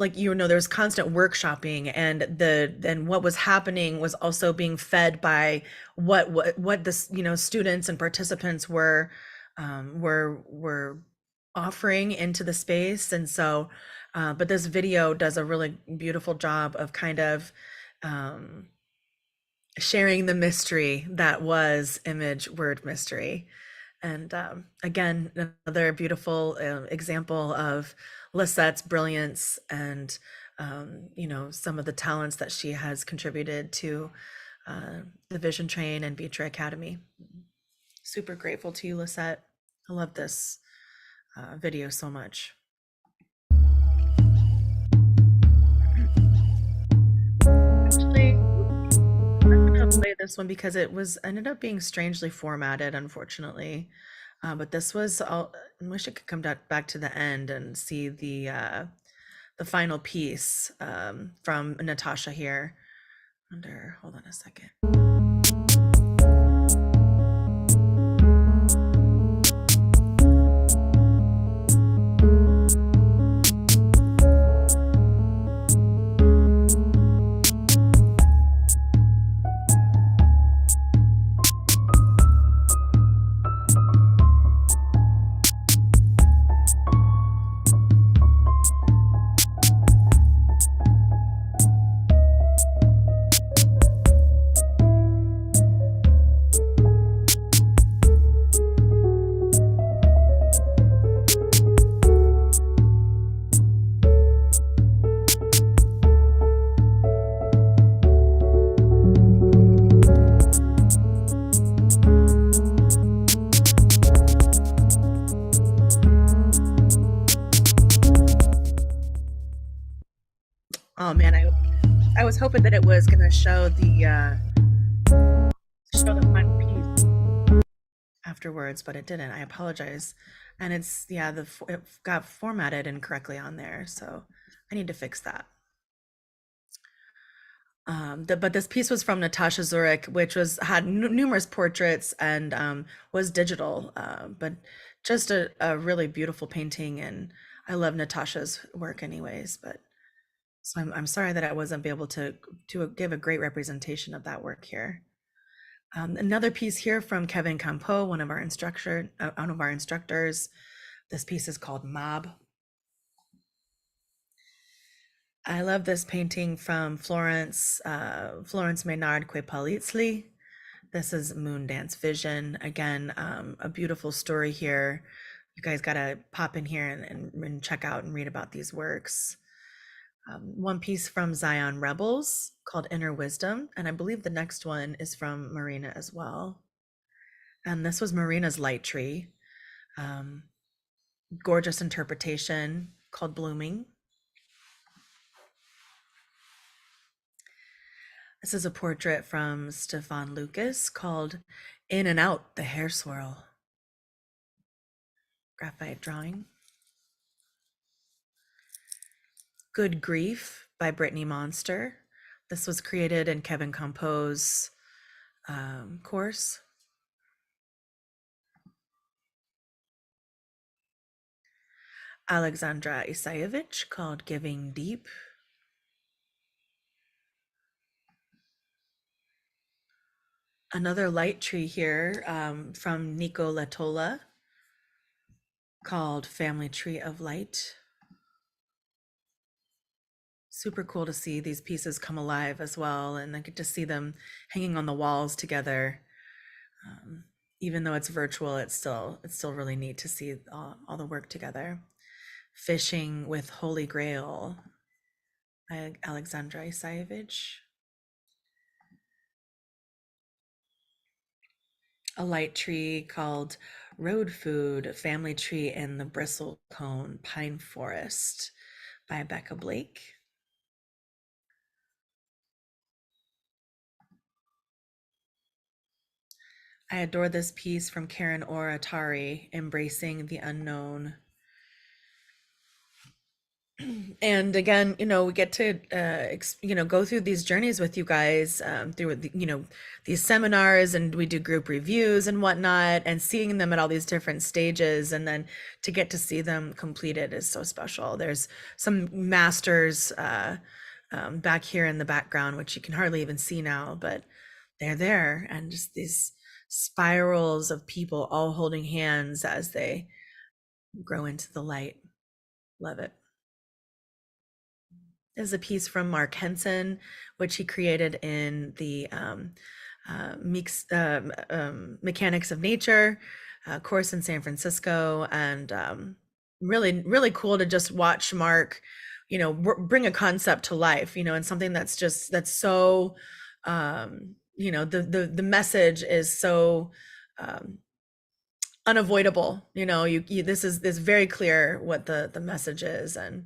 like, there was constant workshopping, and what was happening was also being fed by what the students and participants were offering into the space. And so but this video does a really beautiful job of kind of sharing the mystery that was Image Word Mystery. And again, another beautiful example of Lisette's brilliance, and some of the talents that she has contributed to the Vision Train and ViTra Academy. Super grateful to you, Lisette. I love this video so much. Actually, I'm gonna play this one because it ended up being strangely formatted, unfortunately. But this was all. I wish I could come back to the end and see the final piece from Natasha here. Hold on a second. Oh man, I was hoping that it was gonna show the final piece afterwards, but it didn't. I apologize. And it got formatted incorrectly on there, so I need to fix that. But this piece was from Natasha Zurich, which had numerous portraits and was digital, but just a really beautiful painting. And I love Natasha's work anyways, but so I'm sorry that I wasn't able to give a great representation of that work here. Another piece here from Kevin Campo, one of our instructors. This piece is called Mob. I love this painting from Florence Maynard Quepalizli. This is Moon Dance Vision. Again, a beautiful story here. You guys gotta pop in here and check out and read about these works. One piece from Zion Rebels called Inner Wisdom, and I believe the next one is from Marina as well. And this was Marina's Light Tree. Gorgeous interpretation called Blooming. This is a portrait from Stefan Lucas called In and Out, the Hair Swirl. Graphite drawing. Good Grief by Brittany Monster. This was created in Kevin Compo's course. Alexandra Isayevich called Giving Deep. Another light tree here from Nico Latola called Family Tree of Light. Super cool to see these pieces come alive as well, and I get to see them hanging on the walls together. Even though it's virtual, it's still really neat to see all the work together. Fishing with Holy Grail by Alexandra Isayevich. A light tree called Road Food, Family Tree in the Bristlecone Pine Forest by Becca Blake. I adore this piece from Karen Oratari, Embracing the Unknown. And again, we get to, go through these journeys with you guys through, these seminars, and we do group reviews and whatnot, and seeing them at all these different stages, and then to get to see them completed is so special. There's some masters back here in the background, which you can hardly even see now, but they're there, and just these spirals of people all holding hands as they grow into the light. Love it. Is a piece from Mark Henson, which he created in the Mechanics of Nature course in San Francisco, and really cool to just watch Mark, bring a concept to life, and something that's so, the message is so unavoidable. This is very clear what the message is, and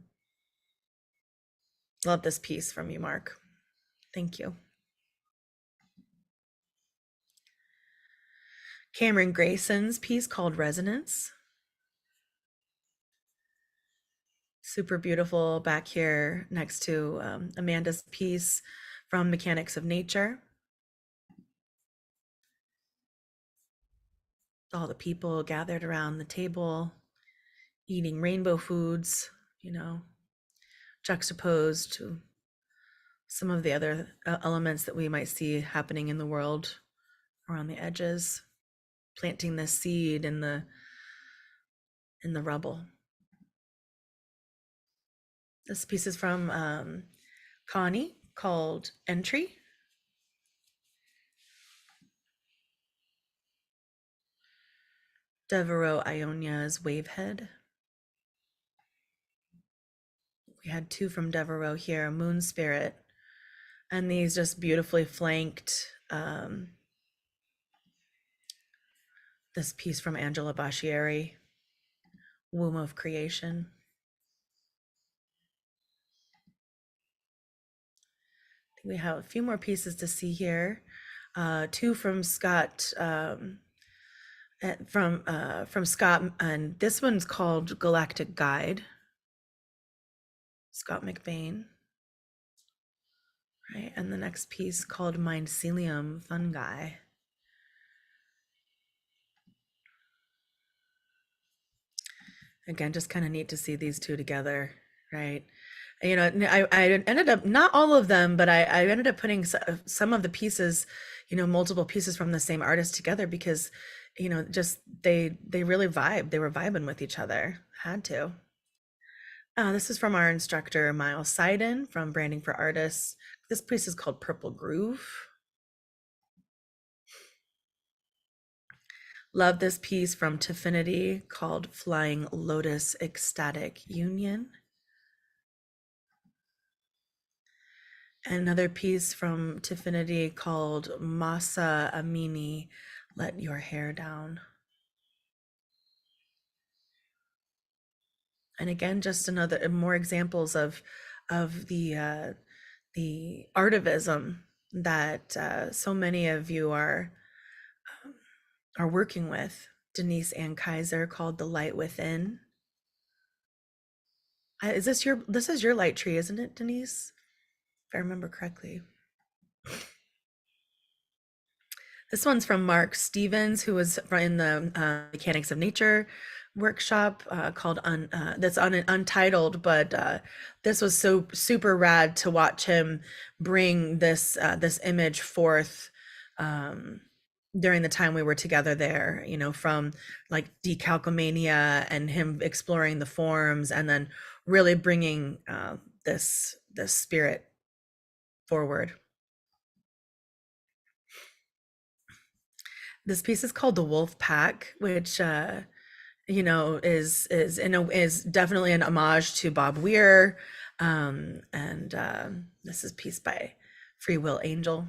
love this piece from you, Mark. Thank you. Cameron Grayson's piece called Resonance. Super beautiful back here next to Amanda's piece from Mechanics of Nature. All the people gathered around the table, eating rainbow foods, juxtaposed to some of the other elements that we might see happening in the world around the edges, planting this seed in the rubble. This piece is from Connie called Entry. Devereaux Ionia's Wavehead. We had two from Devereaux here, Moon Spirit, and these just beautifully flanked this piece from Angela Bascieri, Womb of Creation. I think we have a few more pieces to see here. Two from Scott, from Scott, and this one's called Galactic Guide. Scott McBain. Right, and the next piece called Mycelium Fungi. Again, just kind of neat to see these two together, right? I ended up, not all of them, but I ended up putting some of the pieces, multiple pieces from the same artist together because, just they really vibe. They were vibing with each other. Had to. This is from our instructor, Miles Seiden from Branding for Artists. This piece is called Purple Groove. Love this piece from Tifinity called Flying Lotus Ecstatic Union. Another piece from Tifinity called Masa Amini, Let Your Hair Down. And again, just more examples of the artivism, that so many of you are working with. Denise Ann Kaiser, called The Light Within. This is your light tree, isn't it, Denise? If I remember correctly. This one's from Mark Stevens, who was in the Mechanics of Nature workshop called that's on an Untitled, but this was so super rad to watch him bring this this image forth during the time we were together there, you know, from like decalcomania and him exploring the forms, and then really bringing this spirit forward. This piece is called The Wolf Pack, which you know, is definitely an homage to Bob Weir, and this is a piece by Free Will Angel.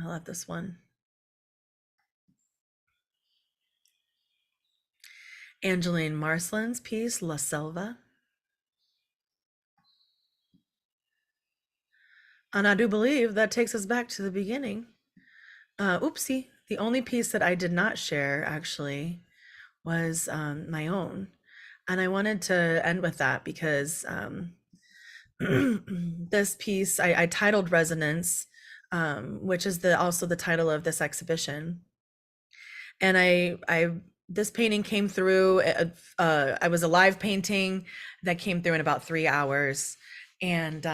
I love this one. Angeline Marsland's piece, La Selva. And I do believe that takes us back to the beginning. Oopsie, the only piece that I did not share actually was my own. And I wanted to end with that because this piece I titled Resonance, which is also the title of this exhibition. And this painting came through, I was a live painting that came through in about 3 hours. And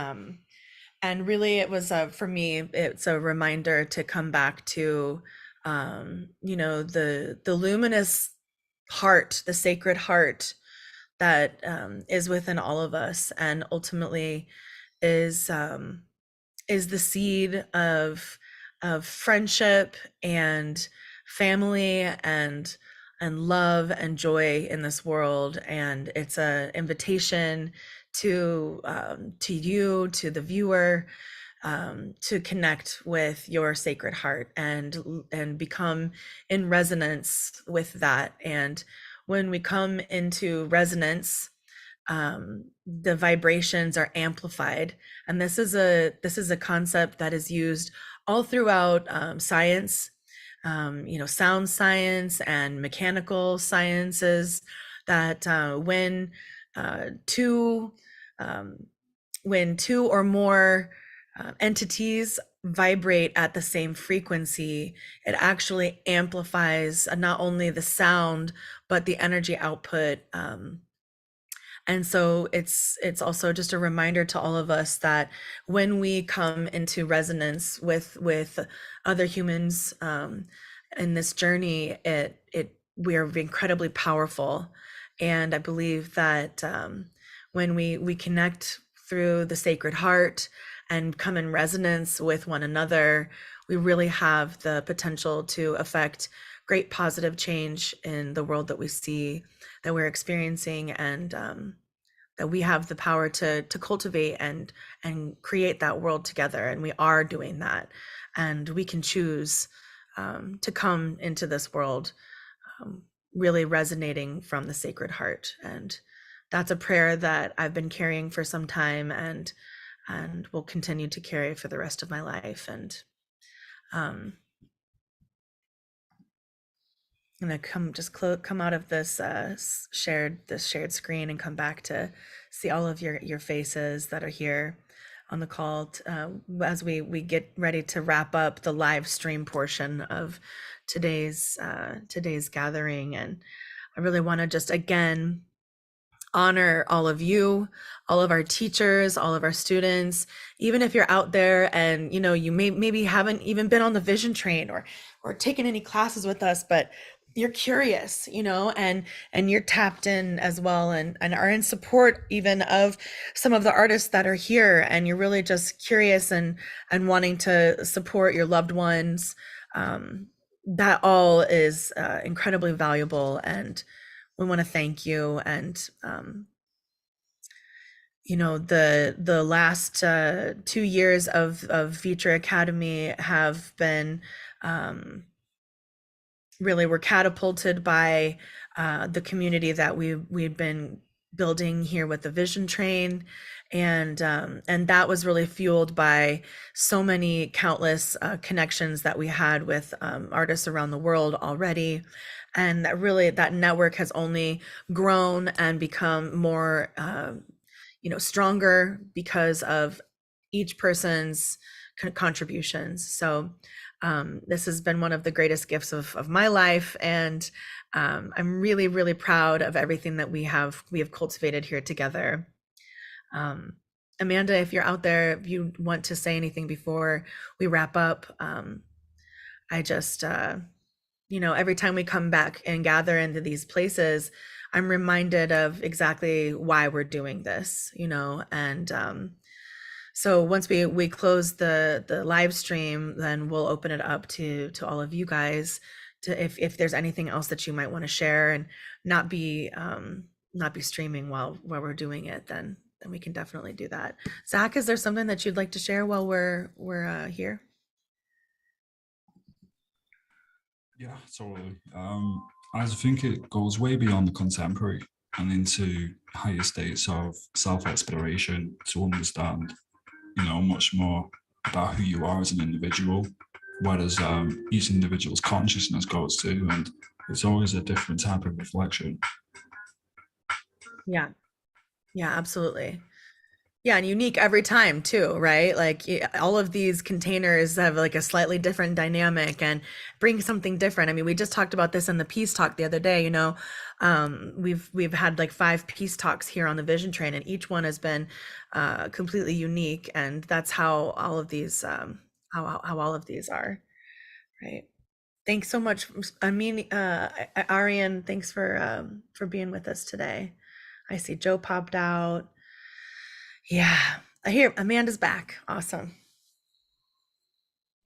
really it was, for me, it's a reminder to come back to, you know, the luminous heart, the sacred heart that is within all of us, and ultimately is the seed of friendship and family and love and joy in this world. And it's an invitation to you, to the viewer, to connect with your sacred heart and become in resonance with that. And when we come into resonance, the vibrations are amplified. And this is a concept that is used all throughout science, you know, sound science and mechanical sciences, that when two or more entities vibrate at the same frequency, it actually amplifies not only the sound but the energy output. And so it's also just a reminder to all of us that when we come into resonance with other humans in this journey, we are incredibly powerful. And I believe that when we connect through the Sacred Heart and come in resonance with one another, we really have the potential to affect great positive change in the world that we see, that we're experiencing, and that we have the power to cultivate and create that world together. And we are doing that, and we can choose to come into this world really resonating from the Sacred Heart. And that's a prayer that I've been carrying for some time, and will continue to carry for the rest of my life. And I'm gonna come out of this shared screen and come back to see all of your faces that are here on the call as we get ready to wrap up the live stream portion of today's gathering. And I really want to just again honor all of you, all of our teachers, all of our students. Even if you're out there and you know you maybe haven't even been on the vision train or taken any classes with us, but you're curious, you know, and you're tapped in as well, and are in support even of some of the artists that are here, and you're really just curious and wanting to support your loved ones. That all is incredibly valuable, and we want to thank you. And you know, the last 2 years of ViTra Academy have been really were catapulted by the community that we've been building here with the Vision Train, and that was really fueled by so many countless connections that we had with artists around the world already, and that network has only grown and become more stronger because of each person's contributions. So this has been one of the greatest gifts of my life, and I'm really, really proud of everything that we have cultivated here together. Amanda, if you're out there, if you want to say anything before we wrap up, I just, every time we come back and gather into these places, I'm reminded of exactly why we're doing this, and so once we close the live stream, then we'll open it up to all of you guys to if there's anything else that you might want to share and not be streaming while we're doing it, then we can definitely do that. Zach, is there something that you'd like to share while we're here? Yeah, totally. I think it goes way beyond the contemporary and into higher states of self-exploration to understand, much more about who you are as an individual, whereas each individual's consciousness goes to, and it's always a different type of reflection. Yeah, absolutely. Yeah, and unique every time too, right? Like all of these containers have like a slightly different dynamic and bring something different. I mean, we just talked about this in the peace talk the other day, we've had like 5 peace talks here on the Vision Train, and each one has been completely unique, and that's how all of these how all of these are, right? Thanks so much. I mean, Arian, thanks for being with us today. I see Joe popped out. Yeah, I hear Amanda's back. Awesome.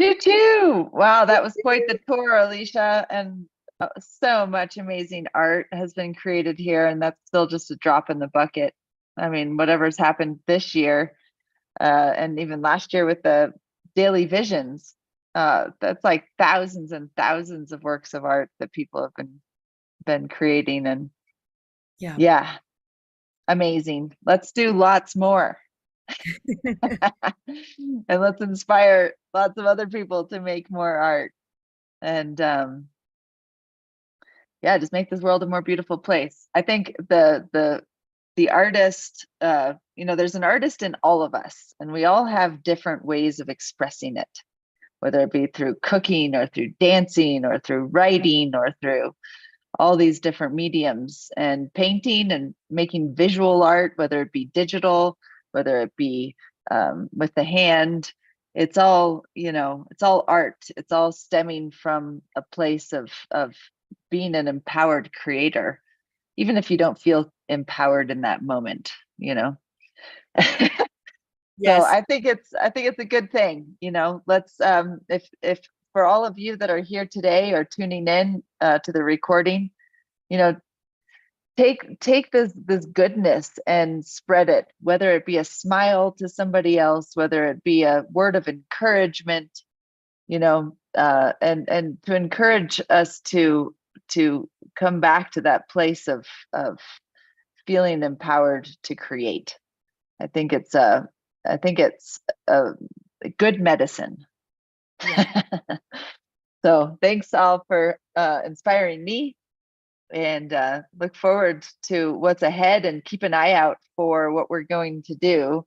Choo-choo! Wow, that was quite the tour, Alicia, and so much amazing art has been created here, and that's still just a drop in the bucket. I mean, whatever's happened this year, and even last year with the daily visions, that's like thousands and thousands of works of art that people have been creating, and yeah, amazing. Let's do lots more. And let's inspire lots of other people to make more art, and just make this world a more beautiful place. I think the artist, there's an artist in all of us, and we all have different ways of expressing it, whether it be through cooking or through dancing or through writing or through all these different mediums, and painting and making visual art, whether it be digital, whether it be with the hand. It's all, it's all art. It's all stemming from a place of being an empowered creator, even if you don't feel empowered in that moment, Yes. So I think it's a good thing, let's if for all of you that are here today or tuning in to the recording, take this goodness and spread it, whether it be a smile to somebody else, whether it be a word of encouragement, and to encourage us to come back to that place of feeling empowered to create. I think it's a good medicine. Yeah. So thanks all for inspiring me, and look forward to what's ahead, and keep an eye out for what we're going to do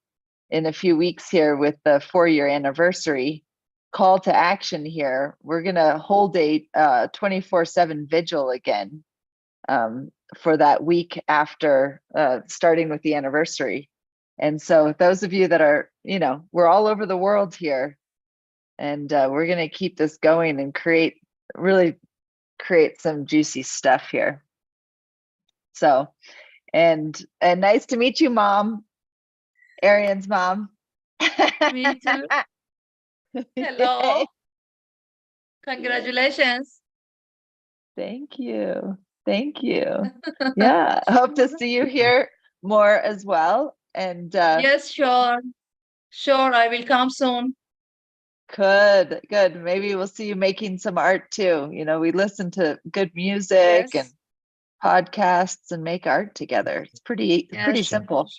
in a few weeks here with the 4-year anniversary call to action here. We're going to hold a 24/7 vigil again for that week after starting with the anniversary. And so those of you that are, we're all over the world here, and we're going to keep this going and really create some juicy stuff here. So, and nice to meet you, Mom, Arian's mom. Me too. Hello. Congratulations. Thank you. Yeah, hope to see you here more as well. And yes, sure, I will come soon. Good. Maybe we'll see you making some art too. We listen to good music, and podcasts and make art together. It's pretty Yes. simple.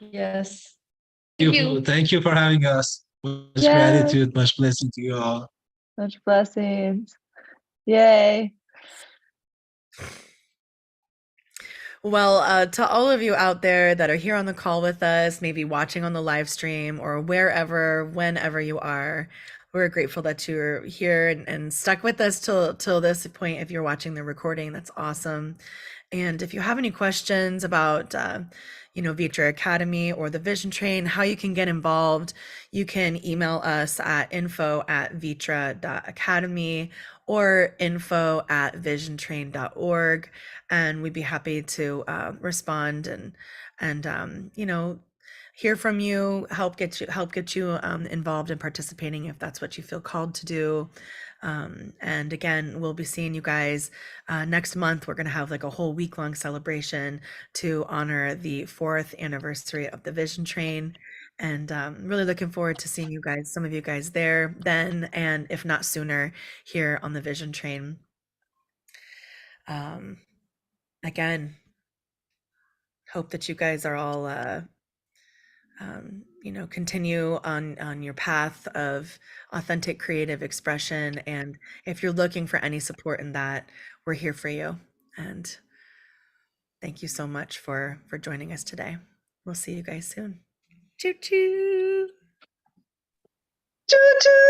Yes. Thank you for having us. Much gratitude, much blessing to you all. Much blessings. Yay. Well, to all of you out there that are here on the call with us, maybe watching on the live stream or wherever, whenever you are, we're grateful that you're here and stuck with us till this point. If you're watching the recording, that's awesome. And if you have any questions about, ViTra Academy or the Vision Train, how you can get involved, you can email us at info@vitra.academy or info@visiontrain.org, and we'd be happy to respond and hear from you, help get you involved in participating if that's what you feel called to do. And again, we'll be seeing you guys next month. We're going to have like a whole week-long celebration to honor the 4th anniversary of the Vision Train. And really looking forward to seeing you guys, some of you guys there then, and if not sooner, here on the Vision Train. Again, hope that you guys are all continue on your path of authentic creative expression. And if you're looking for any support in that, we're here for you. And thank you so much for joining us today. We'll see you guys soon. Choo choo. Choo choo.